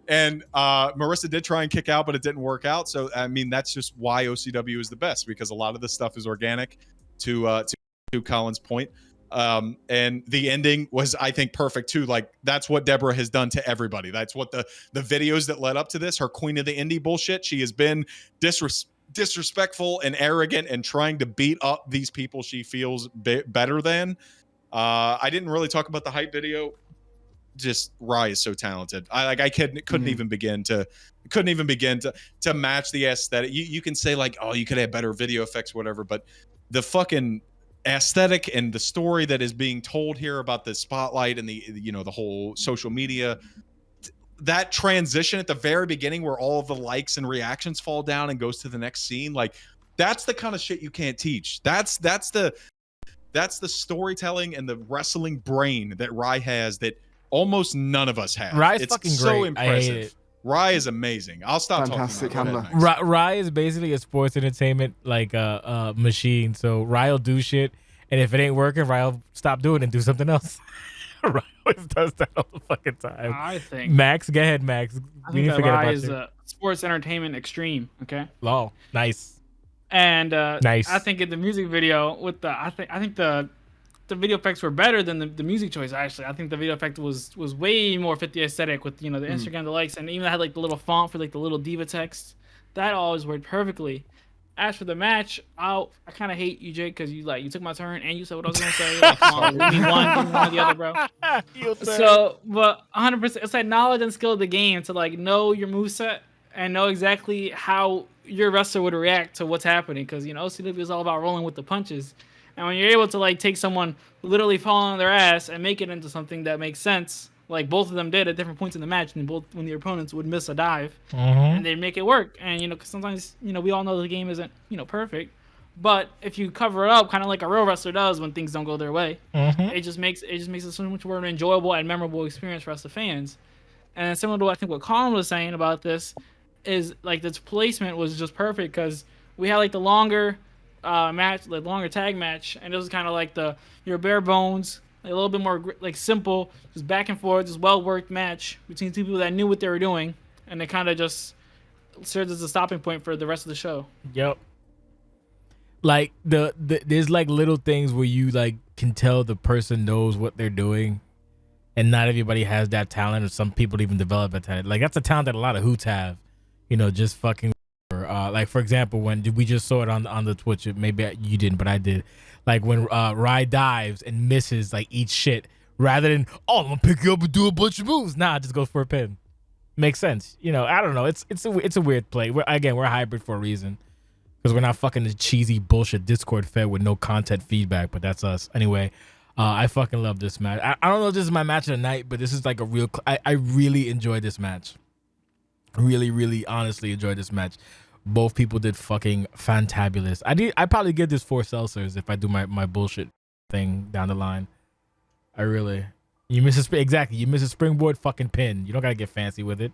And Marissa did try and kick out, but it didn't work out. So, I mean, that's just why OCW is the best, because a lot of this stuff is organic, to Colin's point. And the ending was, I think, perfect too. Like that's what Deborah has done to everybody. That's what the videos that led up to this, her Queen of the Indie bullshit. She has been disrespectful and arrogant and trying to beat up these people she feels better than. I didn't really talk about the hype video. Just Rye is so talented. I couldn't even begin to match the aesthetic. You can say like, oh, you could have better video effects, whatever, but the fucking aesthetic and the story that is being told here about the spotlight and the whole social media, that transition at the very beginning where all of the likes and reactions fall down and goes to the next scene, like that's the kind of shit you can't teach. That's the storytelling and the wrestling brain that Rye has that almost none of us have. Rye's it's fucking so great. impressive. I hate it. Rye is amazing. I'll stop Fantastic talking about it. Rye is basically a sports entertainment like machine. So Rye will do shit, and if it ain't working, Rye will stop doing it and do something else. Rye always does that all the fucking time. I think Max, go ahead, Max. I think that Rye is sports entertainment extreme. Okay. Oh, nice. And nice. I think in the music video with I think the video effects were better than the music choice. Actually, I think the video effect was way more fit the aesthetic with the Instagram, the likes, and even had like the little font for like the little diva text. That always worked perfectly. As for the match, I kind of hate you, Jake, because you took my turn and you said what I was gonna say. Like, come on, give me one or the other, bro. So, but 100%, it's like knowledge and skill of the game to like know your moveset and know exactly how your wrestler would react to what's happening. Because OCW is all about rolling with the punches. And when you're able to like take someone literally falling on their ass and make it into something that makes sense, like both of them did at different points in the match, and both when the opponents would miss a dive, and they'd make it work. And because sometimes we all know the game isn't perfect, but if you cover it up, kind of like a real wrestler does when things don't go their way, it just makes it so much more an enjoyable and memorable experience for us, the fans. And similar to what I think what Colin was saying about this is like this placement was just perfect because we had like the longer match, the longer tag match, and it was kind of like your bare bones, like a little bit more like simple, just back and forth, just well worked match between two people that knew what they were doing, and it kind of just served as a stopping point for the rest of the show. Yep. Like there's like little things where you like can tell the person knows what they're doing, and not everybody has that talent, or some people even develop that talent. Like that's a talent that a lot of hoots have, just fucking. Like for example, when we just saw it on the Twitch, maybe you didn't, but I did. Like when Rye dives and misses like each shit, rather than I'm gonna pick you up and do a bunch of moves. Nah, just goes for a pin. Makes sense. I don't know. It's a weird play. We're hybrid for a reason, because we're not fucking the cheesy bullshit Discord fed with no content feedback. But that's us anyway. I fucking love this match. I don't know if this is my match of the night, but this is like a real. I really enjoyed this match. Really, really, honestly enjoyed this match. Both people did fucking fantabulous. I probably give this 4 seltzers if I do my bullshit thing down the line. You miss a springboard fucking pin. You don't gotta get fancy with it.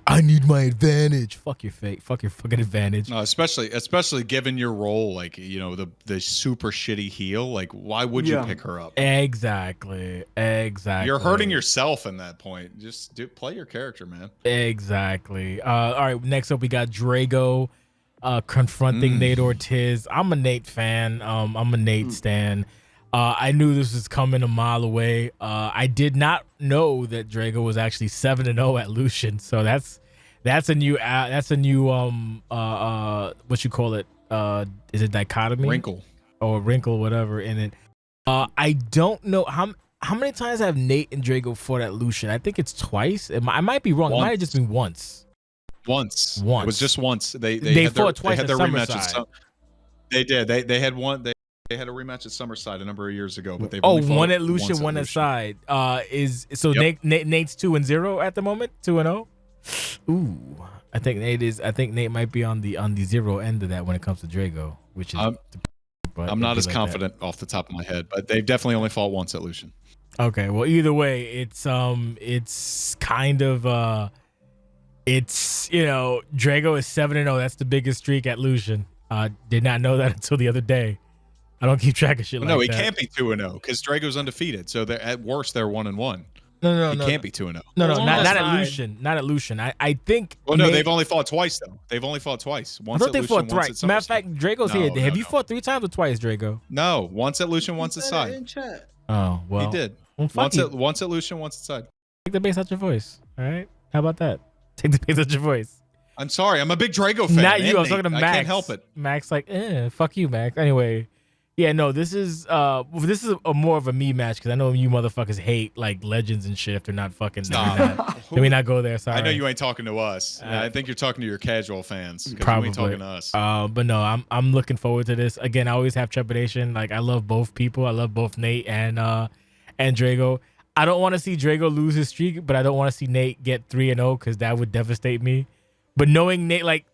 I need my advantage. Fuck your fucking advantage. No, especially given your role, like the super shitty heel. Like, why would you pick her up? Exactly. You're hurting yourself in that point. Just play your character, man. Exactly. All right. Next up, we got Drago confronting Nate Ortiz. I'm a Nate fan. I'm a Nate stan. I knew this was coming a mile away. I did not know that Drago was actually 7-0 at Lucian. So that's a new what you call it? Is it dichotomy? Wrinkle. Or wrinkle, whatever in it. I don't know how many times have Nate and Drago fought at Lucian. I think it's twice. I might be wrong. Once. It might have just been once. Once. It was just once. They fought twice. They had their rematches. So they did. They had one. They They had a rematch at SummerSide a number of years ago, but they've Oh, only fought one at Lucian, once one at Lucian. Side. Is so Yep. Nate's 2-0 at the moment, 2-0. Ooh, I think Nate might be on the 0 end of that when it comes to Drago, which is. But I'm not as like confident off the top of my head, but they've definitely only fought once at Lucian. Okay, well, either way, it's kind of it's Drago is 7-0. That's the biggest streak at Lucian. Did not know that until the other day. I don't keep track of shit like that. No, he can't be 2-0 because Drago's undefeated. So they're at worst they're 1-1. No, He can't be 2-0. No, Well, not at Side. Lucian. Not at Lucian. I think. Well, no, Nate- they've only fought twice though. They've only fought twice. I Once thought at they Lucian, fought once thrice. at Matter of SummerSlam. fact, Drago's No, here. Have no, you no. fought 3 times or twice, Drago? No, once at Lucian, once at Side. In chat. Oh well, He did. Well, fuck Once at Lucian, once at Side. Take the bass out your voice. All right, how about that? Take the bass out your voice. I'm sorry, I'm a big Drago fan. Not you. and I was talking to Nate. Max. I can't help it. Max, like, fuck you, Max. Anyway, yeah, no, this is a more of a me match because I know you motherfuckers hate like legends and shit if they're not fucking. Let me not go there. Sorry. I know you ain't talking to us. I think you're talking to your casual fans because you Probably. ain't talking to us. But no, I'm looking forward to this. Again, I always have trepidation. Like I love both people. I love both Nate and Drago. I don't want to see Drago lose his streak, but I don't want to see Nate get 3-0 because that would devastate me. But knowing Nate, like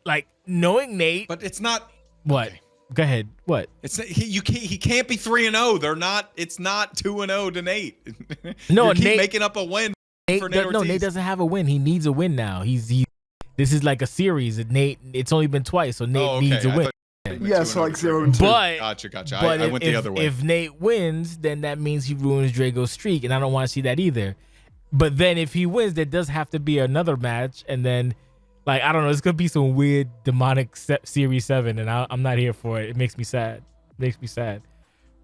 knowing Nate, But it's not. what? Okay. Go ahead. What? It's he can't be 3-0. They're not. It's not 2-0 to Nate. No, you keep Nate- making up a win Nate, for Nate no, Ortiz. Nate doesn't have a win. He needs a win now. He. This is like a series. And Nate, it's only been twice, so Nate Oh, okay. needs a I win. thought you meant Yeah, so 2-0 like to 0 Drago. and 2. But Gotcha. But I went the other way. If Nate wins, then that means he ruins Drago's streak, and I don't want to see that either. But then if he wins, there does have to be another match, and then, like, I don't know, it's gonna be some weird demonic Series 7, and I'm not here for it. It makes me sad.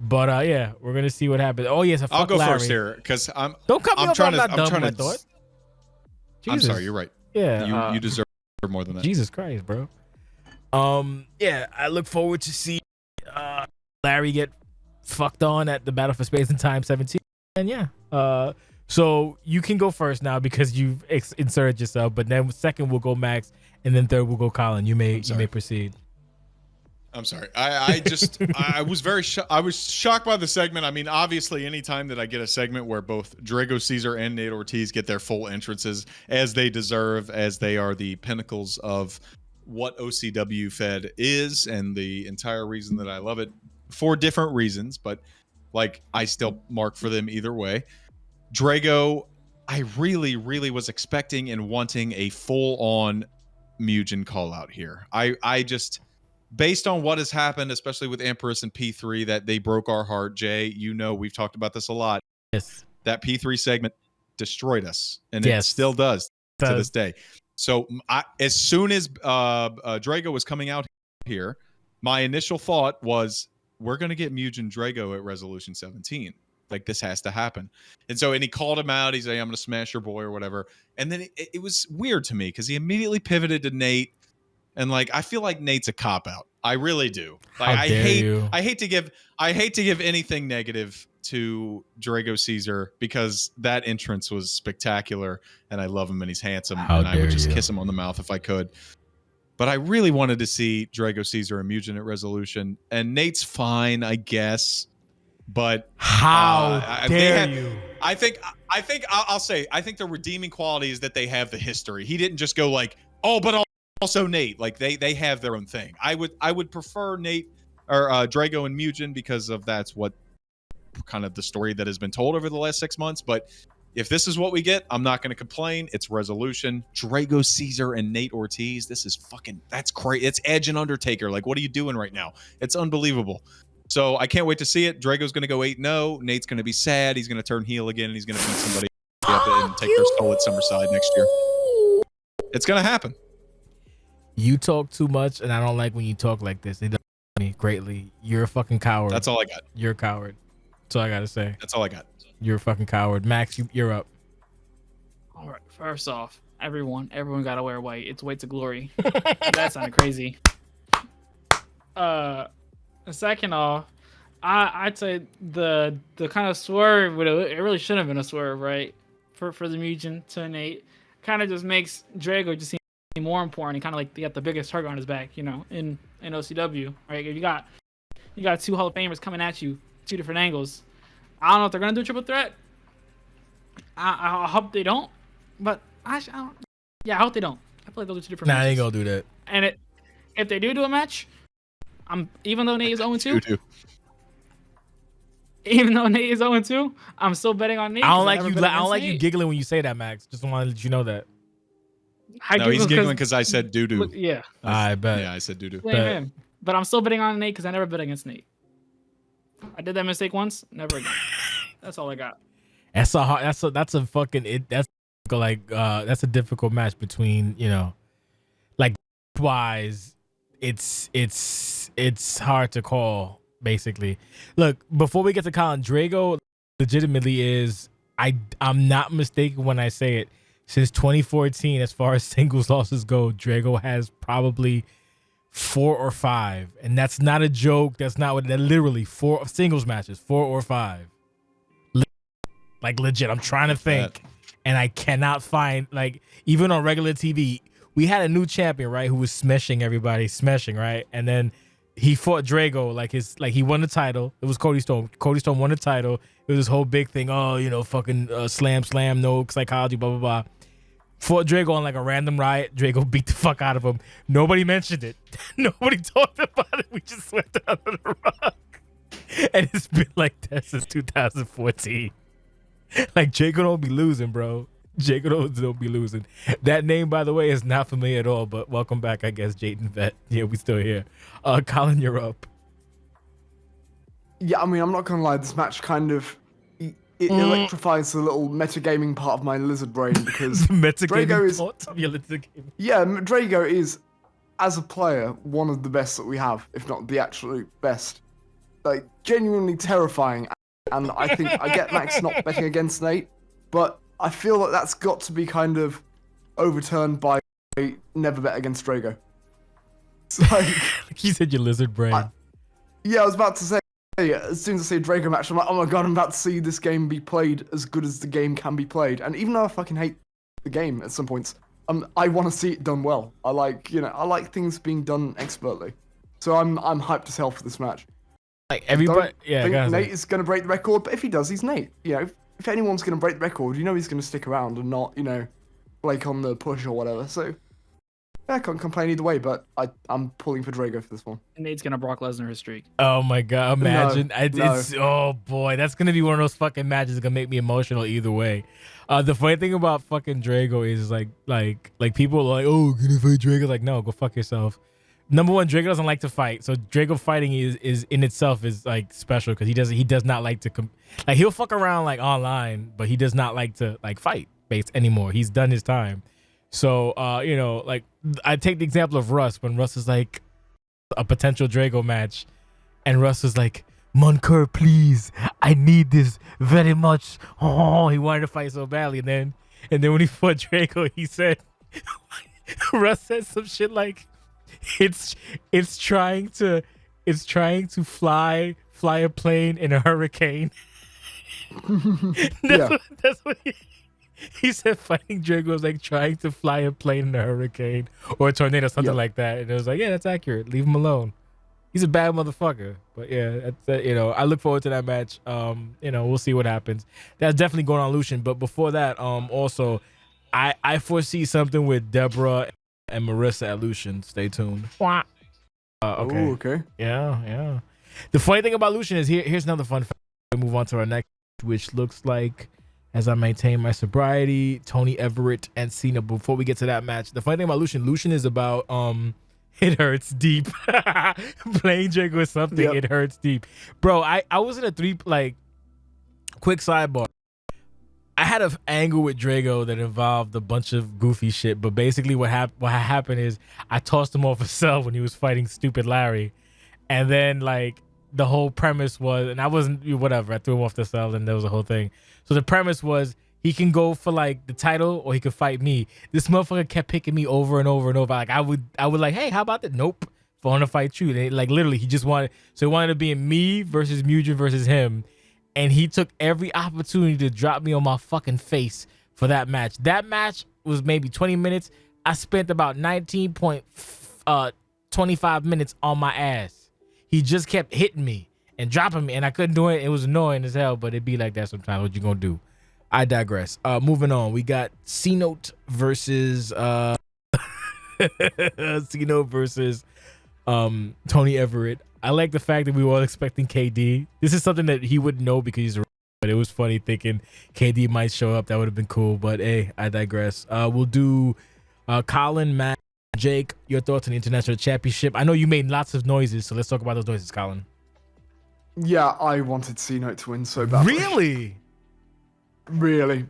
But yeah, we're gonna see what happens. Oh yes, I'll go Larry. first here because Don't cut me I'm off. trying I'm not to. I'm done trying with my to. thought. I'm Jesus. sorry. You're right. Yeah, You deserve more than that. Jesus Christ, bro. Yeah, I look forward to see Larry get fucked on at the Battle for Space and Time 17. And yeah, so you can go first now because you've inserted yourself. But then second will go Max, and then third will go Colin. You may proceed. I'm sorry. I just I was very I was shocked by the segment. I mean, obviously, anytime that I get a segment where both Drago Caesar and Nate Ortiz get their full entrances as they deserve, as they are the pinnacles of what OCWFED is, and the entire reason that I love it for different reasons, but like I still mark for them either way. Drago, I really, really was expecting and wanting a full-on Mugen call out here. I just, based on what has happened, especially with Empress and P3, that they broke our heart. Jay, you know, we've talked about this a lot. Yes. That P3 segment destroyed us, and Yes. it still does to this day. So as soon as Drago was coming out here, my initial thought was, we're going to get Mugen Drago at Resolution 17. Like, this has to happen. And he called him out. He's like, I'm going to smash your boy or whatever. And then it was weird to me because he immediately pivoted to Nate. And like, I feel like Nate's a cop out. I really do. Like, How dare you. I hate to give anything negative to Drago Caesar because that entrance was spectacular and I love him and he's handsome. And I would just kiss him on the mouth if I could. But I really wanted to see Drago Caesar and Mugen at Resolution. And Nate's fine, I guess. But how dare you? I think I'll say, I think the redeeming quality is that they have the history. He didn't just go like, oh, but also Nate. Like they have their own thing. I would prefer Nate or Drago and Mugen because of that's what kind of the story that has been told over the last 6 months. But if this is what we get, I'm not going to complain. It's Resolution, Drago Caesar and Nate Ortiz. This is that's crazy. It's Edge and Undertaker. Like, what are you doing right now? It's unbelievable. So I can't wait to see it. Drago's going to go 8-0. Nate's going to be sad. He's going to turn heel again, and he's going to beat somebody up and take their skull at SummerSide next year. It's going to happen. You talk too much, and I don't like when you talk like this. It does me greatly. You're a fucking coward. That's all I got. You're a coward. That's all I got to say. That's all I got. You're a fucking coward. Max, you're up. All right. First off, everyone got to wear white. It's white to glory. That sounded crazy. Second off, I'd say the kind of swerve, it really shouldn't have been a swerve, right? For the Mugen to Nate, kind of just makes Drago just seem more important. He kind of like he got the biggest target on his back, you know, in OCW, right? If you got You got 2 Hall of Famers coming at you, 2 different angles. I don't know if they're gonna do a triple threat. I hope they don't, but I don't. Yeah, I hope they don't. I feel like they'll do 2 different Nah, matches. they ain't gonna do that. And if they do a match, even though Nate is 0-2, I'm still betting on Nate. I don't like you. I don't like you giggling when you say that, Max. Just want to let you know that. No, he's giggling because I said doo-doo. Yeah. I bet. Yeah, I said doo-doo. Bet. Him. But I'm still betting on Nate because I never bet against Nate. I did that mistake once, never again. That's all I got. That's a hard. That's a fucking. That's like that's a difficult match between, you know, like wise. It's hard to call. Basically, look, before we get to Colin, Drago legitimately is. I'm not mistaken when I say it. Since 2014, as far as singles losses go, Drago has probably 4 or 5, and that's not a joke. That's not what. They're literally 4 singles matches, 4 or 5. Like legit. I'm trying to think, and I cannot find, like, even on regular TV. We had a new champion, right, who was smashing everybody, right, and then he fought Drago, like he won the title. It was Cody Stone. Cody Stone won the title. It was this whole big thing. Oh, you know, fucking slam, no psychology, blah, blah, blah. Fought Drago on like a random Riot. Drago beat the fuck out of him. Nobody mentioned it. Nobody talked about it. We just swept it under the rug. And it's been like that since 2014. Like, Drago don't be losing, bro. Drago don't be losing. That name, by the way, is not familiar at all, but welcome back, I guess, Jaden Vet. Yeah, we still here. Colin, you're up. Yeah, I mean, I'm not gonna lie, this match kind of it electrifies the little metagaming part of my lizard brain because Drago is part of your lizard game. Yeah, Drago is, as a player, one of the best that we have, if not the absolute best. Like, genuinely terrifying. And I think I get Max not betting against Nate, but I feel like that's got to be kind of overturned by never bet against Drago. It's like you said, your lizard brain. I was about to say, as soon as I see a Drago match, I'm like, oh my god, I'm about to see this game be played as good as the game can be played. And even though I fucking hate the game at some points, I want to see it done well. I like things being done expertly. So I'm hyped as hell for this match. Like everybody, I think Nate is going to break the record, but if he does, he's Nate. You know, if anyone's going to break the record, you know he's going to stick around and not, you know, Blake on the push or whatever. So, yeah, I can't complain either way, but I'm pulling for Drago for this one. Nate's going to Brock Lesnar his streak. Oh my god, imagine. No. Oh boy, that's going to be one of those fucking matches that's going to make me emotional either way. The funny thing about fucking Drago is like people are like, oh, can you fight Drago? Like, no, go fuck yourself. Number one, Drago doesn't like to fight, so Drago fighting is in itself is like special because he does not like to like, he'll fuck around like online, but he does not like to like fight based anymore. He's done his time. So you know, like, I take the example of Russ when Russ is like a potential Drago match, and Russ was like, Monker, please, I need this very much. Oh, he wanted to fight so badly, and then when he fought Drago, he said, Russ said some shit like, it's trying to fly a plane in a hurricane. That's what he said. Fighting Drago was like trying to fly a plane in a hurricane or a tornado, something like that. And it was like, yeah, that's accurate. Leave him alone. He's a bad motherfucker. But yeah, that's, you know, I look forward to that match. You know, we'll see what happens. That's definitely going on Lucian. But before that, also, I foresee something with Deborah and Marissa at Lucian. Stay tuned. Okay. Ooh, okay. Yeah. The funny thing about Lucian is here's another fun fact. We move on to our next, which looks like, as I maintain my sobriety, Tony Everett and Cena. Before we get to that match, the funny thing about Lucian is about it hurts deep. Playing Drago is something. Yep. It hurts deep, bro. I was in a quick sidebar. I had an angle with Drago that involved a bunch of goofy shit, but basically what happened is I tossed him off a cell when he was fighting stupid Larry, and then like the whole premise was, and I wasn't, whatever, I threw him off the cell and there was a whole thing. So the premise was he can go for like the title or he could fight me. This motherfucker kept picking me over and over and over. Like I would like, hey, how about that? Nope, I want to fight you. They, like, literally, he wanted to be in me versus Mugen versus him. And he took every opportunity to drop me on my fucking face for that match. That match was maybe 20 minutes. I spent about 19.25 minutes on my ass. he just kept hitting me and dropping me, and I couldn't do it. It was annoying as hell, but it'd be like that sometimes. What you gonna do? I digress. Moving on, we got C-Note versus C-Note versus Tony Everett. I like the fact that we were all expecting KD. This is something that he wouldn't know because he's a, but it was funny thinking KD might show up. That would have been cool, but hey, I digress. We'll do Colin, Matt, Jake, your thoughts on the International Championship. I know you made lots of noises, so let's talk about those noises, Colin. Yeah, I wanted C-Note to win so badly. Really? Really.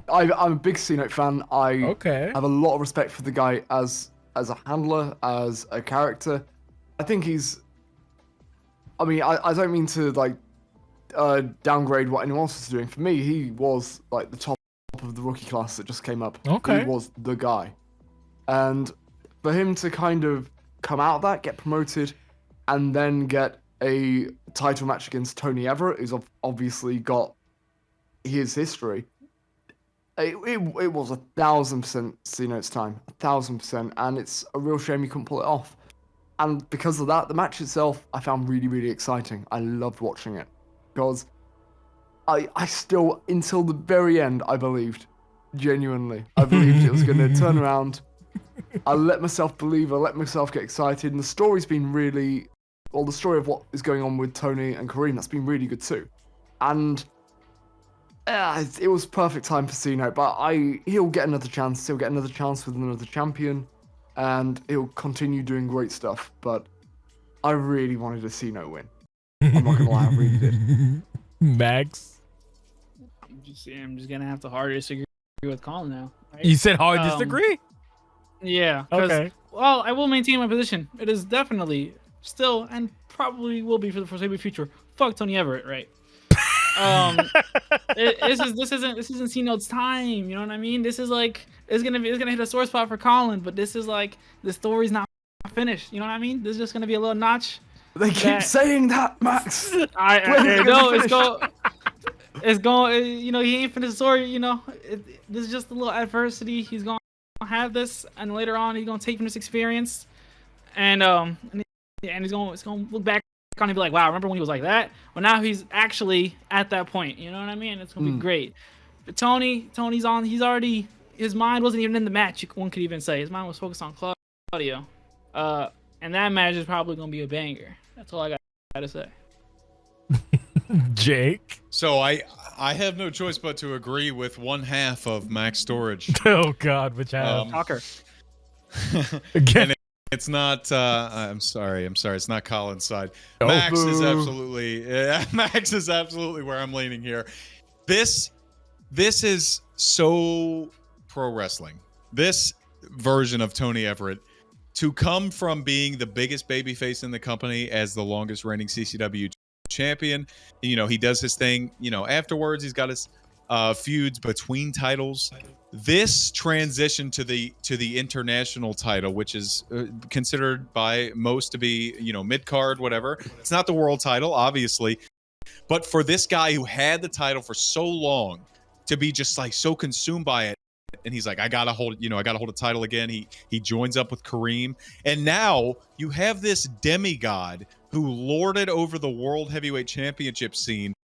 I'm a big C-Note fan. I have a lot of respect for the guy as a handler, as a character. I think he's... I mean, I don't mean to, like, downgrade what anyone else is doing. For me, he was, like, the top of the rookie class that just came up. Okay. He was the guy. And for him to kind of come out of that, get promoted, and then get a title match against Tony Everett, who's obviously got his history, it was 1,000% C-Note's time, 1,000%, and it's a real shame he couldn't pull it off. And because of that, the match itself I found really, really exciting. I loved watching it because I still, until the very end, I believed, genuinely, I believed it was going to turn around. I let myself believe, I let myself get excited, and the story's been really, well, the story of what is going on with Tony and Kareem, that's been really good too. And it was perfect time for C-Note, but he'll get another chance. He'll get another chance with another champion, and he'll continue doing great stuff. But I really wanted to see C-Note win. I'm not gonna lie, I really did. Maxx? I'm just gonna have to hard disagree with Colin now. Right? You said hard disagree? Yeah. Okay. Well, I will maintain my position. It is definitely still and probably will be for the foreseeable future. Fuck Tony Everett, right? This isn't C-Note's time. You know what I mean? This is like it's gonna hit a sore spot for Colin, but this is like the story's not finished. You know what I mean? This is just gonna be a little notch. They keep saying that, Maxx. I know it's going. You know, he ain't finished the story. You know, this is just a little adversity. He's gonna have this, and later on he's gonna take from this experience, and he's gonna look back on and be like, wow, remember when he was like that? Well, now he's actually at that point. You know what I mean? It's gonna be great. But Tony's on. He's already. His mind wasn't even in the match. One could even say his mind was focused on Claudio. And that match is probably gonna be a banger. That's all I got to say. Jake? So I have no choice but to agree with one half of Max Storage. Oh God, which half? Talker. Again. It's not. I'm sorry. It's not Colin's side. Oh, Max is boo. absolutely. Max is absolutely where I'm leaning here. This is so pro wrestling. This version of Tony Everett, to come from being the biggest babyface in the company as the longest reigning CCW champion, you know, he does his thing. You know, afterwards he's got his feuds between titles. This transition to the international title, which is considered by most to be, you know, mid-card, whatever. It's not the world title, obviously, but for this guy who had the title for so long to be just like so consumed by it, and he's like, I gotta hold a title again. He joins up with Kareem, and now you have this demigod who lorded over the World Heavyweight Championship scene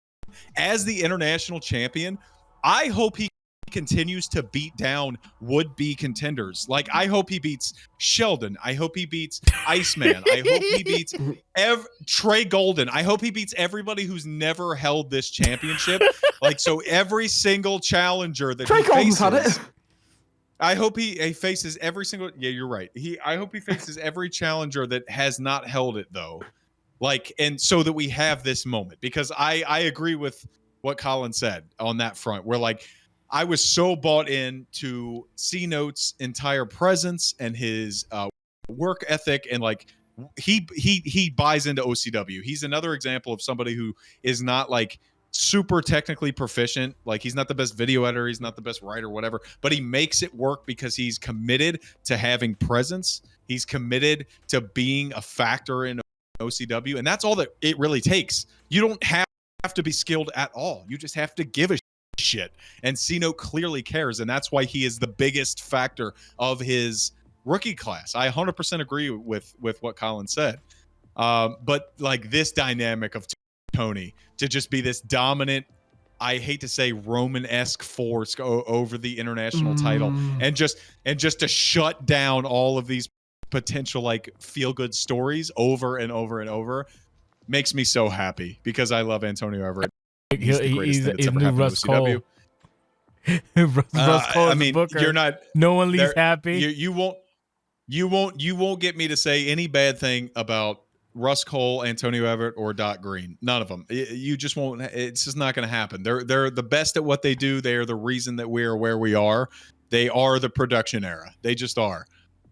as the international champion. I hope he continues to beat down would-be contenders. Like, I hope he beats Sheldon. I hope he beats Iceman. I hope he beats Trey Golden. I hope he beats everybody who's never held this championship. Like, so every single challenger that Trey he Golden's faces, had it. I hope he faces every single. Yeah, you're right. I hope he faces every challenger that has not held it, though. Like, and so that we have this moment, because I agree with what Colin said on that front, where like I was so bought in to C-Note's entire presence and his work ethic, and like he buys into OCW. He's another example of somebody who is not like super technically proficient. Like, he's not the best video editor, he's not the best writer, whatever, but he makes it work because he's committed to having presence. He's committed to being a factor in OCW, and that's all that it really takes. You don't have to be skilled at all. You just have to give a shit, and C-Note clearly cares, and that's why he is the biggest factor of his rookie class. I 100% agree with what Colin said. But like this dynamic of Tony to just be this dominant, I hate to say Roman-esque force over the international title, and just to shut down all of these potential like feel-good stories over and over and over makes me so happy because I love Antonio Everett. He's the greatest thing that's ever happened to OCW. Russ Cole I mean, you're not. No one leaves happy. You won't get me to say any bad thing about Russ Cole, Antonio Everett, or Doc Green. None of them. You just won't. It's just not going to happen. They're the best at what they do. They are the reason that we are where we are. They are the production era. They just are.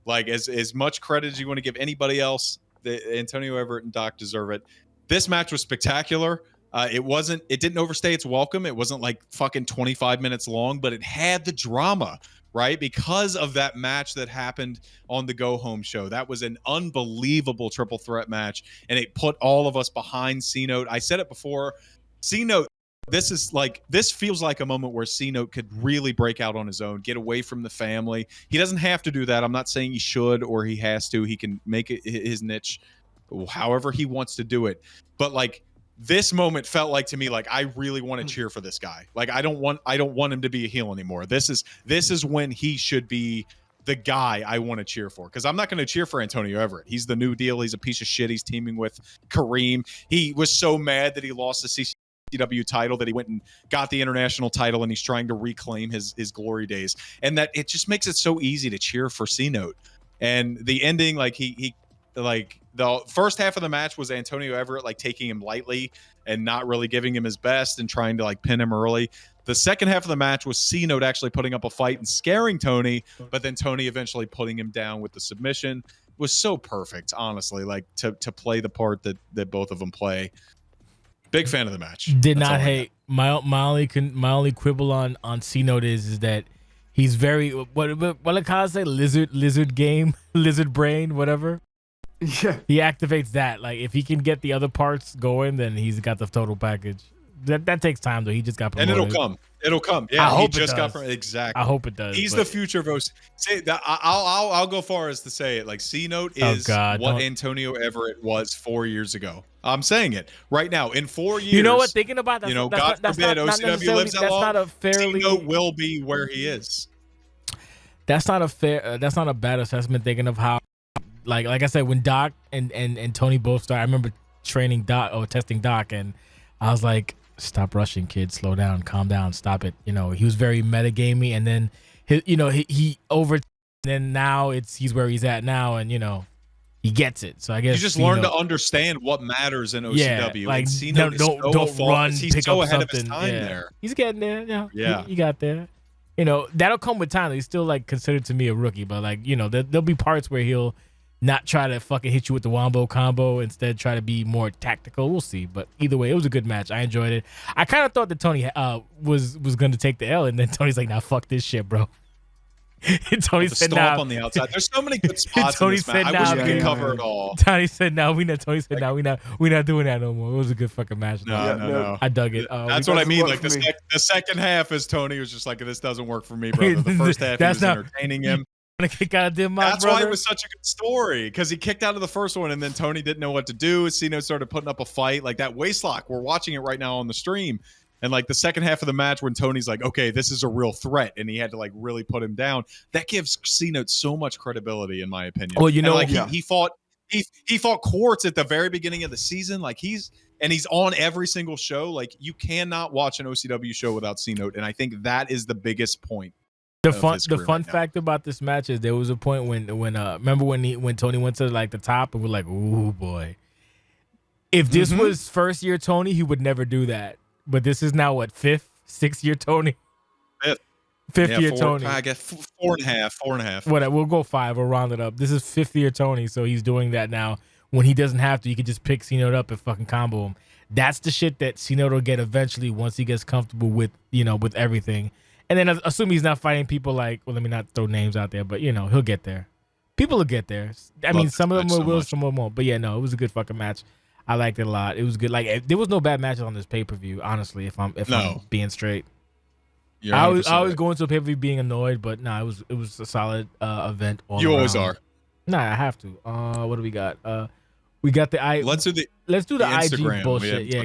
Like as much credit as you want to give anybody else, Antonio Everett and Doc deserve it. This match was spectacular. It didn't overstay its welcome. It wasn't like fucking 25 minutes long, but it had the drama, right? Because of that match that happened on the Go Home show. That was an unbelievable triple threat match, and it put all of us behind C-Note. I said it before, C-Note, this feels like a moment where C-Note could really break out on his own, get away from the family. He doesn't have to do that. I'm not saying he should or he has to. He can make it his niche however he wants to do it. But like, this moment felt like to me like I really want to cheer for this guy. Like I don't want him to be a heel anymore. This is when he should be the guy I want to cheer for, because I'm not going to cheer for Antonio Everett. He's the new deal. He's a piece of shit. He's teaming with Kareem. He was so mad that he lost the CCW title that he went and got the international title, and he's trying to reclaim his glory days. And that it just makes it so easy to cheer for C-Note. And the ending, like he like the first half of the match was Antonio Everett like taking him lightly and not really giving him his best and trying to like pin him early. The second half of the match was C-Note actually putting up a fight and scaring Tony, but then Tony eventually putting him down with the submission. It was so perfect, honestly, like to play the part that both of them play. Big fan of the match. Did not hate. My only quibble on C-Note is that he's very what I call it, say lizard game, lizard brain, whatever. Yeah, he activates that. Like if he can get the other parts going, then he's got the total package. That takes time though. He just got promoted. And it'll come. Yeah, I hope he just got exactly. I hope it does. He's the future of OC. Say that I'll go far as to say it. Like C-Note is what Antonio Everett was 4 years ago. I'm saying it right now. In 4 years, you know what? Thinking about that, God forbid OCW lives that long. Not a fairly. C-Note will be where he is. That's not a fair. That's not a bad assessment. Thinking of how. Like I said, when Doc and Tony both started, I remember training Doc or testing Doc, and I was like, "Stop rushing, kid. Slow down, calm down, stop it." You know, he was very metagamey, and then he over. Then now he's where he's at now, and he gets it. So I guess you just learn to understand what matters in OCW. Yeah, like don't run. He's pick so up ahead something. of his time yeah. there. He's getting there. Yeah, he got there. That'll come with time. He's still like considered to me a rookie, but like there'll be parts where he'll not try to fucking hit you with the wombo combo, instead try to be more tactical. We'll see. But either way, it was a good match. I enjoyed it. I kind of thought that Tony was going to take the L, and then Tony's like, "Nah, fuck this shit, bro." And Tony said, "Nah." On the outside, there's so many good spots. Tony in this said, match. "Nah." I wish we could cover it all. Tony said, "No, we not." Tony said, "No, we not doing that no more." It was a good fucking match. No. I dug it. That's what I mean. Like the second half is Tony was just like, "This doesn't work for me, brother." The first half, he was entertaining him. Kick out of That's why it was such a good story, because he kicked out of the first one and then Tony didn't know what to do. C-Note started putting up a fight, like that waistlock. We're watching it right now on the stream, and like the second half of the match when Tony's like, okay, this is a real threat, and he had to like really put him down. That gives C-Note so much credibility, in my opinion. Well, he fought Quartz at the very beginning of the season. Like he's on every single show. Like you cannot watch an OCW show without C-Note, and I think that is the biggest point. The fun fact about this match is there was a point when remember when Tony went to like the top and we're like, ooh boy, if this was first year Tony, he would never do that. But this is now what, sixth year Tony? Fifth year Tony. I guess 4.5. Whatever, we'll go 5. We'll round it up. This is 5th year Tony, so he's doing that now. When he doesn't have to, he can just pick C-Note up and fucking combo him. That's the shit that C-Note will get eventually once he gets comfortable with with everything. And then assume he's not fighting people like, well, let me not throw names out there, but he'll get there. People will get there. I mean, some of them will, some of them won't. But yeah, no, it was a good fucking match. I liked it a lot. It was good. Like there was no bad matches on this pay-per-view, honestly, if I'm being straight. I was going to a pay-per-view being annoyed, but no, it was a solid event. You always are. Nah, I have to. What do we got? We got the Let's do the IG Instagram. bullshit. Yeah,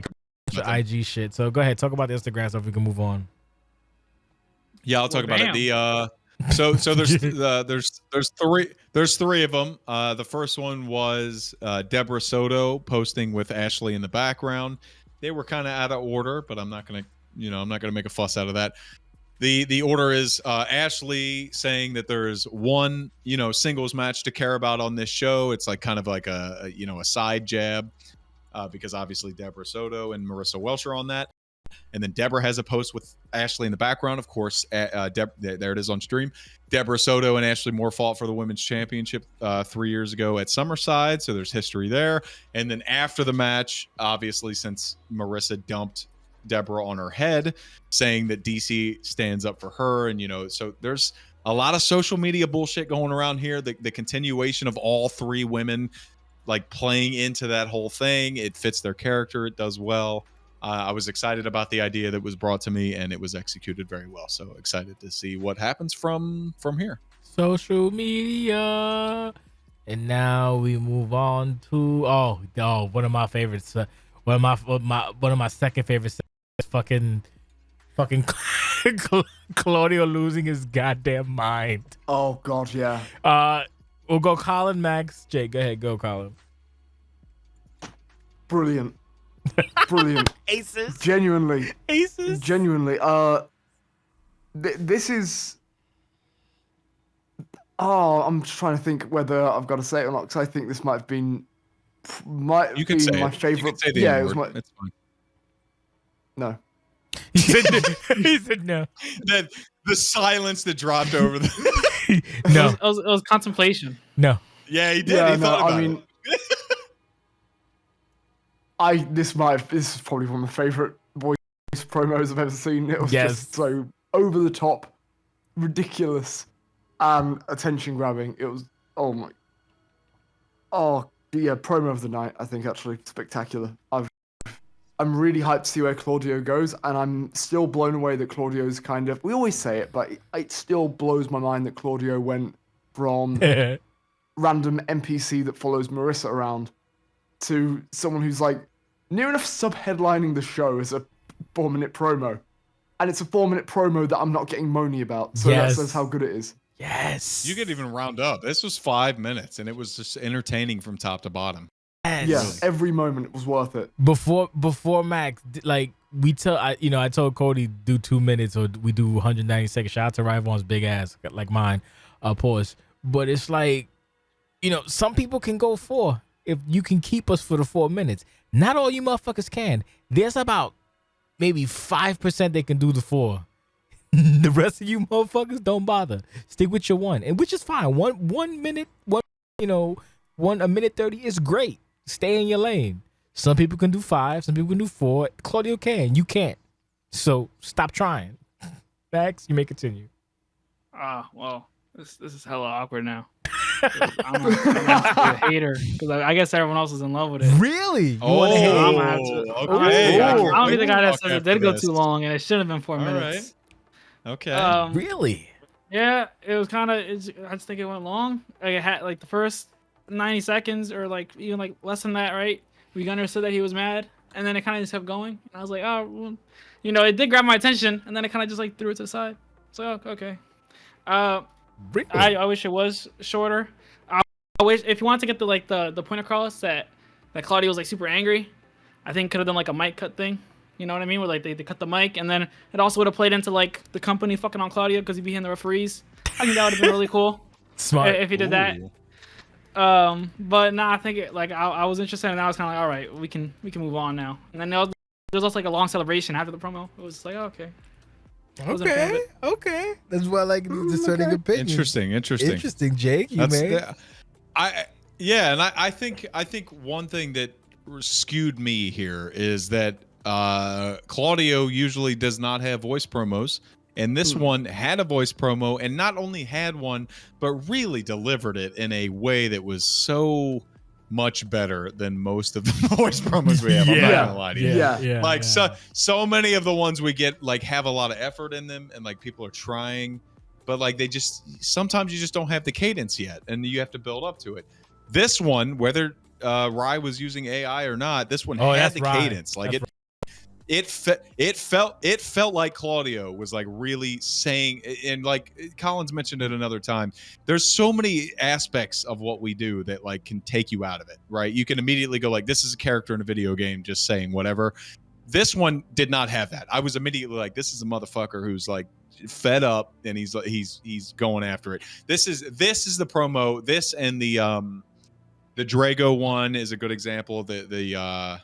the IG shit. So go ahead, talk about the Instagram stuff. We can move on. Yeah, I'll talk about it. Damn. So there's three of them. The first one was Deborah Soto posting with Ashley in the background. They were kind of out of order, but I'm not gonna make a fuss out of that. The order is Ashley saying that there is one singles match to care about on this show. It's like kind of like a side jab because obviously Deborah Soto and Marissa Welch are on that. And then Deborah has a post with Ashley in the background. Of course, there it is on stream. Deborah Soto and Ashley Moore fought for the women's championship 3 years ago at Summerside, so there's history there. And then after the match, obviously, since Marissa dumped Deborah on her head, saying that DC stands up for her, and so there's a lot of social media bullshit going around here. The continuation of all three women like playing into that whole thing. It fits their character. It does well. I was excited about the idea that was brought to me, and it was executed very well. So excited to see what happens from here. Social media, and now we move on to one of my favorites. One of my second favorites. Fucking Claudio losing his goddamn mind. Oh God, yeah. We'll go Colin, Max, Jake. Go ahead, go Colin. Brilliant. Aces. Genuinely. Aces. Genuinely. This is. Oh, I'm just trying to think whether I've got to say it or not, because I think this might have been my favorite. Yeah, it was my. It's fine. No. He said no. The silence that dropped over the. No. It was contemplation. No. Yeah, he did. He thought about it. This is probably one of my favorite voice promos I've ever seen. It was just so over the top, ridiculous, and attention grabbing. It was promo of the night. I think actually spectacular. I'm really hyped to see where Claudio goes, and I'm still blown away that Claudio's kind of. We always say it, but it still blows my mind that Claudio went from random NPC that follows Marissa around to someone who's like near enough sub-headlining the show as a 4-minute promo. And it's a 4-minute promo that I'm not getting moany about. So that says how good it is. Yes. You could even round up. This was 5 minutes and it was just entertaining from top to bottom. Yes. Yeah, every moment was worth it. Before Max, like I told Cody do 2 minutes or we do 190 seconds. Shout out to Rivon's big ass like mine. Pause. But it's like, some people can go 4 if you can keep us for the 4 minutes. Not all you motherfuckers can. There's about maybe 5% that can do the 4. The rest of you motherfuckers don't bother. Stick with your 1, and which is fine. 1 minute, a minute 30 is great. Stay in your lane. Some people can do 5. Some people can do 4. Claudio can. You can't. So stop trying. Max, you may continue. Well, this is hella awkward now. I'm a hater because I guess everyone else is in love with it. Really? Okay. I don't think I said it did go too long, and it should have been 4 minutes. Right. Okay. Really? Yeah, it was kind of. I just think it went long. Like it had like the first 90 seconds, or like even like less than that, right? We understood that he was mad, and then it kind of just kept going. And I was like, oh, well, it did grab my attention, and then it kind of just like threw it to the side. So okay. Really? I wish it was shorter. I wish if you want to get the point across that Claudio was like super angry, I think could have done like a mic cut thing. You know what I mean? Where like they cut the mic, and then it also would have played into like the company fucking on Claudio because he'd be hitting the referees. I think that would have been really cool. Smart. If he did that. But nah, I think I was interested, and I was kind of like, all right, we can move on now. And then there was also like a long celebration after the promo. It was like, oh, okay. Okay. That's why I like discerning opinion. Interesting, Jake. I think one thing that skewed me here is that Claudio usually does not have voice promos, and this one had a voice promo, and not only had one, but really delivered it in a way that was so much better than most of the voice promos we have. I'm not gonna lie to you. Yeah. So many of the ones we get like have a lot of effort in them, and like people are trying, but like sometimes you just don't have the cadence yet, and you have to build up to it. This one, whether Rye was using AI or not, this one Oh, had that's the Rye. cadence. Like That's it felt like Claudio was like really saying, and like Collins mentioned it another time, there's so many aspects of what we do that like can take you out of it, right? You can immediately go like, this is a character in a video game just saying whatever. This one did not have that. I was immediately like, this is a motherfucker who's like fed up and he's going after it. This is the promo. This and the Drago one is a good example. The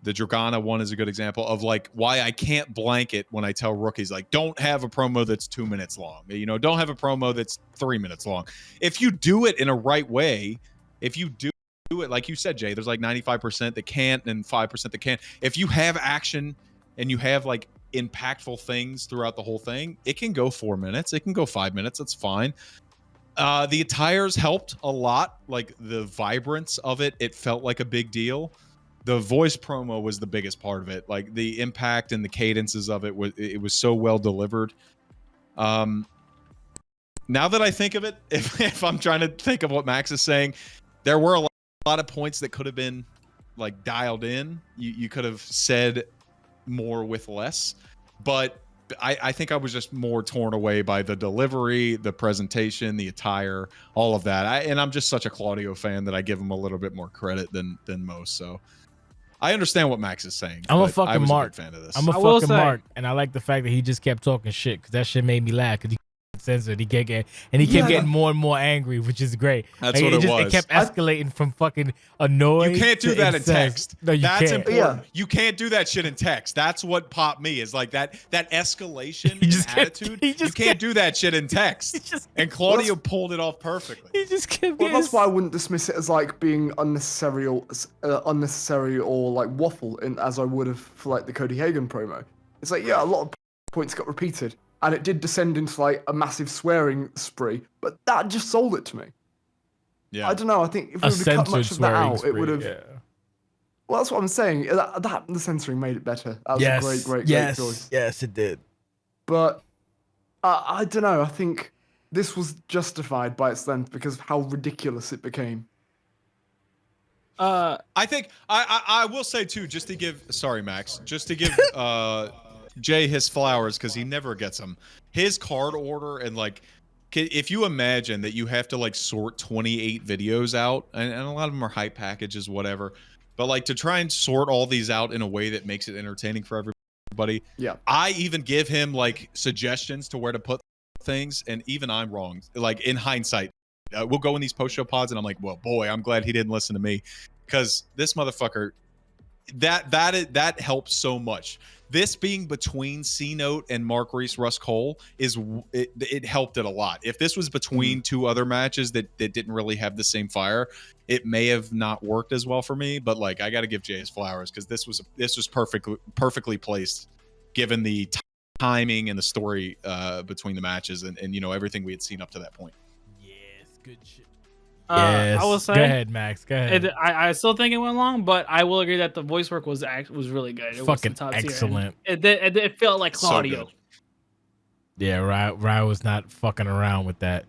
Dragana one is a good example of like why I can't blanket when I tell rookies like, don't have a promo that's 2 minutes long. You know, don't have a promo that's 3 minutes long. If you do it in a right way, if you do it like you said, Jay, there's like 95% that can't and 5% that can. If you have action and you have like impactful things throughout the whole thing, it can go 4 minutes. It can go 5 minutes. That's fine. The attires helped a lot. Like the vibrance of it, it felt like a big deal. The voice promo was the biggest part of it. Like the impact and the cadences of it was so well delivered. Now that I think of it, if I'm trying to think of what Max is saying, there were a lot of points that could have been like dialed in. You could have said more with less, but I think I was just more torn away by the delivery, the presentation, the attire, all of that. And I'm just such a Claudio fan that I give him a little bit more credit than most. So I understand what Max is saying. I'm a but fucking I was Mark. a big fan of this. I'm a fucking Mark, and I like the fact that he just kept talking shit because that shit made me laugh. Because he censored, he kept getting more and more angry, which is great. That's like, what it was. It kept escalating from fucking annoyed. You can't do that in text. No, you That's can't. important. You can't do that shit in text. That's what popped me is like that escalation and attitude. You can't do that shit in text. And Claudio pulled it off perfectly. He just kept. Well, that's why I wouldn't dismiss it as like being unnecessary or like waffle as I would have for like the Cody Hagen promo. It's like, yeah, a lot of points got repeated. And it did descend into like a massive swearing spree, but that just sold it to me. Yeah, I don't know. I think if we would have cut much of that out, it would have. Yeah. Well, that's what I'm saying. The censoring made it better. That was a great choice. Yes, it did. But I don't know. I think this was justified by its length because of how ridiculous it became. I think I will say too, just to give Max, just to give Jay his flowers because he never gets them. His card order and like, if you imagine that you have to like sort 28 videos out, and a lot of them are hype packages, whatever, but like to try and sort all these out in a way that makes it entertaining for everybody. Yeah. I even give him like suggestions to where to put things, and even I'm wrong. Like in hindsight, we'll go in these post-show pods, and I'm like, well, boy, I'm glad he didn't listen to me because this motherfucker. That helps so much. This being between C-Note and Mark Reese, Russ Cole it helped it a lot. If this was between two other matches that didn't really have the same fire, it may have not worked as well for me. But like, I got to give Jay his flowers because this was perfectly placed, given the timing and the story between the matches and you know everything we had seen up to that point. Yes, good shit. I will say, go ahead, Max. Go ahead. I still think it went long, but I will agree that the voice work was really good. It Fucking was top excellent. Tier. It felt like Claudio. So yeah, Riot was not fucking around with that.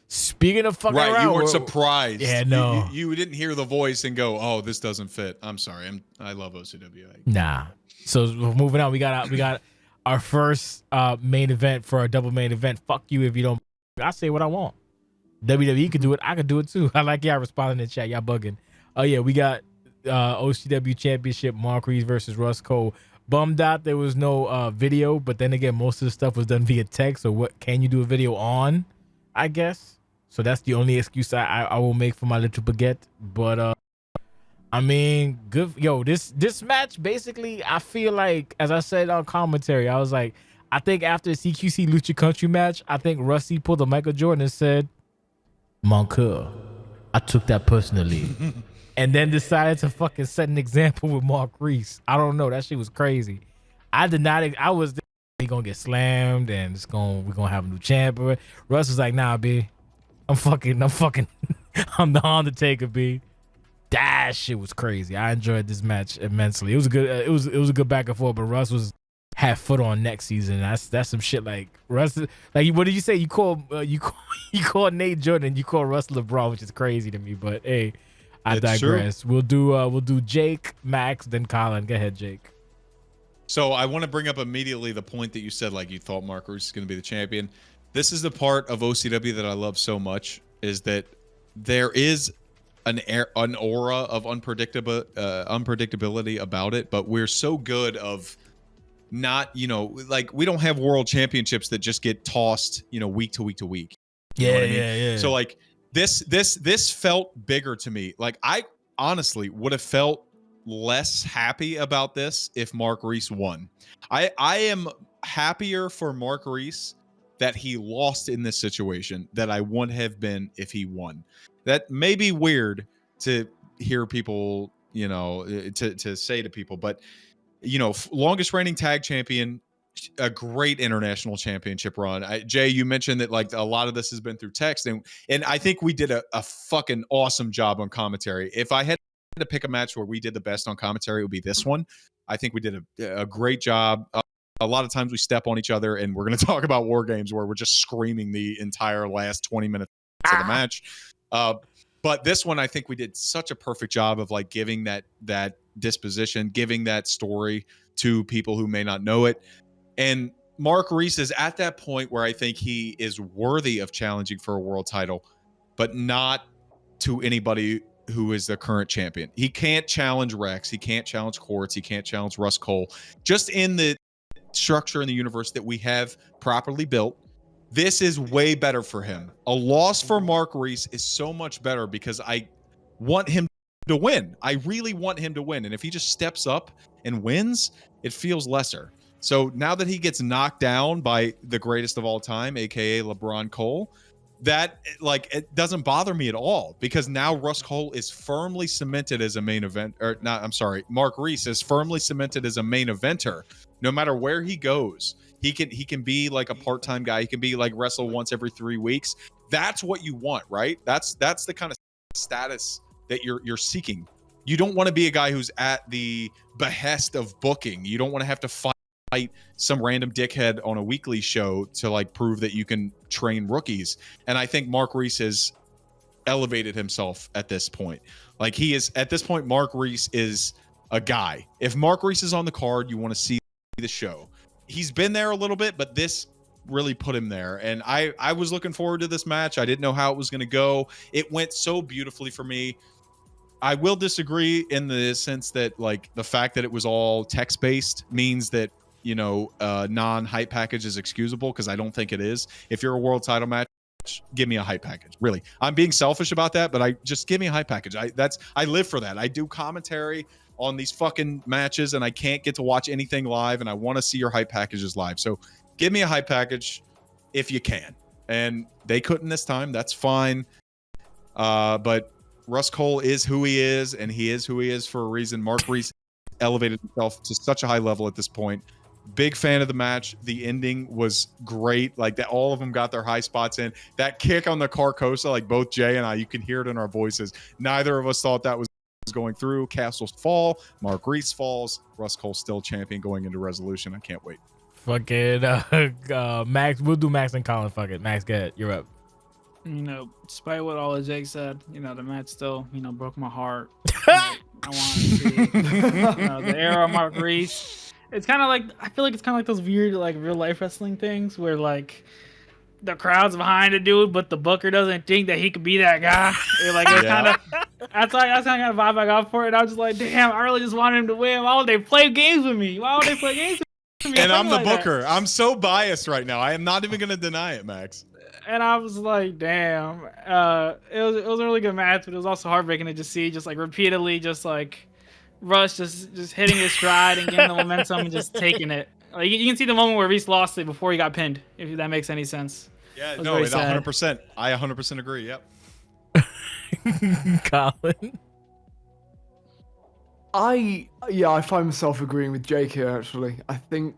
Speaking of fucking around, you weren't surprised. Yeah, no, you didn't hear the voice and go, "Oh, this doesn't fit." I'm sorry. I love OCWFED. Nah. So moving on, we got our first main event for our double main event. Fuck you if you don't. I say what I want. WWE could do it. I could do it too. I like y'all responding in the chat. Y'all bugging. Oh yeah, we got OCW Championship Mark Reese versus Russ Cole. Bummed out there was no video, but then again, most of the stuff was done via text. So what can you do a video on? I guess. So that's the only excuse I will make for my little baguette. But I mean, good. Yo, this match basically, I feel like, as I said on commentary, I was like, I think after the CQC Lucha Country match, I think Rusty pulled a Michael Jordan and said, Moncur, I took that personally. And then decided to fucking set an example with Mark Reese. I don't know. That shit was crazy. I did not. I was gonna get slammed and we're gonna have a new champ. Russ was like, nah, B. I'm I'm the Undertaker, B. That shit was crazy. I enjoyed this match immensely. It was a good. It was a good back and forth. But Russ was had foot on next season. That's some shit like Russ. Like, what did you say? You call Nate Jordan. You call Russ LeBron, which is crazy to me. But hey, I It's true. digress. We'll do Jake, Max, then Colin. Go ahead, Jake. So I want to bring up immediately the point that you said, like you thought Mark Ruiz is going to be the champion. This is the part of OCW that I love so much, is that there is an aura of unpredictability about it, but we're so good of not, like we don't have world championships that just get tossed, week to week to week. You know what I mean? Yeah. So like this felt bigger to me. Like I honestly would have felt less happy about this if Mark Reese won. I am happier for Mark Reese that he lost in this situation that I would have been if he won. That may be weird to hear people, to say to people, but longest reigning tag champion, a great international championship run. Jay, you mentioned that like a lot of this has been through text, and I think we did a fucking awesome job on commentary. If I had to pick a match where we did the best on commentary, it would be this one. I think we did a great job. A lot of times we step on each other, and we're going to talk about war games where we're just screaming the entire last 20 minutes of the match. But this one, I think we did such a perfect job of like giving that disposition, giving that story to people who may not know it. And Mark Reese is at that point where I think he is worthy of challenging for a world title, but not to anybody who is the current champion. He can't challenge Rex. He can't challenge Quartz. He can't challenge Russ Cole. Just in the structure in the universe that we have properly built, this is way better for him. A loss for Mark Reese is so much better because I want him to win. I really want him to win. And if he just steps up and wins, it feels lesser. So now that he gets knocked down by the greatest of all time, aka LeBron Cole, that like it doesn't bother me at all, because now Russ Cole is firmly cemented as a main event, or not, I'm sorry, Mark Reese is firmly cemented as a main eventer. No matter where he goes, he can be like a part-time guy. He can be like wrestle once every 3 weeks. That's what you want, right? That's the kind of status that you're seeking. You don't want to be a guy who's at the behest of booking. You don't want to have to fight some random dickhead on a weekly show to like prove that you can train rookies. And I think Mark Reese has elevated himself at this point. Like he is at this point, Mark Reese is a guy. If Mark Reese is on the card, you want to see the show. He's been there a little bit, but this really put him there. And I was looking forward to this match. I didn't know how it was going to go. It went so beautifully for me. I will disagree in the sense that like the fact that it was all text based means that non-hype package is excusable, because I don't think it is. If you're a world title match, give me a hype package. Really, I'm being selfish about that, but I just give me a hype package. I live for that. I do commentary on these fucking matches, and I can't get to watch anything live, and I want to see your hype packages live. So give me a hype package if you can. And they couldn't this time. That's fine. But Russ Cole is who he is, and he is who he is for a reason. Mark Reese elevated himself to such a high level at this point. Big fan of the match. The ending was great. Like that, all of them got their high spots in. That kick on the Carcosa, like both Jay and I, you can hear it in our voices. Neither of us thought that was going through. Castles fall. Mark Reese falls. Russ Cole still champion going into Resolution. I can't wait. Fucking Max. We'll do Max and Colin. Fuck it. Max, go ahead. You're up. Despite what all of Jake said, the match still, broke my heart. I want to see the era of Mark Reese. It's kind of like, I feel like it's kind of like those weird like real life wrestling things where like the crowd's behind the dude, but the booker doesn't think that he could be that guy. Like it's kind of that's kind of vibe I got for it. I was just like, damn, I really just wanted him to win. Why would they play games with me? And I'm the booker. I'm so biased right now. I am not even gonna deny it, Max. And I was like, damn. It was a really good match, but it was also heartbreaking to just see like repeatedly just like Rush just hitting his stride and getting the momentum and just taking it. Like you can see the moment where Reese lost it before he got pinned, if that makes any sense. Yeah, no, 100%. I 100% agree. Yep. Colin. I find myself agreeing with Jake here, actually. I think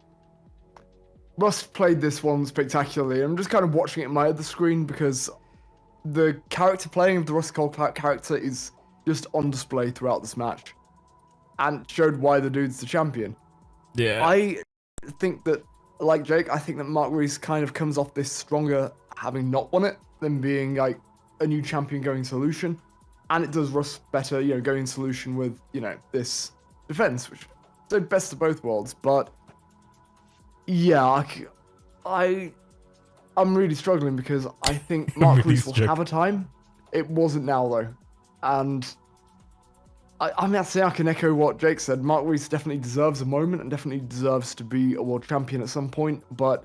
Russ played this one spectacularly. I'm just kind of watching it in my other screen because the character playing of the Russ Cole character is just on display throughout this match. And showed why the dude's the champion. Yeah. I think that, like Jake, I think that Mark Reese kind of comes off this stronger having not won it than being like a new champion going Solution. and it does Russ better, you know, going solution with, you know, this defense, which so best of both worlds. But yeah, I'm really struggling because I think Mark really Reese will have a time. It wasn't now though, and I mean, I can echo what Jake said. Mark Reese definitely deserves a moment and definitely deserves to be a world champion at some point, but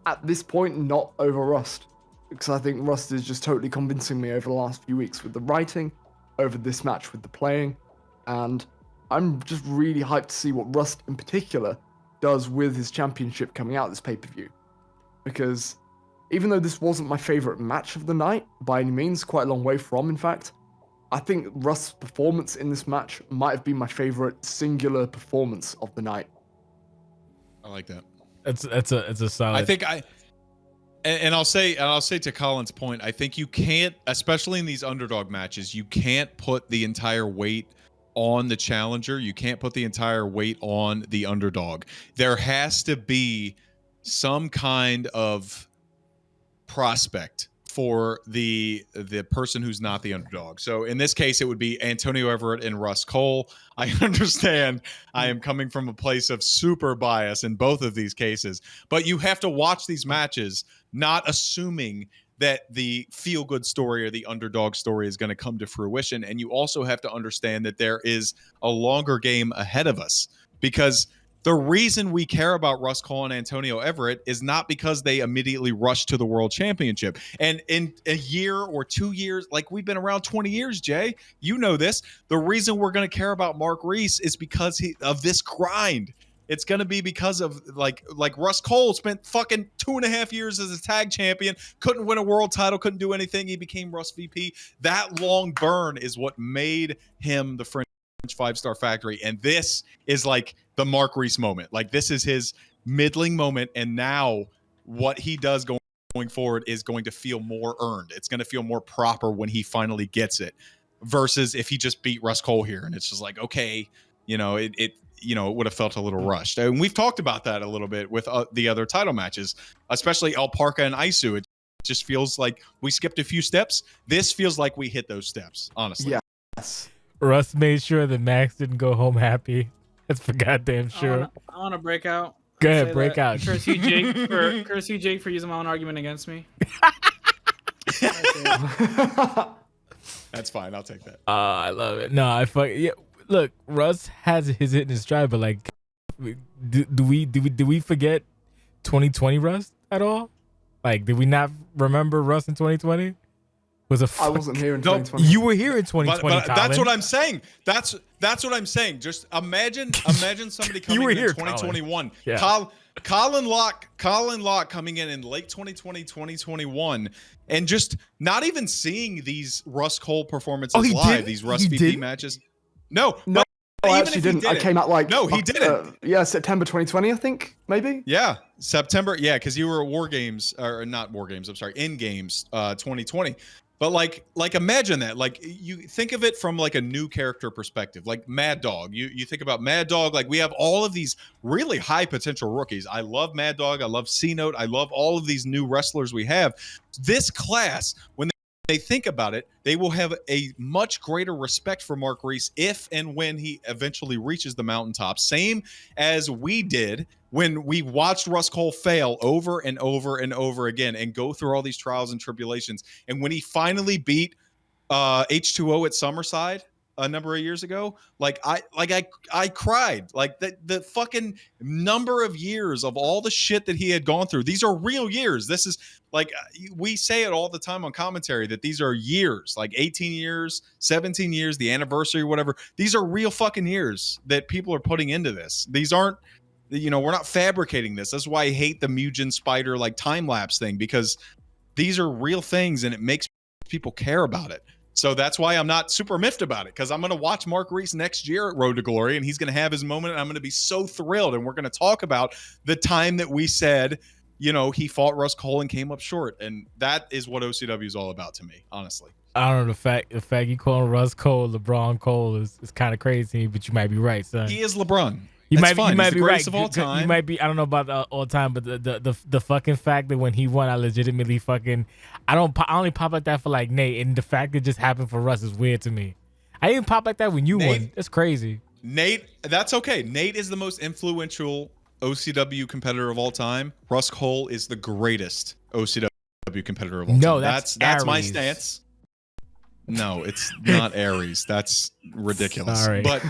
at this point, not over Rust. Because I think Rust is just totally convincing me over the last few weeks with the writing, over this match with the playing, and I'm just really hyped to see what Rust in particular does with his championship coming out this pay-per-view. Because even though this wasn't my favorite match of the night, by any means, quite a long way from, in fact, I think Rust's performance in this match might have been my favorite singular performance of the night. I like that. It's a solid. I think and I'll say to Colin's point, I think you can't, especially in these underdog matches, you can't put the entire weight on the challenger. You can't put the entire weight on the underdog. There has to be some kind of prospect for the person who's not the underdog. So in this case, it would be Antonio Everett and Russ Cole. I understand I am coming from a place of super bias in both of these cases, but you have to watch these matches not assuming that the feel-good story or the underdog story is going to come to fruition. And you also have to understand that there is a longer game ahead of us, because the reason we care about Russ Cole and Antonio Everett is not because they immediately rushed to the world championship. And in a year or 2 years, like we've been around 20 years, Jay, you know this. The reason we're going to care about Mark Reese is because of this grind. It's going to be because of like Russ Cole spent fucking 2.5 years as a tag champion, couldn't win a world title, couldn't do anything. He became Russ VP. That long burn is what made him the French 5-star factory. And this is like the Mark Reese moment. Like this is his middling moment. And now what he does going forward is going to feel more earned. It's going to feel more proper when he finally gets it, versus if he just beat Russ Cole here. And it's just like, okay, it would have felt a little rushed. And we've talked about that a little bit with the other title matches, especially El Parca and Isu. It just feels like we skipped a few steps. This feels like we hit those steps, honestly. Yes. Russ made sure that Maxx didn't go home happy. That's for goddamn sure. I want to break out. Go ahead, break out. Curse you, Jake, for using my own argument against me. That's fine. I'll take that. I love it. No, yeah. Look, Russ has his hit in his stride, but like, do we forget 2020 Russ at all? Like, did we not remember Russ in 2020? I wasn't here in 2020. You were here in 2020. But that's what I'm saying. That's what I'm saying. Just imagine somebody coming in 2021. Yeah. Colin Locke coming in late 2020, 2021, and just not even seeing these Russ Cole performances live, these Russ VP matches. No, I actually didn't. I came out like he didn't. September 2020, I think, maybe. Yeah, September. Yeah, because you were at War Games, or not War Games. I'm sorry, In Games 2020. But like imagine that. Like you think of it from like a new character perspective, like Mad Dog. You think about Mad Dog. Like we have all of these really high potential rookies. I love Mad Dog. I love C-Note. I love all of these new wrestlers we have. This class, when they think about it, they will have a much greater respect for Mark Reese if and when he eventually reaches the mountaintop. Same as we did when we watched Russ Cole fail over and over and over again and go through all these trials and tribulations. And when he finally beat H2O at Summerside a number of years ago, I cried. Like the fucking number of years of all the shit that he had gone through. These are real years. This is like, we say it all the time on commentary that these are years, like 18 years, 17 years, the anniversary, whatever. These are real fucking years that people are putting into this. These aren't, we're not fabricating this. That's why I hate the Mugen Spider like time lapse thing, because these are real things and it makes people care about it. So that's why I'm not super miffed about it, because I'm going to watch Mark Reese next year at Road to Glory, and he's going to have his moment, and I'm going to be so thrilled. And we're going to talk about the time that we said, he fought Russ Cole and came up short. And that is what OCW is all about to me, honestly. I don't know, the fact you calling Russ Cole LeBron Cole is kind of crazy, but you might be right, son. He is LeBron. You That's might fine. you might He's be the right. greatest of all time. You might be. I don't know about the all time, but the fucking fact that when he won, I legitimately fucking. I only pop like that for like Nate, and the fact it just happened for Russ is weird to me. I didn't pop like that when you won. That's crazy. Nate, that's okay. Nate is the most influential OCW competitor of all time. Russ Cole is the greatest OCW competitor of all time. No, that's my Aries. stance. No, it's not Aries. That's ridiculous. Sorry. But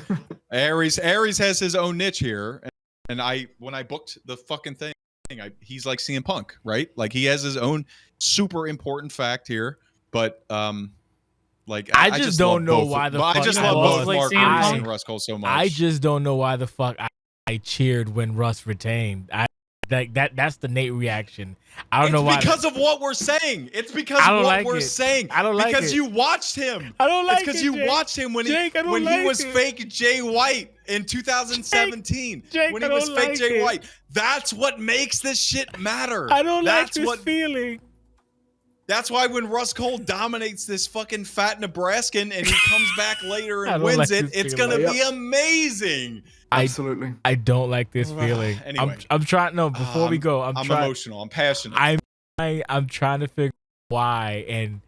Aries has his own niche here, and when I booked the fucking thing, he's like CM Punk, right? Like he has his own super important fact here, but like I just don't know why the fuck I just I love lost. both Like Mark CM Reese Punk? and Russ Cole so much. I just don't know why the fuck I cheered when Russ retained. That's the Nate reaction. I don't know why. It's because of what we're saying. It's because I don't of what like we're it. saying. I don't like because it. you watched him. I don't like It's because it, you Jake. watched him when Jake, I don't he like was it. fake Jay White in 2017. Jake, when I he was don't fake like Jay it. White. That's what makes this shit matter. I don't like That's this what feeling. That's why when Russ Cole dominates this fucking fat Nebraskan and he comes back later I and don't wins like it, this it's feeling. gonna be amazing. Absolutely. I don't like this feeling. Anyway. I'm trying. No, before we go, I'm trying. Emotional. I'm passionate. I'm trying to figure out why, and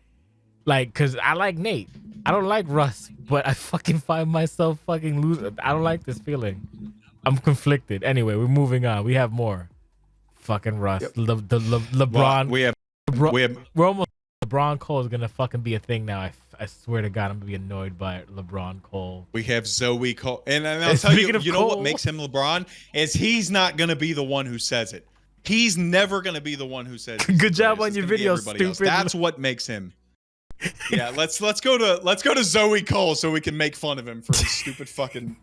like, cause I like Nate. I don't like Russ, but I fucking find myself fucking losing. I don't like this feeling. I'm conflicted. Anyway, we're moving on. We have more. Fucking Russ. Yep. LeBron. Well, we have We're almost. LeBron Cole is gonna fucking be a thing now. I swear to God, I'm gonna be annoyed by LeBron Cole. We have Zoe Cole, and I'll tell you, Speaking of you know what Cole- makes him LeBron is he's not gonna be the one who says it. He's never gonna be the one who says. he's Good the job greatest. on It's your gonna be video, everybody else. stupid. That's what makes him. Yeah, let's go to Zoe Cole so we can make fun of him for his stupid fucking.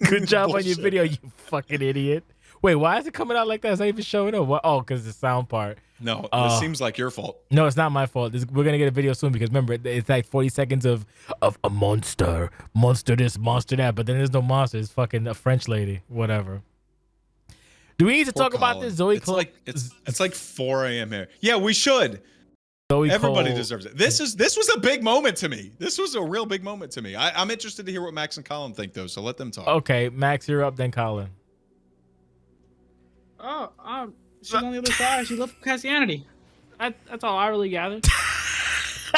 Good job on your bullshit. video, you fucking idiot. Wait, why is it coming out like that? It's not even showing up. What? Oh, because the sound part. No, this seems like your fault. No, it's not my fault. We're gonna get a video soon because remember, it's like 40 seconds of a monster this, monster that, but then there's no monster. It's fucking a French lady, whatever. Do we need to Poor talk about Colin. this, Zoe It's Cole? like it's like 4 a.m. here. Yeah, we should. Zoe Everybody Cole- deserves it. This was a big moment to me. This was a real big moment to me. I'm interested to hear what Max and Colin think though. So let them talk. Okay, Max, you're up. Then Colin. Oh, she's on the other side. She left Christianity. That's all I really gathered.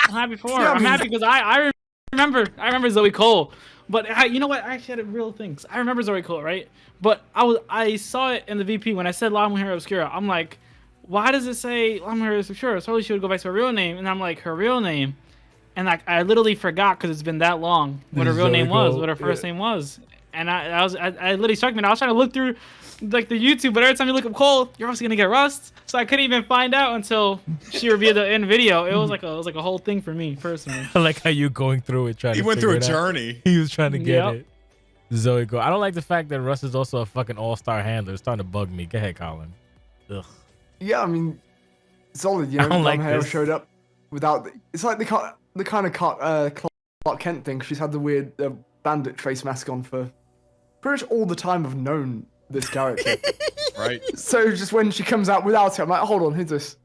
I'm happy for her. Yeah, I I'm mean- happy because I remember Zoe Cole. But you know what? I actually had a real thing. I remember Zoe Cole, right? But I saw it in the VP when I said La Mujer Obscura. I'm like, why does it say La Mujer Obscura? Totally she would go back to her real name. And I'm like, her real name. And like I literally forgot because it's been that long what her real Zoe name was, Cole, what her first yeah. name was. And I literally struck me. And I was trying to look through like the YouTube, but every time you look up Cole, you're also gonna get Rust. So I couldn't even find out until she revealed it in video. It was like a whole thing for me personally. I like how you going through it, trying He to went through a figure it out. journey. He was trying to get Yep. it. Zoe Cole. I don't like the fact that Russ is also a fucking all-star handler. It's starting to bug me. Go ahead, Colin. Ugh. Yeah, I mean, solid. You I know, don't like Blonde hair this. showed up without. It's like the kind of Clark Kent thing. She's had the weird bandit face mask on for pretty much all the time I've known this character. Right. So just when she comes out without it, I'm like, hold on, who's this?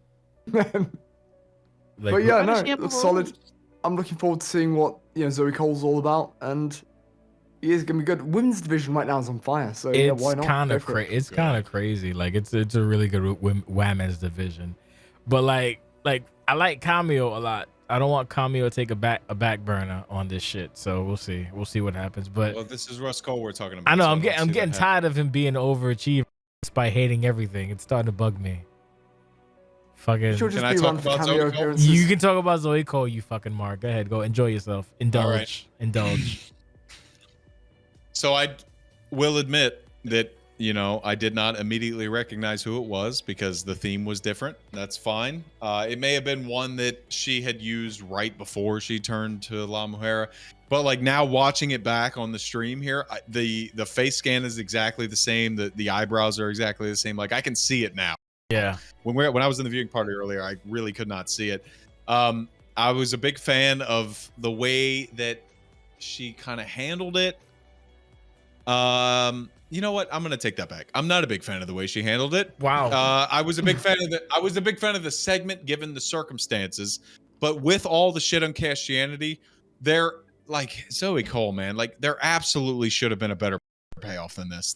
Like, But yeah, Why does no, she have it looks a solid. rose? I'm looking forward to seeing what Zoe Cole's all about, and he is gonna be good. Women's division right now is on fire, so yeah, it's why not? kind Go of for it. crazy. It's kind of crazy. Like it's a really good women's division, but like I like Cameo a lot. I don't want Cameo to take a back burner on this shit. So we'll see. We'll see what happens. But Well, this is Russ Cole we're talking about. I know so I'm let's see getting what happens. tired of him being an overachiever despite hating everything. It's starting to bug me. Fucking. She'll Can just I be talk run for about Zoe cameo Cole? appearances. You can talk about Zoe Cole, you fucking Mark. Go ahead, go enjoy yourself. Indulge. right. Indulge. So I will admit that, I did not immediately recognize who it was because the theme was different. That's fine. It may have been one that she had used right before she turned to La Mujer. But like now watching it back on the stream here, the face scan is exactly the same. The eyebrows are exactly the same. Like I can see it now. Yeah. When I was in the viewing party earlier, I really could not see it. I was a big fan of the way that she kind of handled it. You know what? I'm gonna take that back. I'm not a big fan of the way she handled it. Wow. I was a big fan of the segment given the circumstances, but with all the shit on Christianity, they're like Zoe Cole, man. Like there absolutely should have been a better payoff than this.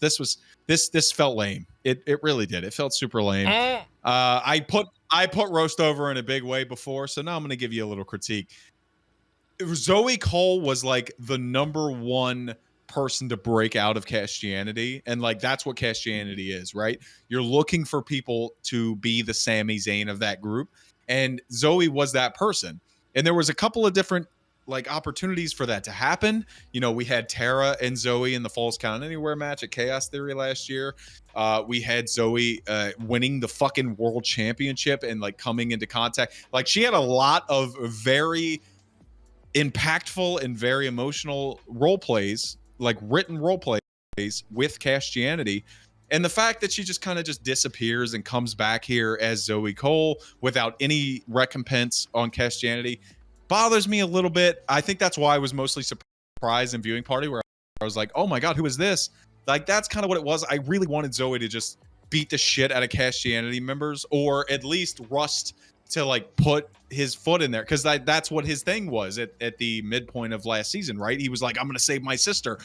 This felt lame. It really did. It felt super lame. I put roast over in a big way before, so now I'm going to give you a little critique. Zoe Cole was like the number one person to break out of Christianity, and like that's what Christianity is, right? You're looking for people to be the Sami Zayn of that group, and Zoe was that person. And there was a couple of different like opportunities for that to happen. You know, we had Tara and Zoe in the Falls Count Anywhere match at Chaos Theory last year. We had Zoe winning the fucking world championship and like coming into contact. Like she had a lot of very impactful and very emotional role plays, like written role plays with Christianity. And the fact that she just kind of just disappears and comes back here as Zoe Cole without any recompense on Christianity bothers me a little bit. I think that's why I was mostly surprised in viewing party, where I was like, oh my God, who is this? Like, that's kind of what it was. I really wanted Zoe to just beat the shit out of Christianity members, or at least Rust to like put his foot in there. Cause that's what his thing was at the midpoint of last season, right? He was like, I'm going to save my sister.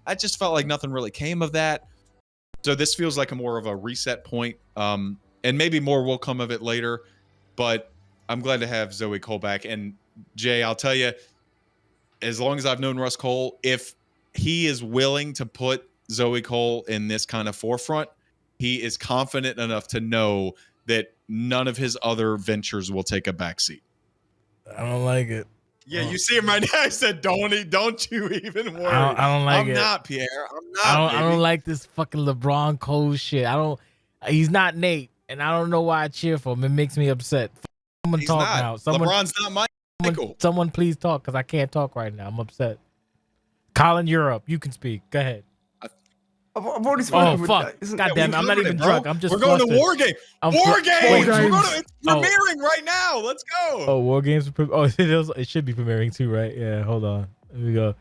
I just felt like nothing really came of that. So this feels like a more of a reset point. And maybe more will come of it later, but I'm glad to have Zoe Cole back. And Jay, I'll tell you, as long as I've known Russ Cole, if he is willing to put Zoe Cole in this kind of forefront, he is confident enough to know that none of his other ventures will take a backseat. I don't like it. Yeah, you see him right now. I said, don't you even worry. I don't like it. I'm not, Pierre. I'm not. I don't like this fucking LeBron Cole shit. He's not Nate, and I don't know why I cheer for him. It makes me upset. Someone He's talk not. now. LeBron's not Michael. Someone please talk, because I can't talk right now. I'm upset. Colin, you're up. You can speak. Go ahead. I've already spoken. Oh, fuck. God damn it. I'm not even drunk. I'm just We're going flustered. to War Game. War Games. It's premiering right now. Let's go. Oh, War Games. It should be premiering too, right? Yeah, hold on. Here we go.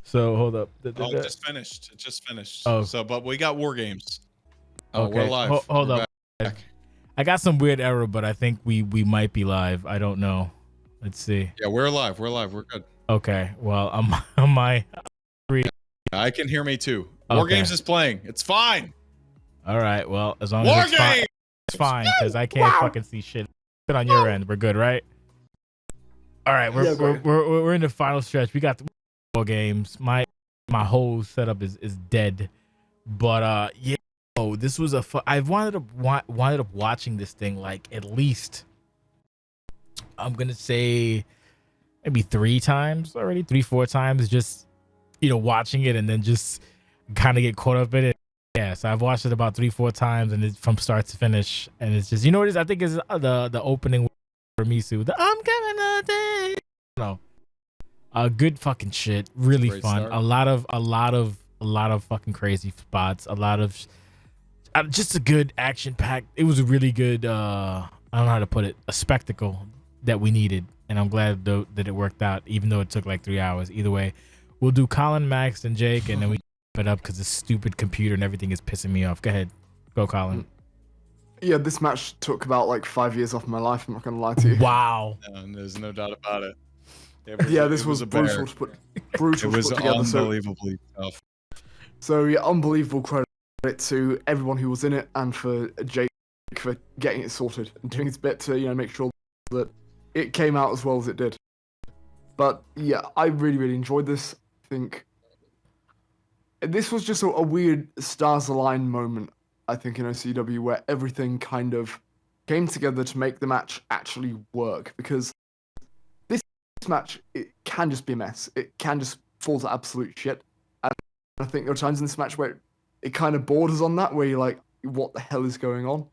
So, hold up. It just finished. It just finished. Oh. So, but we got War Games. Okay. We're live. Hold We're up. back. I got some weird error, but I think we might be live. I don't know. Let's see. Yeah, we're live. We're live. We're good. Okay. Well, on my... I can hear me too. War Okay. Games is playing. It's fine. All right. Well, as long War as Games. it's fine, because I can't fucking see shit. Good on your end. We're good, right? All right. We're in the final stretch. We got the War Games. My whole setup is dead. But yeah. Oh, this was I've wanted up watching this thing like at least, I'm gonna say maybe 3 times already, 3-4 times, just watching it and then just kind of get caught up in it. Yeah, so I've watched it about 3-4 times, and it's from start to finish, and it's just what it is. I think is the opening for Misu. The I'm coming a day. No, good fucking shit. Really Great fun. start. A lot of fucking crazy spots. A lot of just a good action pack. It was a really good. I don't know how to put it. A spectacle that we needed, and I'm glad that it worked out, even though it took like 3 hours. Either way, we'll do Colin, Max, and Jake, and then we wrap it up because this stupid computer and everything is pissing me off. Go ahead, go Colin. Yeah, this match took about like 5 years off my life. I'm not gonna lie to you. Wow. There's no doubt about it. This was brutal to put It was together. unbelievably tough. So yeah, unbelievable credit to everyone who was in it, and for Jake for getting it sorted and doing his bit to make sure that it came out as well as it did. But yeah, I really enjoyed this. I think this was just a weird stars aligned moment, I think, in OCW, where everything kind of came together to make the match actually work. Because this match, it can just be a mess. It can just fall to absolute shit. And I think there are times in this match where it kind of borders on that, where you're like, what the hell is going on?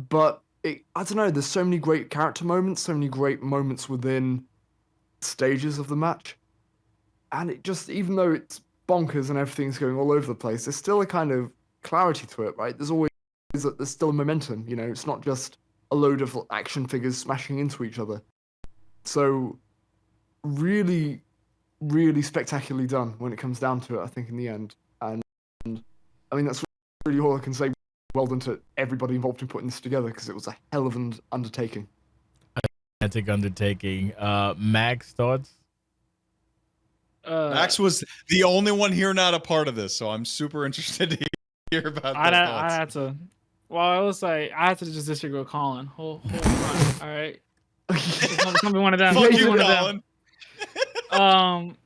But I don't know, there's so many great character moments, so many great moments within stages of the match. And it just, even though it's bonkers and everything's going all over the place, there's still a kind of clarity to it, right? There's still a momentum, it's not just a load of action figures smashing into each other. So really spectacularly done when it comes down to it, I think, in the end. And I mean, that's really all I can say. Well done to everybody involved in putting this together, because it was a hell of an undertaking. Gigantic undertaking. Max, thoughts? Max was the only one here not a part of this, so I'm super interested to hear about I their thoughts. had to. Well, I was like, I had to just disagree with Colin. Hold on. All right. It's gonna be one of them. Fuck It's you, one of them. Colin.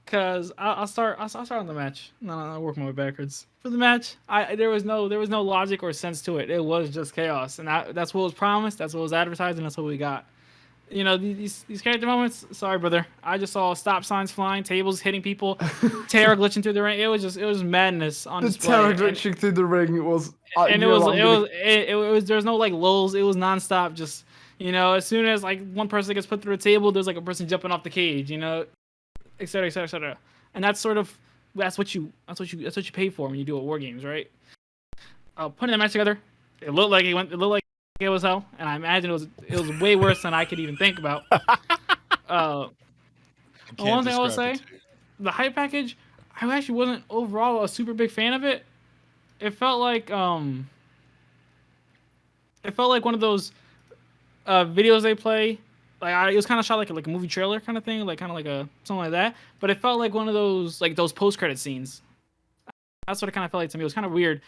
Cause I'll start on the match. No, I'll work my way backwards. For the match, there was no logic or sense to it. It was just chaos, and that's what was promised. That's what was advertised, and that's what we got. You know, these character moments. Sorry, brother. I just saw stop signs flying, tables hitting people, Terra glitching through the ring. It was madness on The display. Terra glitching through the ring was. And it was there was no like lulls. It was nonstop. Just, you know, as soon as like one person gets put through a table, there's like a person jumping off the cage. You know, et cetera, et cetera, et cetera. And that's what you pay for when you do it War Games, right? Putting the match together, it looked like it was hell, and I imagine it was way worse than I could even think about. One thing I will say, the hype package, I actually wasn't overall a super big fan of it. It felt like one of those videos they play. Like it was kind of shot like a movie trailer kind of thing, like kind of like a something like that. But it felt like one of those post-credit scenes. That's what it kind of felt like to me. It was kind of weird.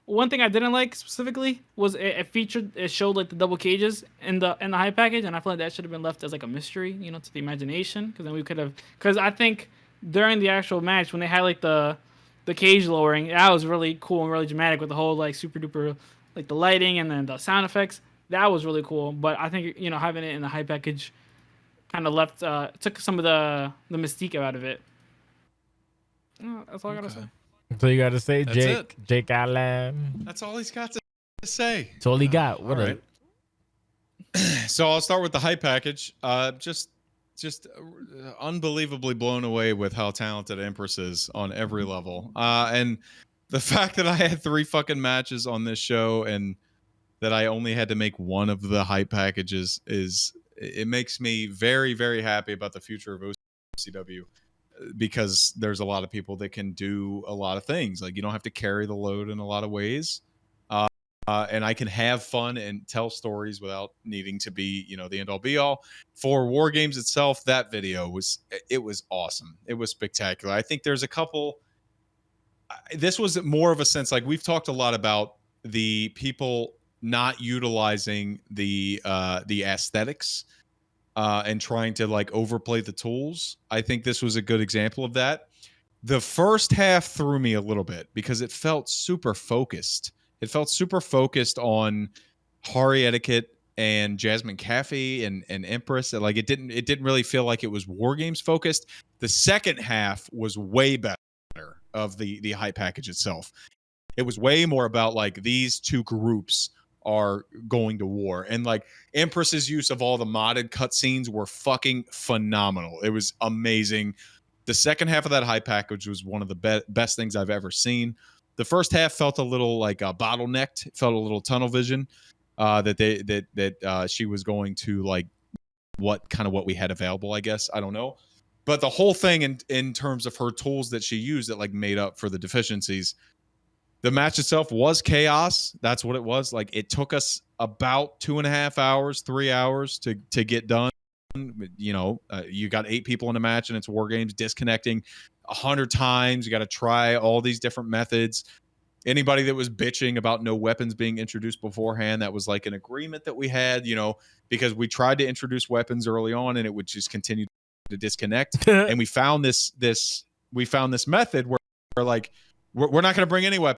One thing I didn't like specifically was it showed like the double cages in the hype package, and I feel like that should have been left as like a mystery, you know, to the imagination, because then we could have. Because I think during the actual match when they had like the cage lowering, that was really cool and really dramatic with the whole like super duper like the lighting and then the sound effects. That was really cool, but I think, you know, having it in the hype package kind of took some of the mystique out of it. That's all I gotta say. So you got to say, That's Jake Allen. That's all he's got to say. That's all he got. What all right. So I'll start with the hype package. Just unbelievably blown away with how talented Empress is on every level. And the fact that I had 3 fucking matches on this show and that I only had to make one of the hype packages it makes me very, very happy about the future of OCW. Because there's a lot of people that can do a lot of things. Like, you don't have to carry the load in a lot of ways. And I can have fun and tell stories without needing to be, you know, the end all be all. For War Games itself, that video was awesome. It was spectacular. I think there's a couple. This was more of a sense, like we've talked a lot about the people not utilizing the aesthetics. And trying to like overplay the tools. I think this was a good example of that. The first half threw me a little bit because it felt super focused. It felt super focused on Hari Etiquette and Jasmine Caffey and Empress. Like it didn't really feel like it was War Games focused. The second half was way better of the hype package itself. It was way more about like these two groups are going to war, and like Empress's use of all the modded cutscenes were fucking phenomenal. It was amazing. The second half of that hype package was one of the best things I've ever seen. The first half felt a little like bottlenecked. It felt a little tunnel vision. That she was going to like what we had available, I guess. I don't know. But the whole thing in terms of her tools that she used that like made up for the deficiencies. The match itself was chaos. That's what it was. Like it took us about 2.5 hours, 3 hours to get done. You know, you got 8 people in a match and it's War Games, disconnecting 100 times. You got to try all these different methods. Anybody that was bitching about no weapons being introduced beforehand, that was like an agreement that we had, you know, because we tried to introduce weapons early on and it would just continue to disconnect. And we found this method where like we're not going to bring any weapons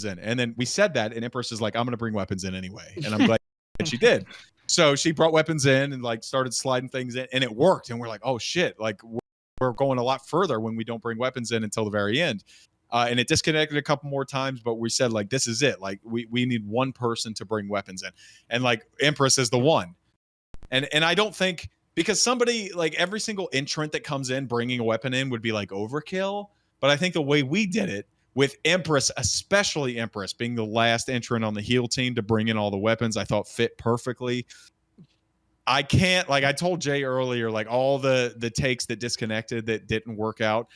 in. And then we said that, and Empress is like, I'm going to bring weapons in anyway. And I'm glad she did. So she brought weapons in and like started sliding things in, and it worked. And we're like, oh shit, like we're going a lot further when we don't bring weapons in until the very end. And it disconnected a couple more times, but we said like, this is it. Like we need one person to bring weapons in. And like Empress is the one. And I don't think, because somebody like every single entrant that comes in bringing a weapon in would be like overkill. But I think the way we did it, with Empress, especially Empress being the last entrant on the heel team to bring in all the weapons, I thought fit perfectly. I can't, like I told Jay earlier, like all the takes that disconnected that didn't work out.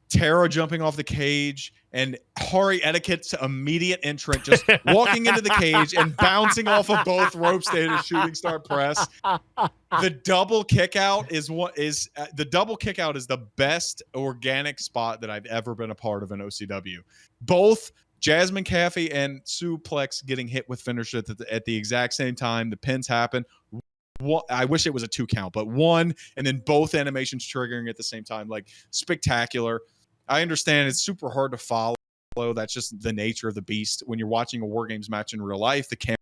Tara jumping off the cage, and Hari Etiquette's immediate entrant just walking into the cage and bouncing off of both ropes to hit a shooting star press. The double kick out is the best organic spot that I've ever been a part of in OCW. Both Jasmine Caffey and Suplex getting hit with finisher at the exact same time. The pins happen. I wish it was a 2 count, but 1, and then both animations triggering at the same time. Like, spectacular. I understand it's super hard to follow. That's just the nature of the beast. When you're watching a War Games match in real life, the camera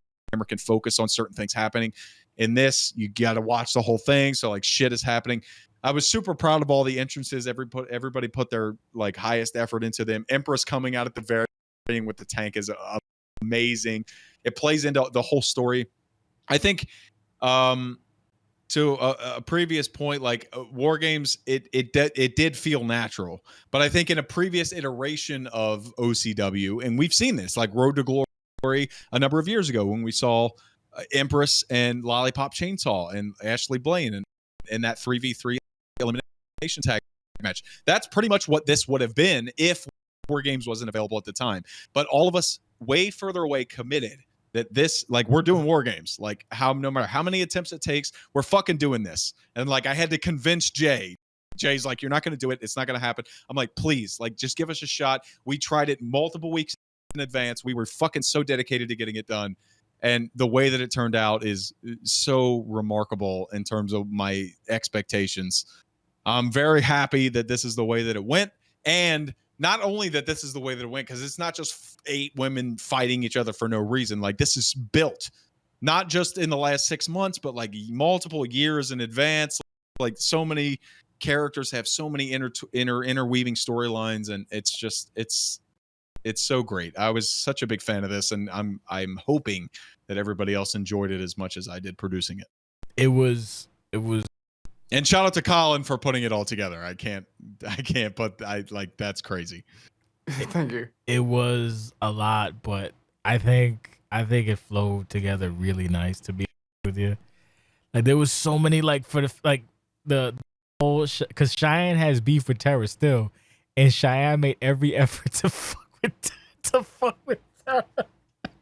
can focus on certain things happening. In this, you got to watch the whole thing. So, like, shit is happening. I was super proud of all the entrances. Everybody put their, like, highest effort into them. Empress coming out at the very beginning with the tank is amazing. It plays into the whole story. I think to a previous point, like War Games, it did feel natural, but I think in a previous iteration of OCW, and we've seen this, like Road to Glory a number of years ago when we saw Empress and Lollipop Chainsaw and Ashley Blaine and that 3v3 elimination tag match. That's pretty much what this would have been if War Games wasn't available at the time. But all of us way further away committed that this, like, we're doing War Games. Like, no matter how many attempts it takes, we're fucking doing this. And, like, I had to convince Jay. Jay's like, you're not going to do it. It's not going to happen. I'm like, please, like, just give us a shot. We tried it multiple weeks in advance. We were fucking so dedicated to getting it done. And the way that it turned out is so remarkable in terms of my expectations. I'm very happy that this is the way that it went. And not only that this is the way that it went, because it's not just 8 women fighting each other for no reason. Like, this is built, not just in the last 6 months, but like multiple years in advance. Like, so many characters have so many interweaving storylines, and it's so great. I was such a big fan of this, and I'm hoping that everybody else enjoyed it as much as I did producing it. It was. And shout out to Colin for putting it all together. I can't, but that's crazy. Thank you. It was a lot, but I think it flowed together really nice, to be with you. Like, there was so many, like, for the whole, because Cheyenne has beef with Terra still, and Cheyenne made every effort to fuck with Terra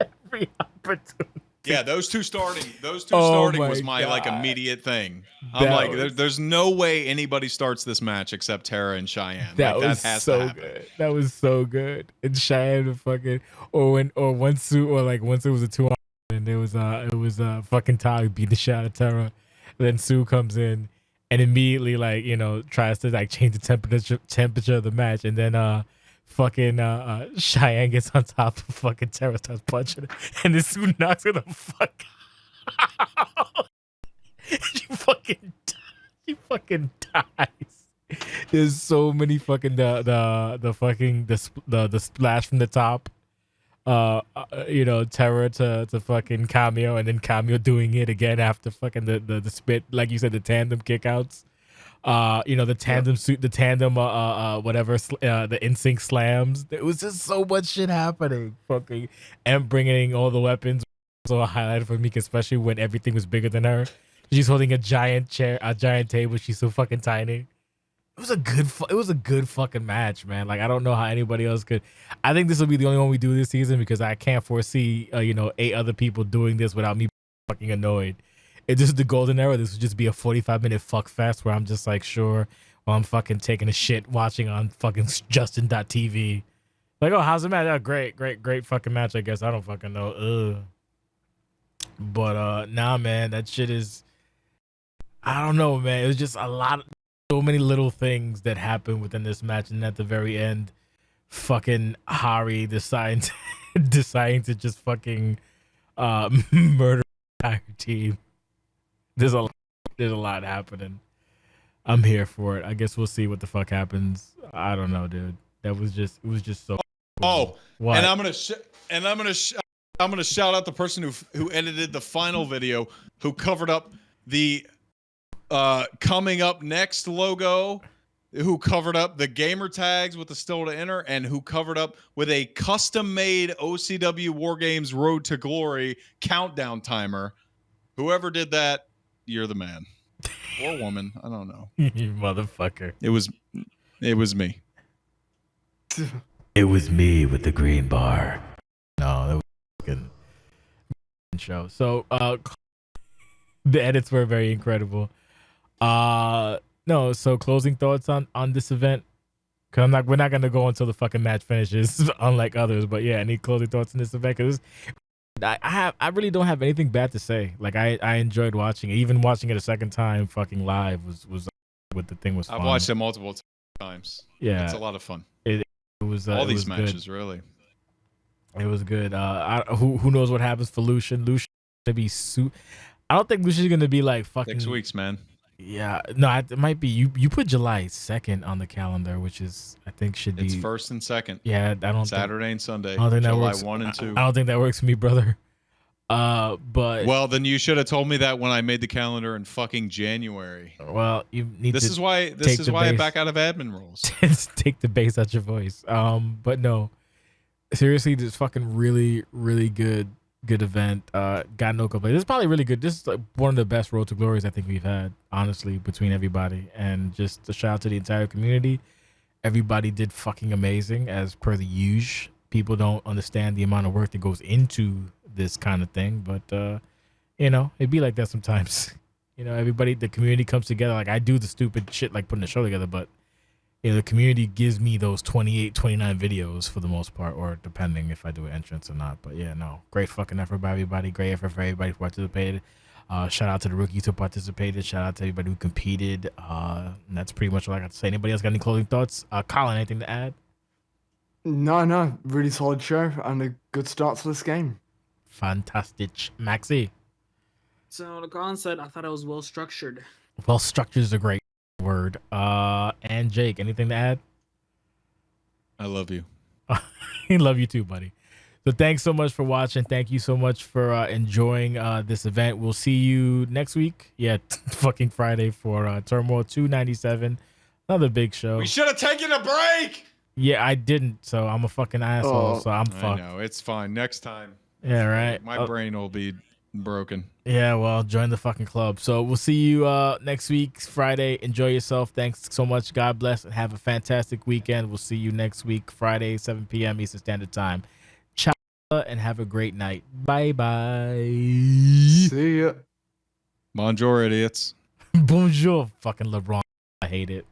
every opportunity. Yeah, those two starting Oh was my God. like immediate thing. I'm like, there's no way anybody starts this match except Tara and Cheyenne. That like, was that has so to happen. good. That was so good. And Cheyenne fucking, once it was a 2-on and it was fucking Todd beat the shit out of Tara. Then Sue comes in and immediately, like, you know, tries to like change the temperature of the match, and then fucking Cheyenne gets on top of fucking Tara, starts punching her, and then Sue knocks her the fuck out. She fucking dies. There's so many fucking the splash from the top. You know, Terror to fucking Cameo, and then Cameo doing it again after fucking the spit, like you said, the tandem kickouts. You know, the tandem suit, the tandem whatever, the NSYNC slams. There was just so much shit happening. Fucking, and bringing all the weapons was a highlight for me, especially when everything was bigger than her. She's holding a giant chair, a giant table. She's so fucking tiny. It was a good fucking match, man. Like, I don't know how anybody else could. I think this will be the only one we do this season, because I can't foresee 8 other people doing this without me fucking annoyed. If this is the golden era, this would just be a 45-minute fuck fest where I'm just like, sure, while I'm fucking taking a shit watching on fucking Justin.tv. Like, oh, how's the match? Oh, great fucking match, I guess. I don't fucking know. Ugh. But nah, man, that shit is, I don't know, man. It was just so many little things that happened within this match, and at the very end, fucking Hari deciding to just fucking murder the entire team. There's a lot happening. I'm here for it. I guess we'll see what the fuck happens. I don't know, dude. It was just so. Oh, what? And I'm gonna shout out the person who edited the final video, who covered up the coming up next logo, who covered up the gamer tags with the still to enter, and who covered up with a custom-made OCW War Games Road to Glory countdown timer. Whoever did that, you're the man. Or woman, I don't know. You motherfucker. It was me. It was me with the green bar. No, that was fucking show. So the edits were very incredible. No, so closing thoughts on this event. Cause we're not gonna go until the fucking match finishes, unlike others. But yeah, any closing thoughts on this event? Cause I really don't have anything bad to say. Like I enjoyed watching it. Even watching it a second time, fucking live was what the thing was. Fun. I've watched it multiple times. Yeah, it's a lot of fun. It was all it these was matches good. really. It was good. Who knows what happens for Lucian? Lucian gonna be I don't think Lucian's gonna be like fucking 6 weeks, man. Yeah, no, it might be. You put July 2nd on the calendar, which is I think should be. It's 1st and 2nd. Yeah, I don't. Saturday and Sunday. I don't think that July works. 1 and 2. I don't think that works for me, brother. But well, then you should have told me that when I made the calendar in fucking January. Well, you need. This is why I back out of admin roles. Take the bass out your voice. But no, seriously, this fucking really good event. Got no complaints. This is probably really good. This is like one of the best Road to Glories I think we've had, honestly, between everybody. And just a shout out to the entire community. Everybody did fucking amazing as per the usual. People don't understand the amount of work that goes into this kind of thing, but you know, it'd be like that sometimes. You know, everybody, the community comes together. Like I do the stupid shit like putting a show together, but you know, the community gives me those 28, 29 videos for the most part, or depending if I do an entrance or not. But yeah, no, great fucking effort by everybody. Great effort for everybody who participated. Shout out to the rookies who participated. Shout out to everybody who competed. And that's pretty much all I got to say. Anybody else got any closing thoughts? Colin, anything to add? No, really solid show and a good start to this game. Fantastic. Maxi. So like Colin said, I thought it was well structured. Well, structured is a great word. And Jake, anything to add? I love you. I love you too, buddy. So thanks so much for watching. Thank you so much for enjoying this event. We'll see you next week. Yeah, fucking Friday for Turmoil 297. Another big show. We should have taken a break. Yeah, I didn't. So I'm a fucking asshole. So I'm fucked. I know. It's fine. Next time. Yeah, right. My brain will be broken. Yeah, well, join the fucking club. So we'll see you next week, Friday. Enjoy yourself. Thanks so much. God bless and have a fantastic weekend. We'll see you next week, Friday, 7 p.m. Eastern Standard Time. Ciao and have a great night. Bye-bye. See ya. Bonjour, idiots. Bonjour, fucking LeBron. I hate it.